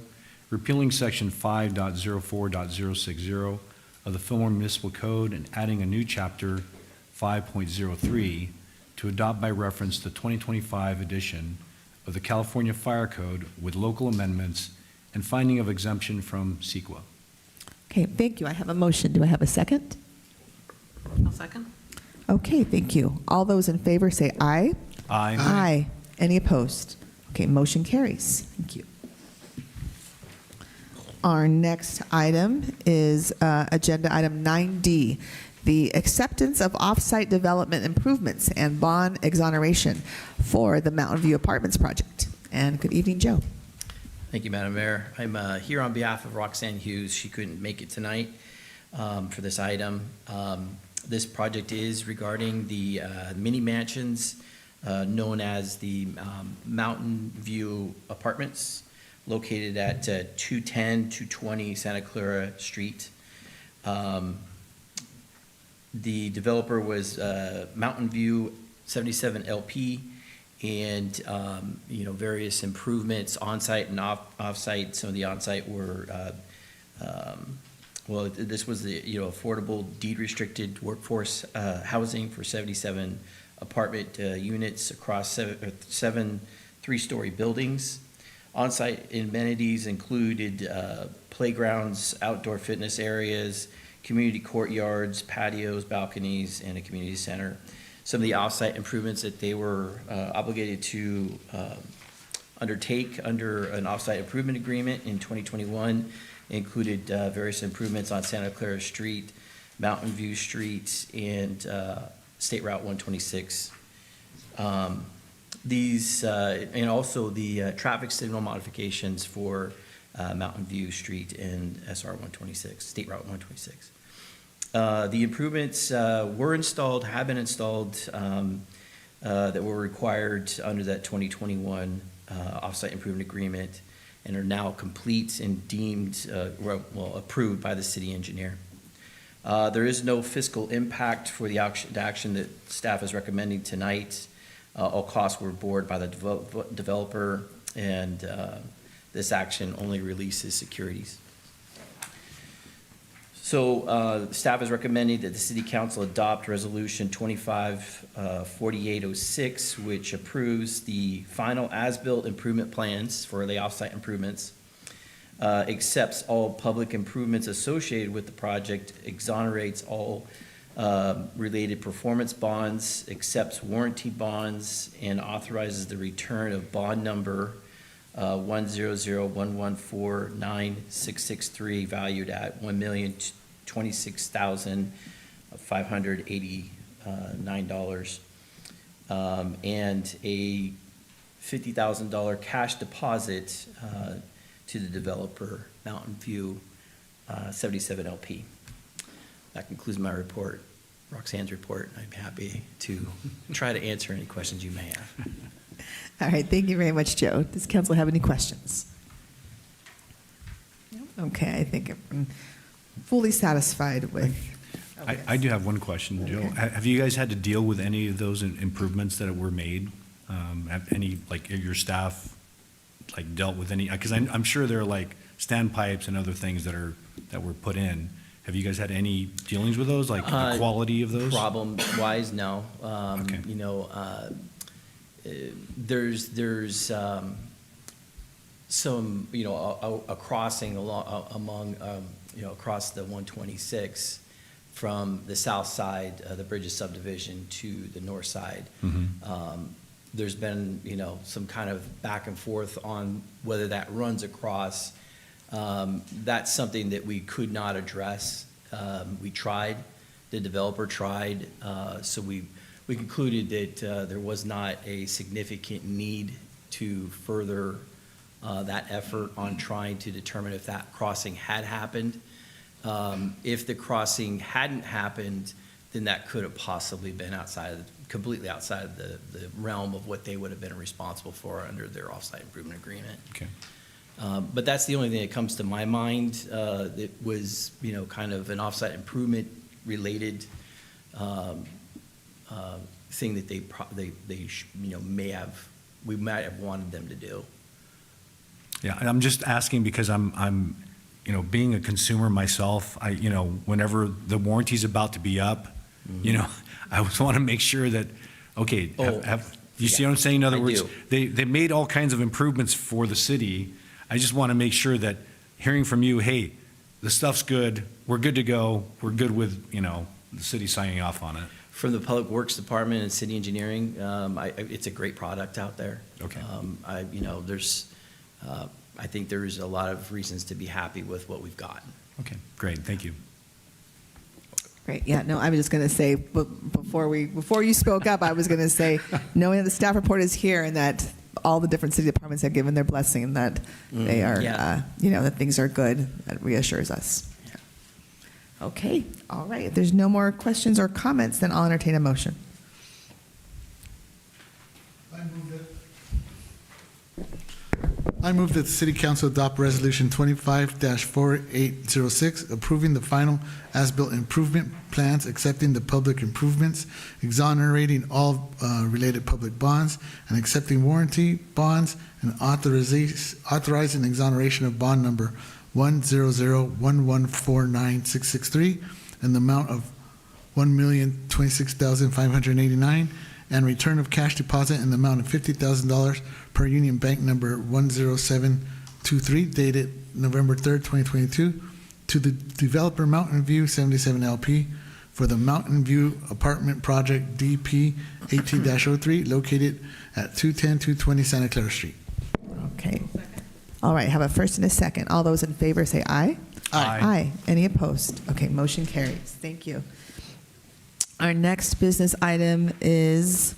repealing section 5.04.060 of the Fillmore Municipal Code and adding a new chapter 5.03 to adopt by reference the 2025 edition of the California Fire Code with local amendments and finding of exemption from CEQA. Okay, thank you. I have a motion. Do I have a second? I'll second. Okay, thank you. All those in favor say aye. Aye. Aye. Any opposed? Okay, motion carries. Thank you. Our next item is agenda item 9D, the acceptance of off-site development improvements and bond exoneration for the Mountain View Apartments project. And good evening, Joe. Thank you, Madam Mayor. I'm here on behalf of Roxanne Hughes. She couldn't make it tonight for this item. This project is regarding the mini mansions known as the Mountain View Apartments located at 210, 220 Santa Clara Street. The developer was Mountain View 77 LP, and various improvements on-site and off-site. Some of the on-site were this was the affordable deed-restricted workforce housing for 77 apartment units across seven three-story buildings. On-site amenities included playgrounds, outdoor fitness areas, community courtyards, patios, balconies, and a community center. Some of the off-site improvements that they were obligated to undertake under an off-site improvement agreement in 2021 included various improvements on Santa Clara Street, Mountain View Street, and State Route 126. These and also the traffic signal modifications for Mountain View Street and SR 126, State Route 126. The improvements were installed, have been installed, that were required under that 2021 off-site improvement agreement and are now complete and deemed, approved by the city engineer. There is no fiscal impact for the action that staff is recommending tonight. All costs were borne by the developer, and this action only releases securities. So staff is recommending that the City Council adopt Resolution 254806, which approves the final as-built improvement plans for the off-site improvements, accepts all public improvements associated with the project, exonerates all related performance bonds, accepts warranty bonds, and authorizes the return of bond number 10011496663, valued at $1,026,589, and a $50,000 cash deposit to the developer, Mountain View 77 LP. That concludes my report, Roxanne's report. I'd be happy to try to answer any questions you may have. All right, thank you very much, Joe. Does council have any questions? Okay, I think I'm fully satisfied with. I do have one question, Joe. Have you guys had to deal with any of those improvements that were made? Have any, like, your staff, like, dealt with any? Because I'm sure there are, like, standpipes and other things that were put in. Have you guys had any dealings with those, like the quality of those? Problem-wise, no. Okay. There's some, a crossing among, across the 126 from the south side of the Bridges subdivision to the north side. Mm-hmm. There's been, some kind of back and forth on whether that runs across. That's something that we could not address. We tried, the developer tried, so we concluded that there was not a significant need to further that effort on trying to determine if that crossing had happened. If the crossing hadn't happened, then that could have possibly been completely outside of the realm of what they would have been responsible for under their off-site improvement agreement. Okay. But that's the only thing that comes to my mind that was, kind of an off-site improvement related thing that we might have wanted them to do. Yeah, and I'm just asking because I'm being a consumer myself, whenever the warranty's about to be up, I always want to make sure that, okay, you see what I'm saying? In other words, they made all kinds of improvements for the city. I just want to make sure that hearing from you, hey, the stuff's good, we're good to go, we're good with, the city signing off on it. From the Public Works Department and City Engineering, it's a great product out there. Okay. I think there's a lot of reasons to be happy with what we've gotten. Okay, great, thank you. Great. Yeah, no, I was just going to say, before you spoke up, I was going to say, knowing that the staff report is here and that all the different city departments have given their blessing that they are, yeah. that things are good. That reassures us. Okay, all right. If there's no more questions or comments, then I'll entertain a motion. I move that the City Council adopt Resolution 25-4806, approving the final as-built improvement plans, accepting the public improvements, exonerating all related public bonds, and accepting warranty bonds, and authorizing exoneration of bond number 10011496663 in the amount of $1,026,589, and return of cash deposit in the amount of $50,000 per Union Bank number 10723 dated November 3rd, 2022, to the developer Mountain View 77 LP for the Mountain View Apartment Project DP 18-03 located at 210-220 Santa Clara Street. Okay. All right, have a first and a second. All those in favor say aye. Aye. Aye. Any opposed? Okay, motion carries. Thank you. Our next business item is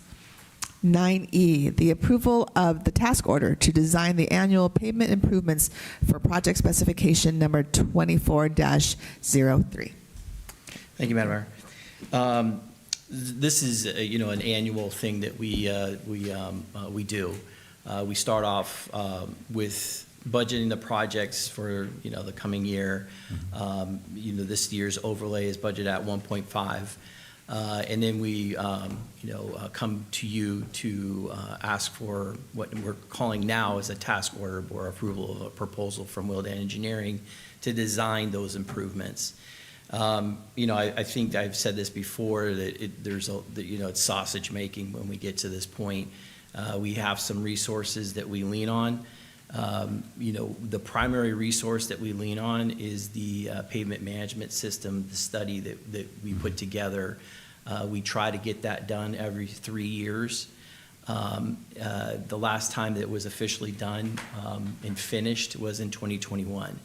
9E, the approval of the task order to design the annual pavement improvements for project specification number 24-03. Thank you, Madam Mayor. This is, an annual thing that we do. We start off with budgeting the projects for, the coming year. This year's overlay is budgeted at 1.5. And then we, come to you to ask for what we're calling now as a task order or approval of a proposal from Willdan Engineering to design those improvements. I think I've said this before that it's sausage making when we get to this point. We have some resources that we lean on. The primary resource that we lean on is the pavement management system, the study that we put together. We try to get that done every 3 years. The last time that it was officially done and finished was in 2021.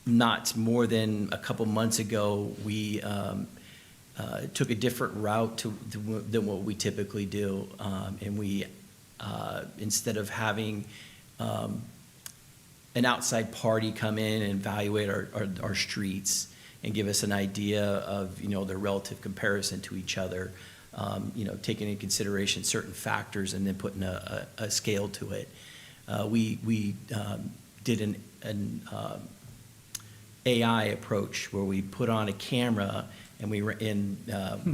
Not more than a couple months ago, we took a different route than what we typically do, and we instead of having an outside party come in and evaluate our streets and give us an idea of, their relative comparison to each other, taking into consideration certain factors and then putting a scale to it. We did an AI approach where we put on a camera and we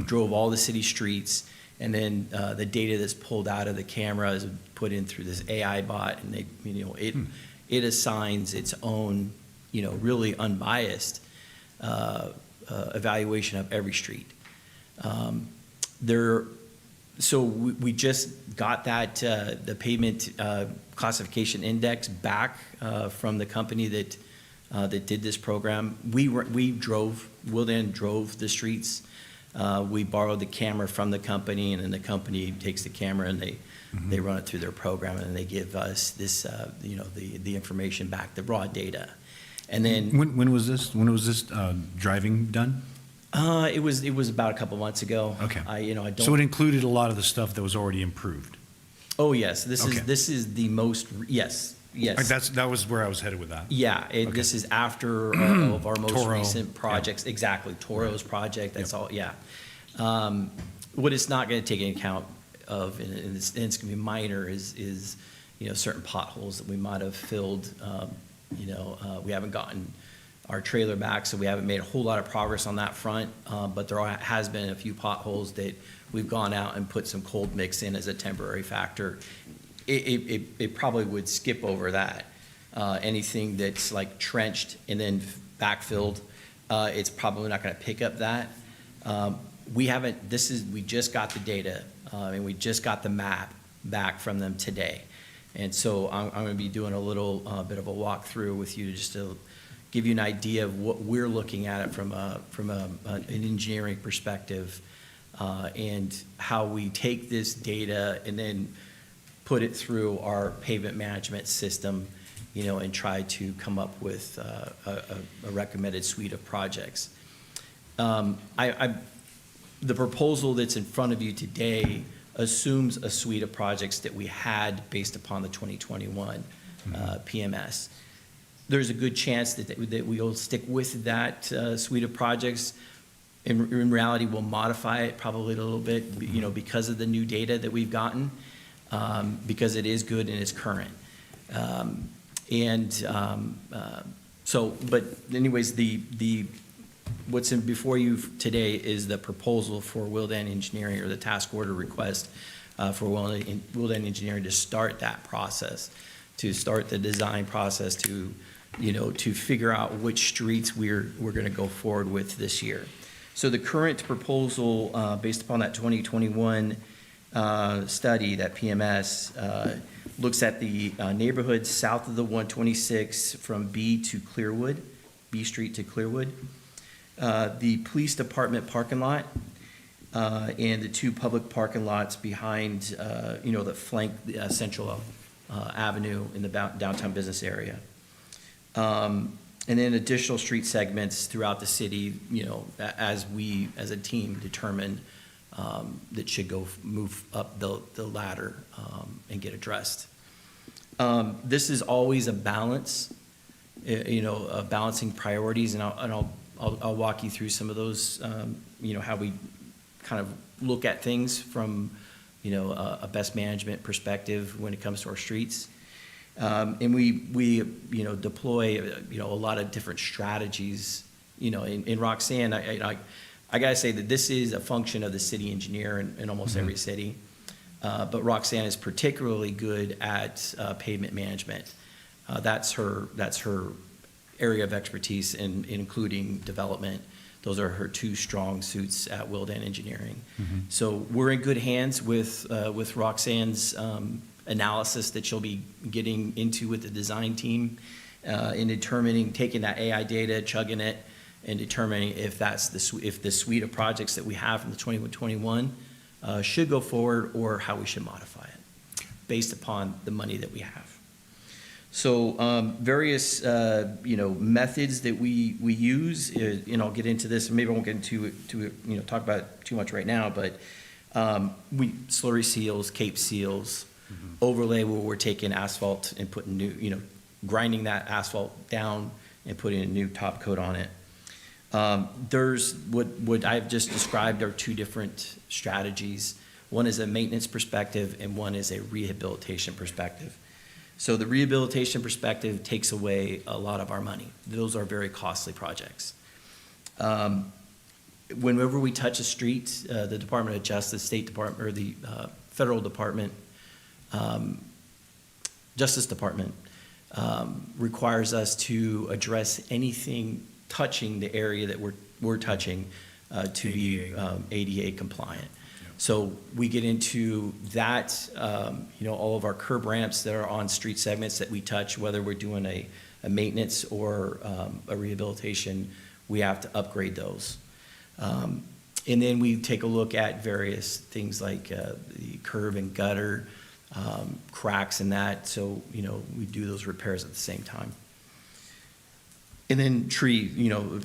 drove all the city streets, and then the data that's pulled out of the camera is put in through this AI bot, and it assigns its own, really unbiased evaluation of every street. So we just got that the pavement classification index back from the company that did this program. Willdan drove the streets. We borrowed the camera from the company, and then the company takes the camera and they run it through their program, and they give us this, the information back, the raw data. And then When was this driving done? it was about a couple months ago. Okay. I don't. So it included a lot of the stuff that was already improved. Oh yes, this Okay. is the most yes. That was where I was headed with that. Yeah, this is after all of our most Toro, recent projects. Yeah. Exactly, Toro's project. That's all. Yeah. What it's not going to take into account of, and it's going to be minor, is certain potholes that we might have filled. We haven't gotten our trailer back, so we haven't made a whole lot of progress on that front. But there has been a few potholes that we've gone out and put some cold mix in as a temporary factor. It probably would skip over that. Anything that's like trenched and then backfilled, it's probably not going to pick up that. We just got the data, and we just got the map back from them today. And so I'm going to be doing a little bit of a walkthrough with you just to give you an idea of what we're looking at it from an engineering perspective, and how we take this data and then put it through our pavement management system, and try to come up with a recommended suite of projects. The proposal that's in front of you today assumes a suite of projects that we had based upon the 2021 PMS. There's a good chance that we'll stick with that suite of projects. In reality, we'll modify it probably a little bit, you know, because of the new data that we've gotten, because it is good and it's current. So, but anyways, what's in before you today is the proposal for Willdan Engineering, or the task order request for Willdan Engineering to start that process, to start the design process, to, you know, to figure out which streets we're going to go forward with this year. So the current proposal, based upon that 2021 study, that PMS, looks at the neighborhoods south of the 126 from B to Clearwood, B Street to Clearwood, the police department parking lot, and the two public parking lots behind, you know, that flank Central Avenue in the downtown business area. And then additional street segments throughout the city, you know, as we, as a team, determine that should move up the ladder and get addressed. This is always a balance, you know, balancing priorities, and I'll walk you through some of those, you know, how we kind of look at things from, you know, a best management perspective when it comes to our streets. And we you know, deploy, you know, a lot of different strategies, you know, in Roxanne. I gotta say that this is a function of the city engineer in almost every city. But Roxanne is particularly good at pavement management. That's her area of expertise, including development. Those are her two strong suits at Willdan Engineering. So we're in good hands with Roxanne's analysis that she'll be getting into with the design team in determining, taking that AI data, chugging it, and determining if the suite of projects that we have from the 2021 should go forward, or how we should modify it based upon the money that we have. So various you know, methods that we use, and I'll get into this, and maybe I won't get into you know, talk about it too much right now, but slurry seals, cape seals, overlay, where we're taking asphalt and putting new, you know, grinding that asphalt down and putting a new top coat on it. There's what I've just described are two different strategies. One is a maintenance perspective, and one is a rehabilitation perspective. So the rehabilitation perspective takes away a lot of our money. Those are very costly projects. Whenever we touch a street, the Department of Justice, State Department, or the Federal Department, Justice Department, requires us to address anything touching the area that we're touching to be ADA compliant. So we get into that, you know, all of our curb ramps that are on street segments that we touch, whether we're doing a maintenance or a rehabilitation, we have to upgrade those. And then we take a look at various things like the curb and gutter, cracks and that, so, you know, we do those repairs at the same time. And then tree, you know,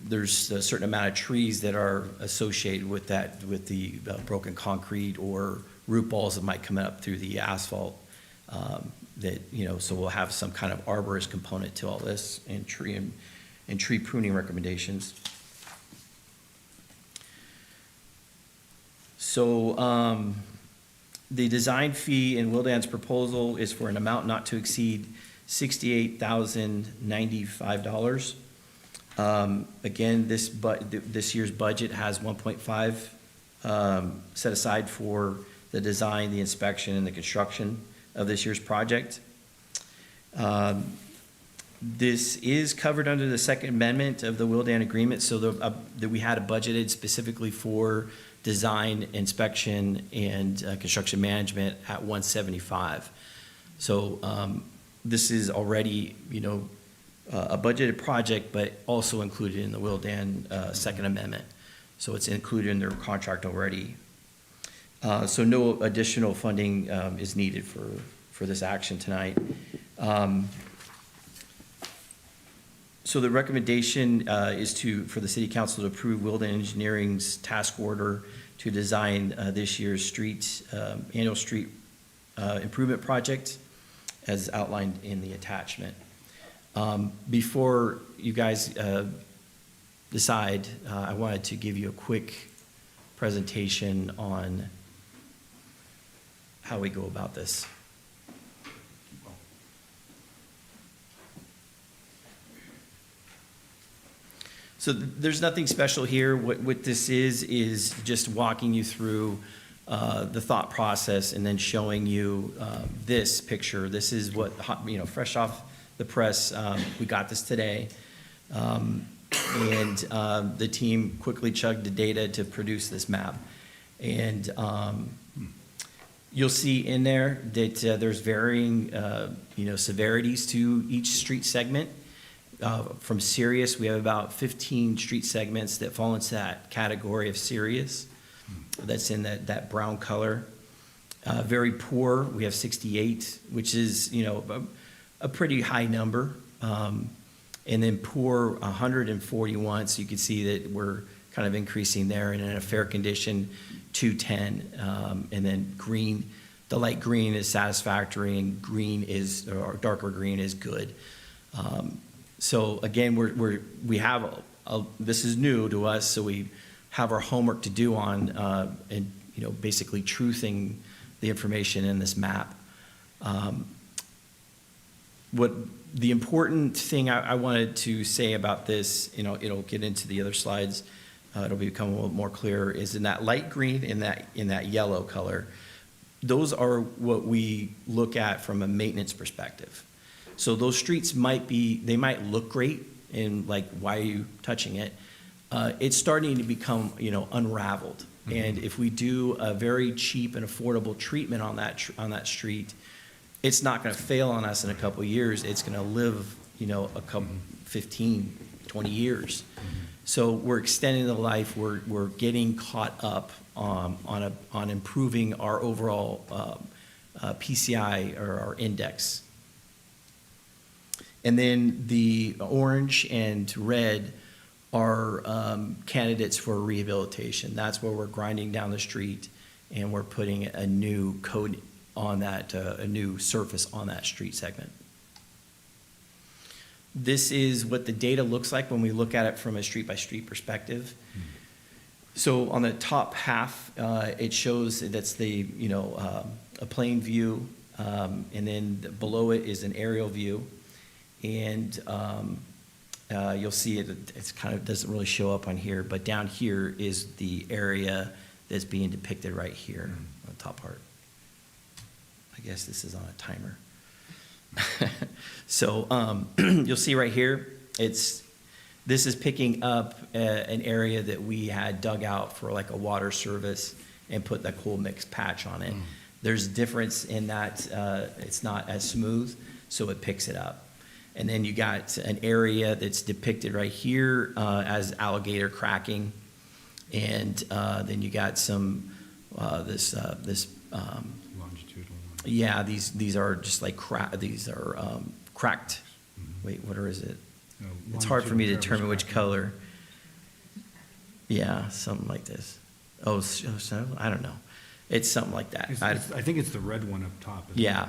there's a certain amount of trees that are associated with that, with the broken concrete or root balls that might come up through the asphalt, that, you know, so we'll have some kind of arborist component to all this, and tree pruning recommendations. So the design fee in Willdan's proposal is for an amount not to exceed $68,095. Again, this year's budget has 1.5 set aside for the design, the inspection, and the construction of this year's project. This is covered under the Second Amendment of the Willdan Agreement, so that we had it budgeted specifically for design, inspection, and construction management at $175. So this is already, you know, a budgeted project, but also included in the Willdan Second Amendment. So it's included in their contract already. So no additional funding is needed for this action tonight. So the recommendation is for the City Council to approve Willdan Engineering's task order to design this year's annual street improvement project as outlined in the attachment. Before you guys decide, I wanted to give you a quick presentation on how we go about this. So there's nothing special here. What this is just walking you through the thought process and then showing you this picture. This is what, fresh off the press, we got this today. And the team quickly chugged the data to produce this map. And you'll see in there that there's varying, severities to each street segment. From serious, we have about 15 street segments that fall into that category of serious. That's in that brown color. Very poor, we have 68, which is, a pretty high number. And then poor, 141, so you can see that we're kind of increasing there. And in a fair condition, 210. And then green, the light green is satisfactory, and or darker green is good. So again, we have this is new to us, so we have our homework to do on and basically truthing the information in this map. What the important thing I wanted to say about this, it'll get into the other slides. It'll become a little more clear. Is in that light green, in that yellow color. Those are what we look at from a maintenance perspective. So those streets might look great, and like, why are you touching it? It's starting to become, unraveled. Mm-hmm. And if we do a very cheap and affordable treatment on that street, it's not going to fail on us in a couple of years. It's going to live, a couple, 15, 20 years. Mm-hmm. So we're extending the life. We're getting caught up on improving our overall PCI, or our index. And then the orange and red are candidates for rehabilitation. That's where we're grinding down the street and we're putting a new coat on that, a new surface on that street segment. This is what the data looks like when we look at it from a street-by-street perspective. Mm-hmm. So on the top half, it shows that's a plain view, and then below it is an aerial view. And you'll see it's kind of doesn't really show up on here, but down here is the area that's being depicted right here on the top part. I guess this is on a timer. So you'll see right here, this is picking up an area that we had dug out for like a water service and put that cool mix patch on it. There's a difference in that it's not as smooth, so it picks it up. And then you got an area that's depicted right here as alligator cracking, and then you got some this longitudinal. Yeah, these are just like cracked. Wait, what is it? It's hard for me to determine which color. Yeah, something like this. Oh, so I don't know. It's something like that. I think it's the red one up top. Yeah.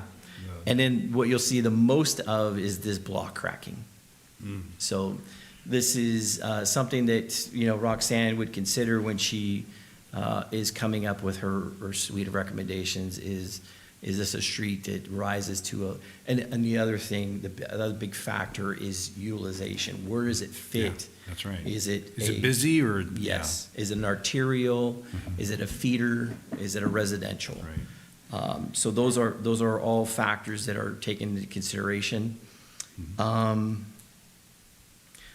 And then what you'll see the most of is this block cracking. So this is something that Roxanne would consider when she is coming up with her suite of recommendations. Is this a street that rises to and the other thing, the other big factor is utilization. Where does it fit? Yeah, that's right. Is it busy or? Yes. Yeah. Is it an arterial? Mm-hmm. Is it a feeder? Is it a residential? Right. So those are all factors that are taken into consideration. Mm-hmm.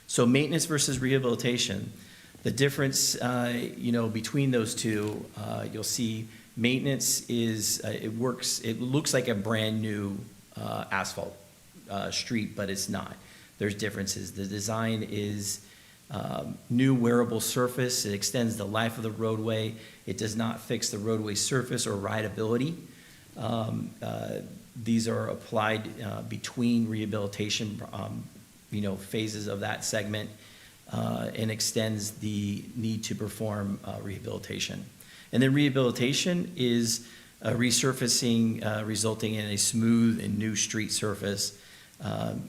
So maintenance versus rehabilitation, the difference, between those two, you'll see maintenance is it looks like a brand new asphalt street, but it's not. There's differences. The design is new wearable surface. It extends the life of the roadway. It does not fix the roadway surface or rideability. These are applied between rehabilitation, phases of that segment, and extends the need to perform rehabilitation. And then rehabilitation is resurfacing, resulting in a smooth and new street surface.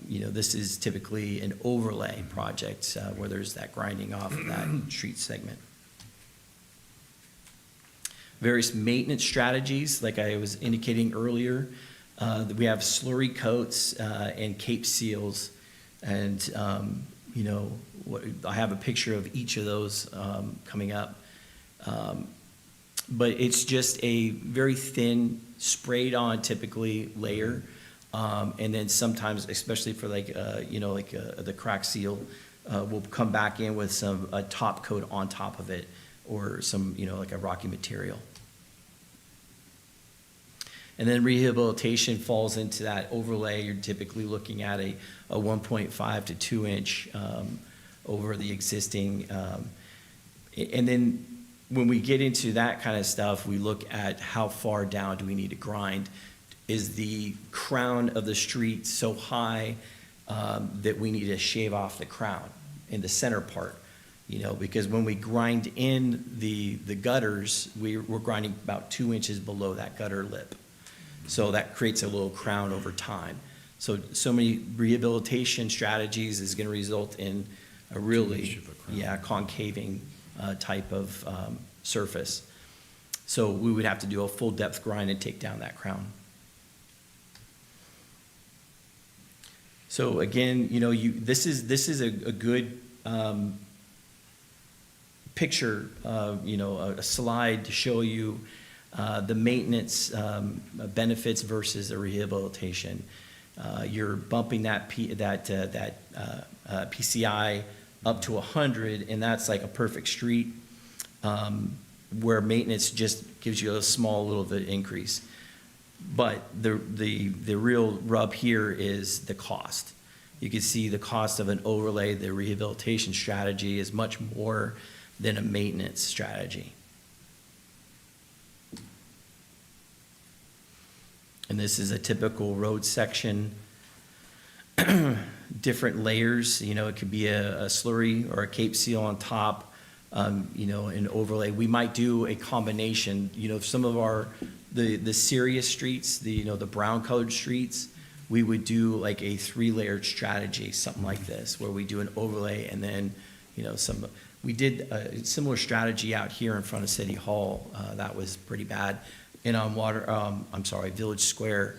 This is typically an overlay project where there's that grinding off of that street segment. Various maintenance strategies, like I was indicating earlier, we have slurry coats and cape seals, and I have a picture of each of those coming up. But it's just a very thin, sprayed on typically layer. And then sometimes, especially for the crack seal, we'll come back in with a top coat on top of it, or some, like a rocky material. And then rehabilitation falls into that overlay. You're typically looking at a 1.5 to 2 inch over the existing. And then when we get into that kind of stuff, we look at how far down do we need to grind. Is the crown of the street so high that we need to shave off the crown in the center part? Because when we grind in the gutters, we're grinding about 2 inches below that gutter lip. So that creates a little crown over time. So many rehabilitation strategies is going to result in a really, concaving type of surface. So we would have to do a full depth grind and take down that crown. So again, this is a good picture, a slide to show you the maintenance benefits versus the rehabilitation. You're bumping that PCI up to 100, and that's like a perfect street, where maintenance just gives you a small little bit increase. But the real rub here is the cost. You can see the cost of an overlay, the rehabilitation strategy, is much more than a maintenance strategy. And this is a typical road section. Different layers, it could be a slurry or a cape seal on top, an overlay. We might do a combination. Some of the serious streets, the brown colored streets, we would do like a 3-layered strategy, something like this, where we do an overlay and then, we did a similar strategy out here in front of City Hall. That was pretty bad. And on Village Square,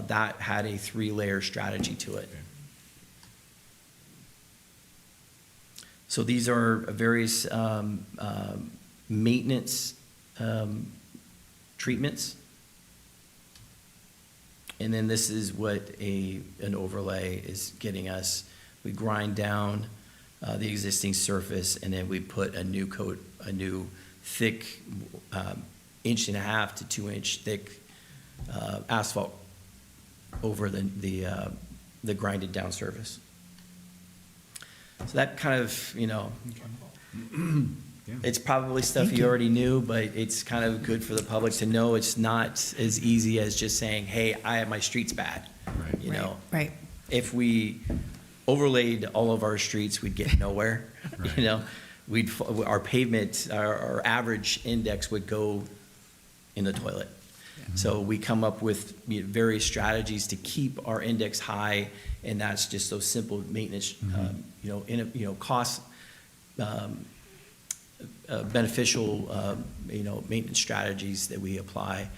that had a 3-layer strategy to it. So these are various maintenance treatments. And then this is what an overlay is getting us. We grind down the existing surface, and then we put a new coat, a new thick 1.5 to 2 inch thick asphalt over the grinded down surface. So that kind of, it's probably stuff you already knew, but it's kind of good for the public to know it's not as easy as just saying, hey, my street's bad. Right. Right. If we overlaid all of our streets, we'd get nowhere. Right. Our pavement, our average index would go in the toilet. So we come up with various strategies to keep our index high, and that's just those simple maintenance, cost beneficial, maintenance strategies that we apply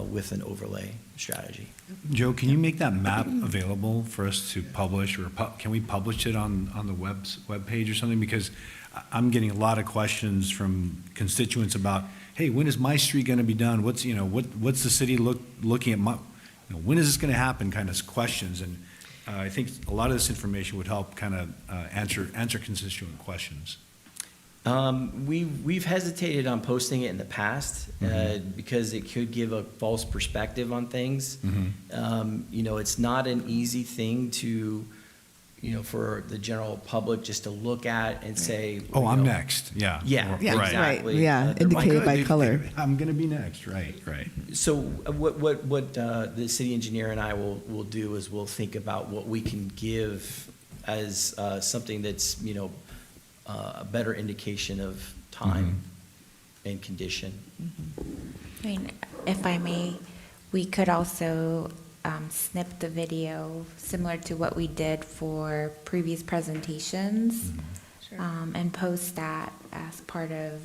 with an overlay strategy. Joe, can you make that map available for us to publish, or can we publish it on the web page or something? Because I'm getting a lot of questions from constituents about, hey, when is my street going to be done? What's the city looking at? When is this going to happen? Kind of questions, and I think a lot of this information would help kind of answer constituent questions. We've hesitated on posting it in the past because it could give a false perspective on things. It's not an easy thing to, for the general public just to look at and say, oh, I'm next. Yeah. Yeah, Right. exactly. Right. Yeah, indicated by color. I'm going to be next. Right. So what the city engineer and I will do is we'll think about what we can give as something that's, a better indication of time. and condition. I mean, if I may, we could also snip the video similar to what we did for previous presentations and post that as part of,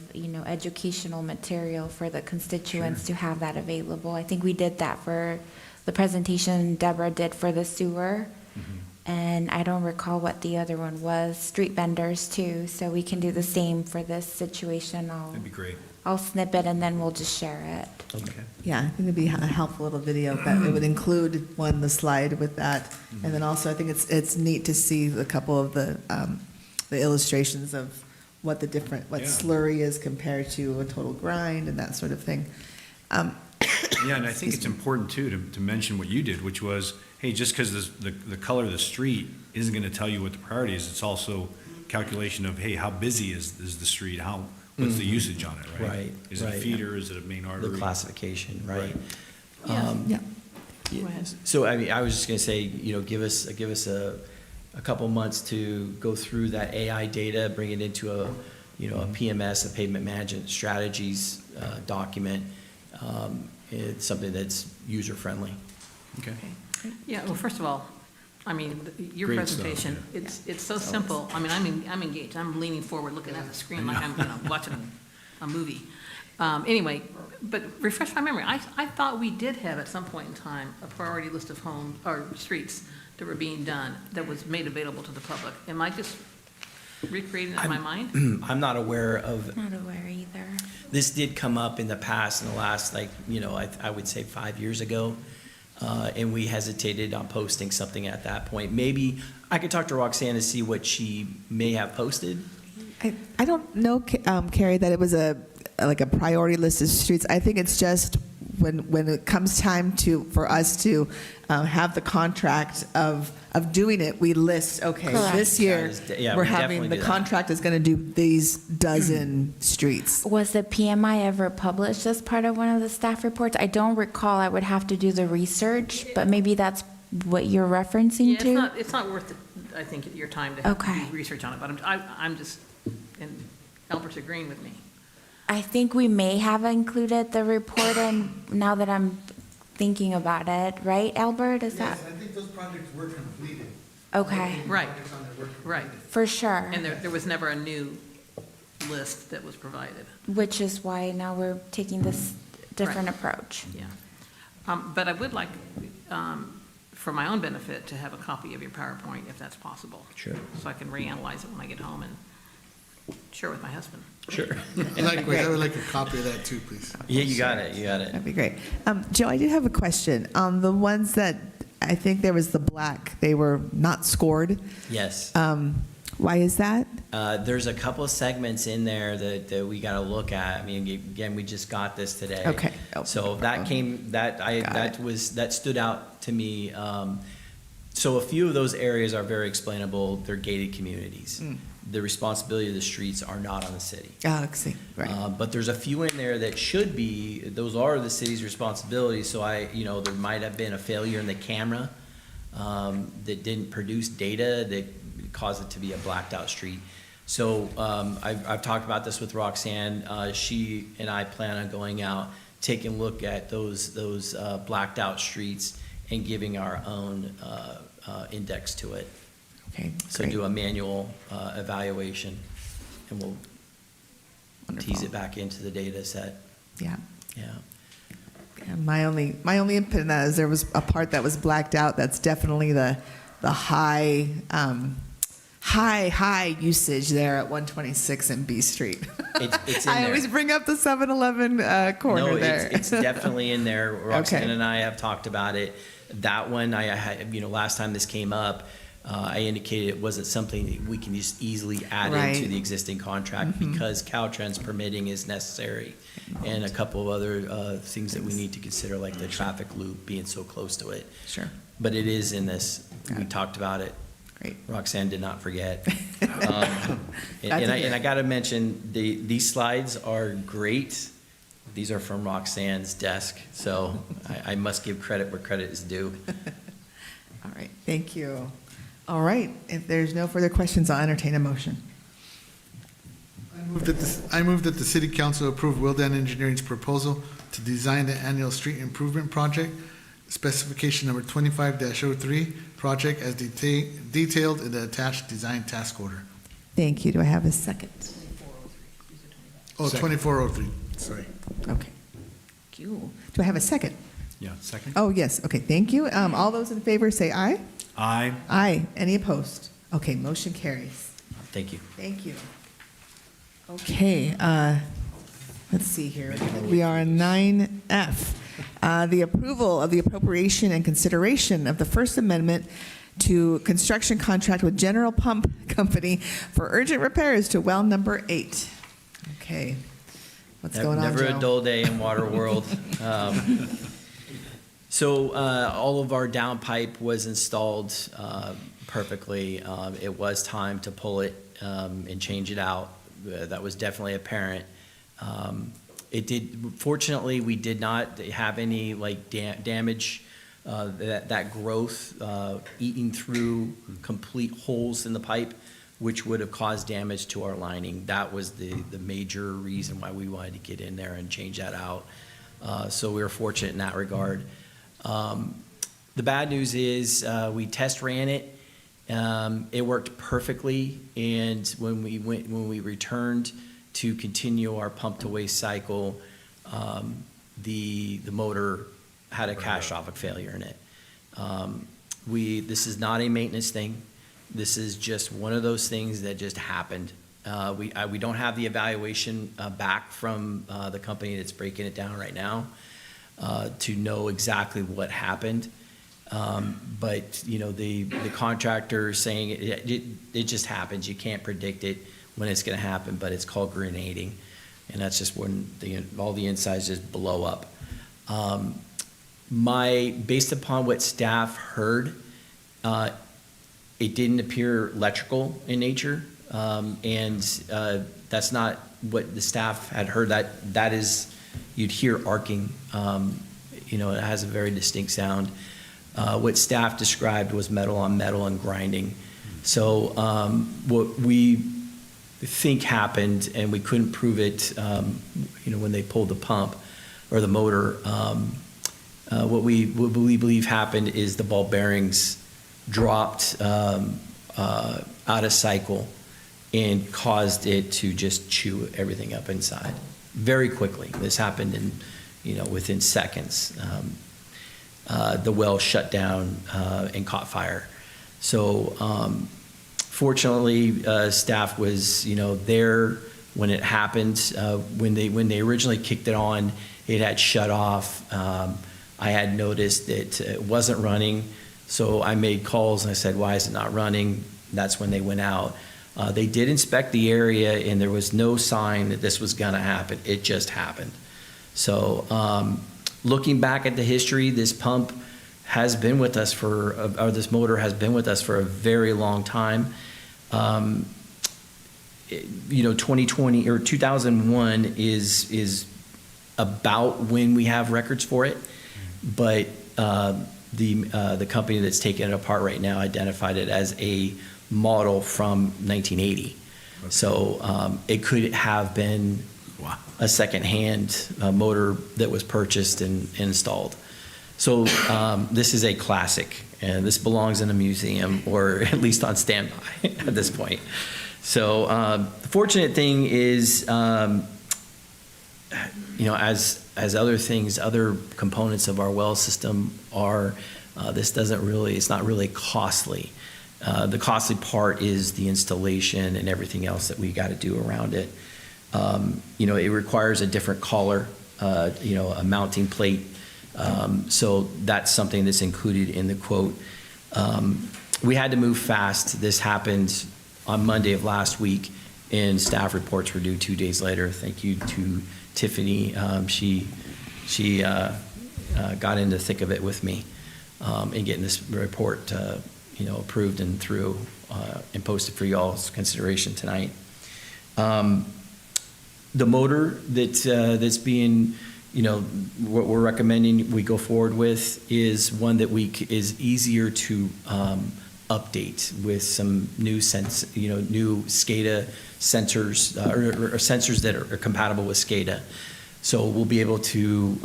educational material for the constituents to have that available. I think we did that for the presentation Deborah did for the sewer. And I don't recall what the other one was, street vendors too. So we can do the same for this situation. That'd be great. I'll snip it and then we'll just share it. Okay. Yeah, I think it'd be a helpful little video that it would include the slide with that. And then also, I think it's neat to see a couple of the illustrations of what the different, what slurry is compared to a total grind and that sort of thing. Yeah, and I think it's important too to mention what you did, which was, hey, just because the color of the street isn't going to tell you what the priority is, it's also calculation of, hey, how busy is the street? What's the usage on it, right? Right. Is it a feeder? Is it a main artery? The classification, right? Yeah. Go ahead. So, I mean, I was just going to say, give us a couple months to go through that AI data, bring it into a PMS, a pavement management strategies document. It's something that's user-friendly. Okay. Yeah, well, first of all, I mean, your Great presentation, stuff, it's so simple. I mean, I'm engaged. I'm leaning forward, looking at the screen like I'm watching a movie. Anyway, but refresh my memory. I thought we did have at some point in time a priority list of homes or streets that were being done that was made available to the public. Am I just recreating it in my mind? I'm not aware of. Not aware either. This did come up in the past, in the last, I would say 5 years ago. And we hesitated on posting something at that point. Maybe I could talk to Roxanne to see what she may have posted. I don't know, Carrie, that it was a priority list of streets. I think it's just when it comes time for us to have the contract of doing it, we list, okay, Correct. this year Yeah, we're we having, definitely the do that. contract is going to do these dozen streets. Was the PMI ever published as part of one of the staff reports? I don't recall. I would have to do the research, but maybe that's what you're referencing Yeah, to? it's not worth it, I think, your time to have Okay. to do research on it, but I'm just, and Albert's agreeing with me. I think we may have included the report in, now that I'm thinking about it, right, Albert? Is that, Yes, I think those projects were completed. okay, Right. Projects on there were completed. Right. for sure. And there was never a new list that was provided. Which is why now we're taking this different approach. Yeah. But I would like, for my own benefit, to have a copy of your PowerPoint, if that's possible. Sure. So I can reanalyze it when I get home and share with my husband. Sure. Likewise, I would like a copy of that too, please. Yeah, you got it. That'd be great. Joe, I did have a question. The ones that, I think there was the black, they were not scored. Yes. Why is that? There's a couple of segments in there that we got to look at. I mean, again, we just got this today. Okay. So that that stood out to me. So a few of those areas are very explainable. They're gated communities. The responsibility of the streets are not on the city. Oh, I see. Right. But there's a few in there that should be, those are the city's responsibility. So there might have been a failure in the camera that didn't produce data that caused it to be a blacked out street. So I've talked about this with Roxanne. She and I plan on going out, taking a look at those blacked out streets and giving our own index to it. Okay. So great. do a manual evaluation, and we'll tease it back into the data set. Yeah. Yeah. Yeah, my only input in that is there was a part that was blacked out. That's definitely the high usage there at 126 and B Street. It's in I there. always bring up the 7-Eleven corner No, there. it's definitely in there. Roxanne Okay. and I have talked about it. That one, I had, last time this came up, I indicated it wasn't something that we can just easily add Right. into the existing contract because Caltrans permitting is necessary, and a couple of other things that we need to consider, like the traffic loop being so close to it. Sure. But it is in this. Got We it. talked about it. Great. Roxanne did not forget. Glad to hear. I got to mention, these slides are great. These are from Roxanne's desk, so I must give credit where credit is due. All right. Thank you. All right. If there's no further questions, I'll entertain a motion. I I move that the city council approve Wildan Engineering's proposal to design the annual street improvement project, specification number 25-03, project as detailed in the attached design task order. Thank you. Do I have a second? Oh, 2403, sorry. Okay. Thank you. Do I have a second? Yeah, second. Oh, yes. Okay, thank you. All those in favor say aye. Aye. Aye. Any opposed? Okay, motion carries. Thank you. Thank you. Okay, let's see here. We are on 9F. The approval of the appropriation and consideration of the First Amendment to construction contract with General Pump Company for urgent repairs to well number 8. Okay. What's going on, Never Joe? a dull day in water world. So all of our downpipe was installed perfectly. It was time to pull it and change it out. That was definitely apparent. Fortunately, we did not have any like damage, that growth eating through complete holes in the pipe, which would have caused damage to our lining. That was the major reason why we wanted to get in there and change that out. So we were fortunate in that regard. The bad news is we test ran it. It worked perfectly, and when we returned to continue our pump to waste cycle, the motor had a catastrophic failure in it. This is not a maintenance thing. This is just one of those things that just happened. We don't have the evaluation back from the company that's breaking it down right now to know exactly what happened. But you know, the contractor is saying it just happens. You can't predict it when it's going to happen, but it's called grenading, and that's just when all the insides just blow up. Based upon what staff heard, it didn't appear electrical in nature, and that's not what the staff had heard. That is, you'd hear arcing. It has a very distinct sound. What staff described was metal on metal and grinding. So what we think happened, and we couldn't prove it, when they pulled the pump or the motor, what we believe happened is the ball bearings dropped out of cycle and caused it to just chew everything up inside very quickly. This happened within seconds. The well shut down and caught fire. So fortunately, staff was there when it happened. When they originally kicked it on, it had shut off. I had noticed that it wasn't running, so I made calls and I said, "Why is it not running?" That's when they went out. They did inspect the area, and there was no sign that this was going to happen. It just happened. So looking back at the history, this pump has been with us or this motor has been with us for a very long time. 2020 or 2001 is about when we have records for it, but the company that's taking it apart right now identified it as a model from 1980. Okay. So it could have been a second-hand motor that was purchased and installed. So this is a classic, and this belongs in a museum or at least on standby at this point. So the fortunate thing is, as other things, other components of our well system are, it's not really costly. The costly part is the installation and everything else that we got to do around it. It requires a different collar, a mounting plate. So that's something that's included in the quote. We had to move fast. This happened on Monday of last week, and staff reports were due 2 days later. Thank you to Tiffany. She got in the thick of it with me in getting this report, approved and through and posted for y'all's consideration tonight. The motor that's being, what we're recommending we go forward with is one that is easier to update with some new new SCADA sensors, or sensors that are compatible with SCADA. So we'll be able to,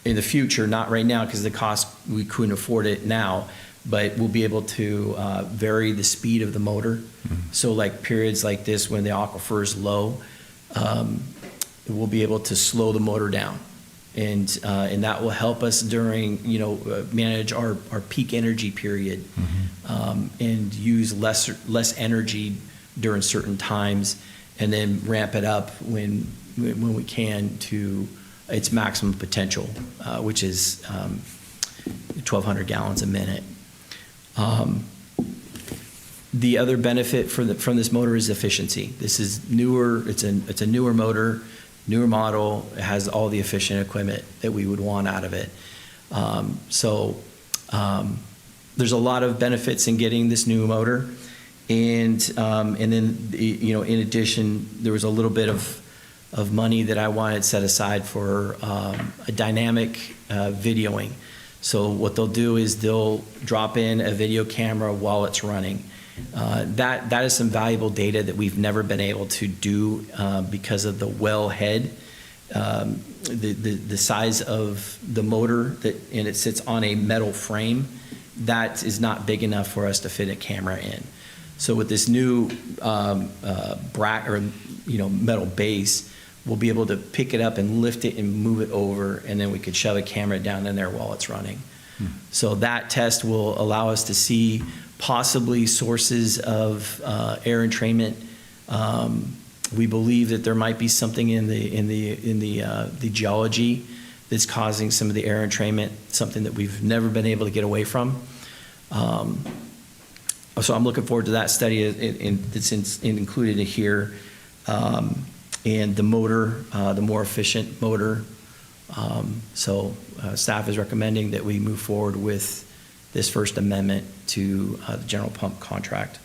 in the future, not right now because the cost, we couldn't afford it now, but we'll be able to vary the speed of the motor. So like periods like this when the aquifer is low, we'll be able to slow the motor down. And that will help us during, manage our peak energy period, and use less energy during certain times, and then ramp it up when we can to its maximum potential, which is 1,200 gallons a minute. The other benefit from this motor is efficiency. This is newer. It's a newer motor. Newer model. It has all the efficient equipment that we would want out of it. There's a lot of benefits in getting this new motor, and then in addition, there was a little bit of money that I wanted set aside for a dynamic videoing. So what they'll do is they'll drop in a video camera while it's running. That is some valuable data that we've never been able to do because of the well head, the size of the motor and it sits on a metal frame. That is not big enough for us to fit a camera in. So with this new metal base, we'll be able to pick it up and lift it and move it over, and then we could shove a camera down in there while it's running. So that test will allow us to see possibly sources of air entrainment. We believe that there might be something in the geology that's causing some of the air entrainment, something that we've never been able to get away from. So I'm looking forward to that study that's included in here. And the motor, the more efficient motor. Staff is recommending that we move forward with this First Amendment to the general pump contract.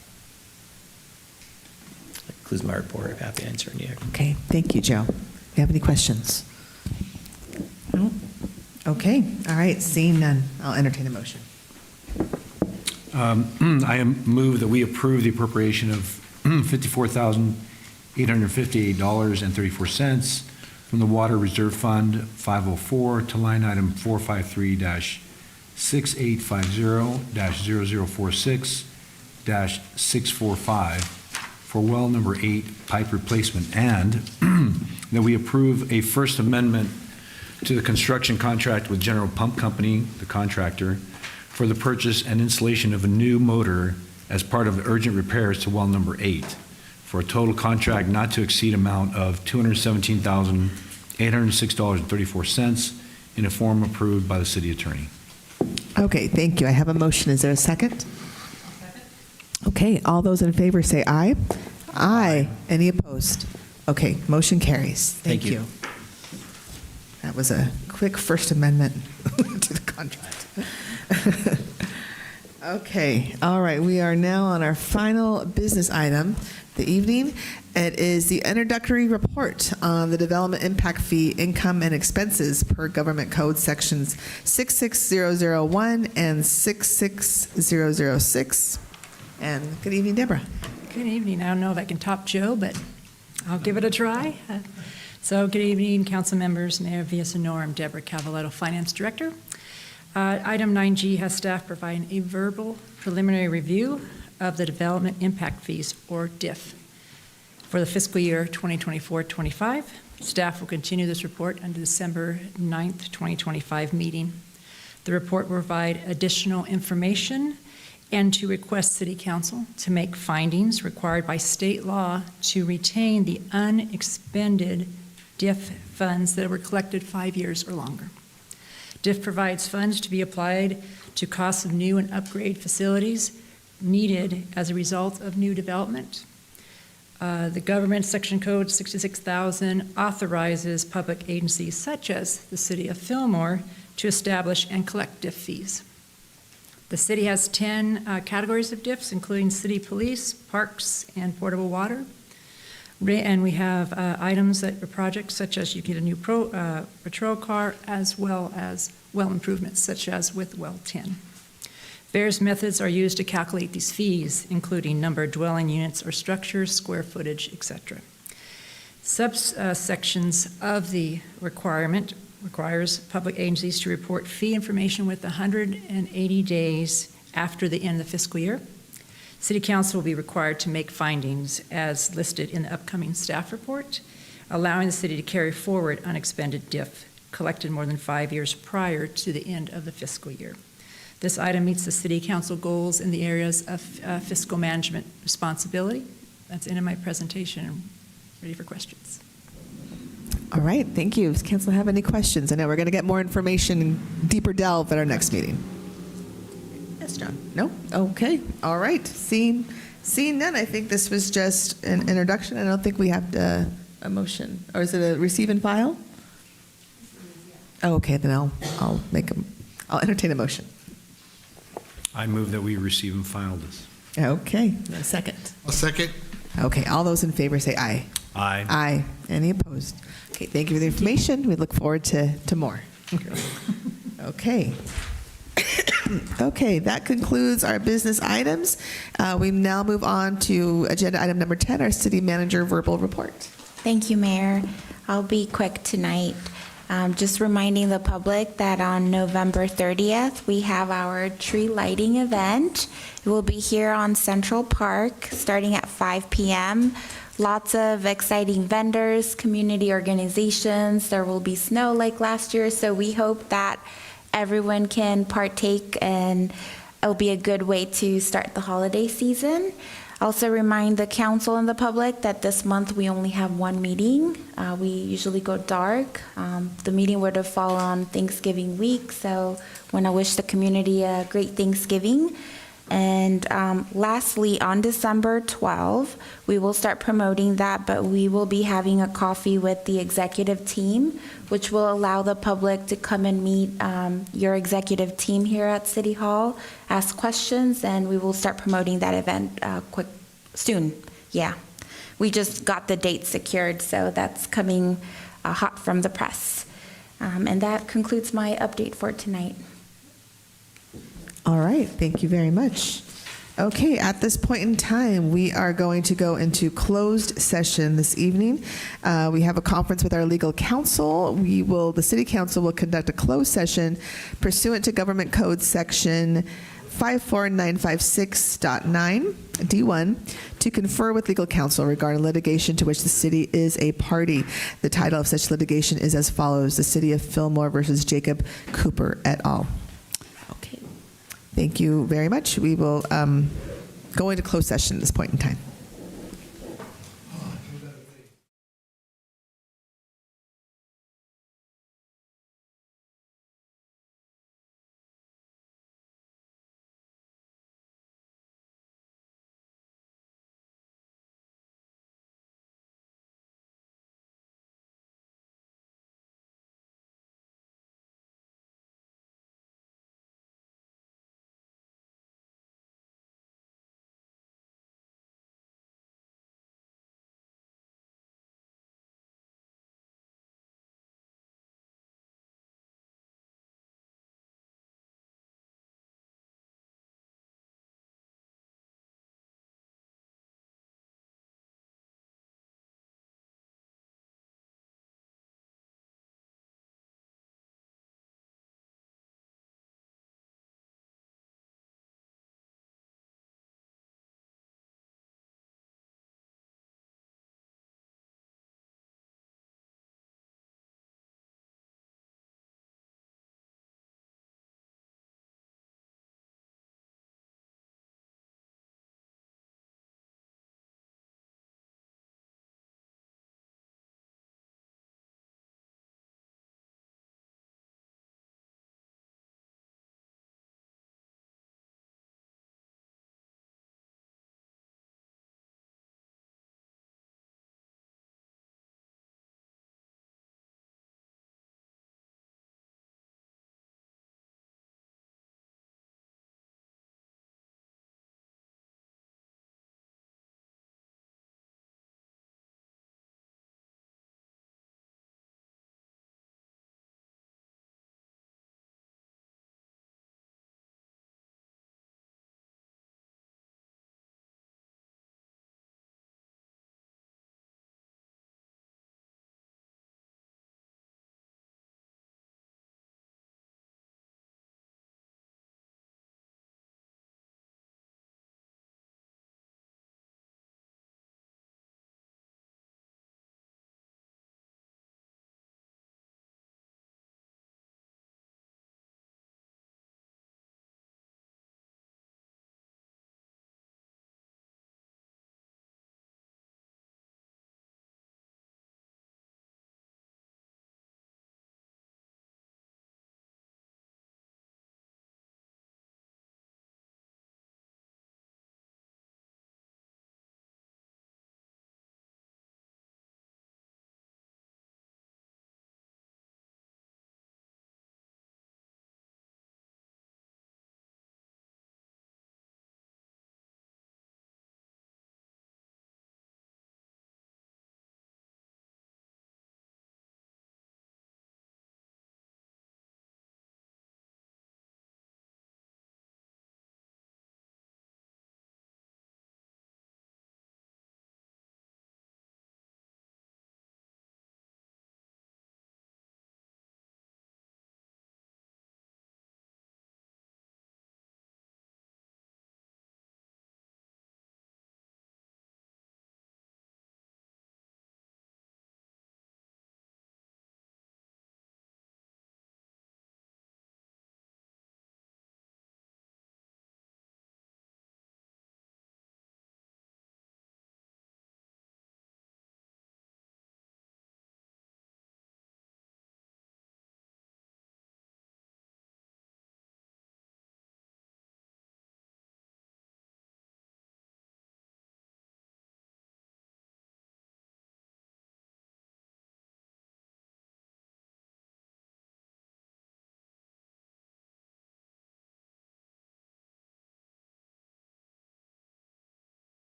That concludes my report. I'm happy to answer any. Okay, thank you, Joe. Do you have any questions? No? Okay, all right, seeing none, I'll entertain a motion. I move that we approve the appropriation of $54,858.34 from the Water Reserve Fund 504 to line item 453-6850-0046-645 for well number 8 pipe replacement, and that we approve a First Amendment to the construction contract with General Pump Company, the contractor, for the purchase and installation of a new motor as part of the urgent repairs to well number 8 for a total contract not to exceed amount of $217,806.34 in a form approved by the city attorney. Okay, thank you. I have a motion. Is there a second? Okay, all those in favor say aye. Aye. Any opposed? Okay, motion carries. Thank you. That was a quick First Amendment to the contract. Okay, all right. We are now on our final business item of the evening. It is the introductory report on the development impact fee, income, and expenses per Government Code Sections 66001 and 66006. And good evening, Deborah. Good evening. I don't know if I can top Joe, but I'll give it a try. So good evening, council members, Mayor Villasenor. I'm Deborah Cavaletto, Finance Director. Item 9G has staff provide a verbal preliminary review of the development impact fees, or DIF, for the fiscal year 2024-25. Staff will continue this report on the December 9th, 2025 meeting. The report will provide additional information and to request City Council to make findings required by state law to retain the unexpended DIF funds that were collected 5 years or longer. DIF provides funds to be applied to costs of new and upgrade facilities needed as a result of new development. The government section code 66,000 authorizes public agencies such as the City of Fillmore to establish and collect DIF fees. The city has 10 categories of DIFs, including city police, parks, and portable water. And we have items that are projects such as you get a new patrol car, as well as well improvements such as with well 10. Various methods are used to calculate these fees, including number of dwelling units or structures, square footage, etc. Subsections of the requirement requires public agencies to report fee information with 180 days after the end of the fiscal year. City Council will be required to make findings as listed in the upcoming staff report, allowing the city to carry forward unexpended DIF collected more than 5 years prior to the end of the fiscal year. This item meets the City Council goals in the areas of fiscal management responsibility. That's the end of my presentation. I'm ready for questions. All right, thank you. Does council have any questions? I know we're going to get more information and deeper delve at our next meeting. Yes, John? No? Okay, all right. Seeing none, I think this was just an introduction. I don't think we have a motion. Or is it a receive and file? Oh, okay, then I'll entertain a motion. I move that we receive and file this. Okay, a second. A second. Okay, all those in favor say aye. Aye. Aye. Any opposed? Okay, thank you for the information. We look forward to more. Okay. Okay, that concludes our business items. We now move on to agenda item number 10, our city manager verbal report. Thank you, Mayor. I'll be quick tonight. Just reminding the public that on November 30th, we have our tree lighting event. It will be here on Central Park starting at 5 p.m. Lots of exciting vendors, community organizations. There will be snow like last year, so we hope that everyone can partake, and it'll be a good way to start the holiday season. Also remind the council and the public that this month we only have one meeting. We usually go dark. The meeting would have fallen on Thanksgiving week, so want to wish the community a great Thanksgiving. And lastly, on December 12, we will start promoting that, but we will be having a coffee with the executive team, which will allow the public to come and meet your executive team here at City Hall, ask questions, and we will start promoting that event soon. Yeah. We just got the date secured, so that's coming hot from the press. And that concludes my update for tonight. All right, thank you very much. Okay, at this point in time, we are going to go into closed session this evening. We have a conference with our legal counsel. The City Council will conduct a closed session pursuant to Government Code Section 54956.9 D1 to confer with legal counsel regarding litigation to which the city is a party. The title of such litigation is as follows: The City of Fillmore versus Jacob Cooper et al. Okay. Thank you very much. We will go into closed session at this point in time.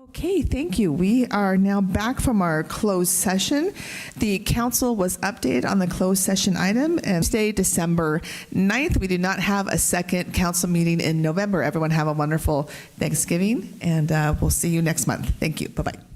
Okay, thank you. We are now back from our closed session. The council was updated on the closed session item, and Tuesday, December 9th. We do not have a second council meeting in November. Everyone have a wonderful Thanksgiving, and we'll see you next month. Thank you. Bye-bye.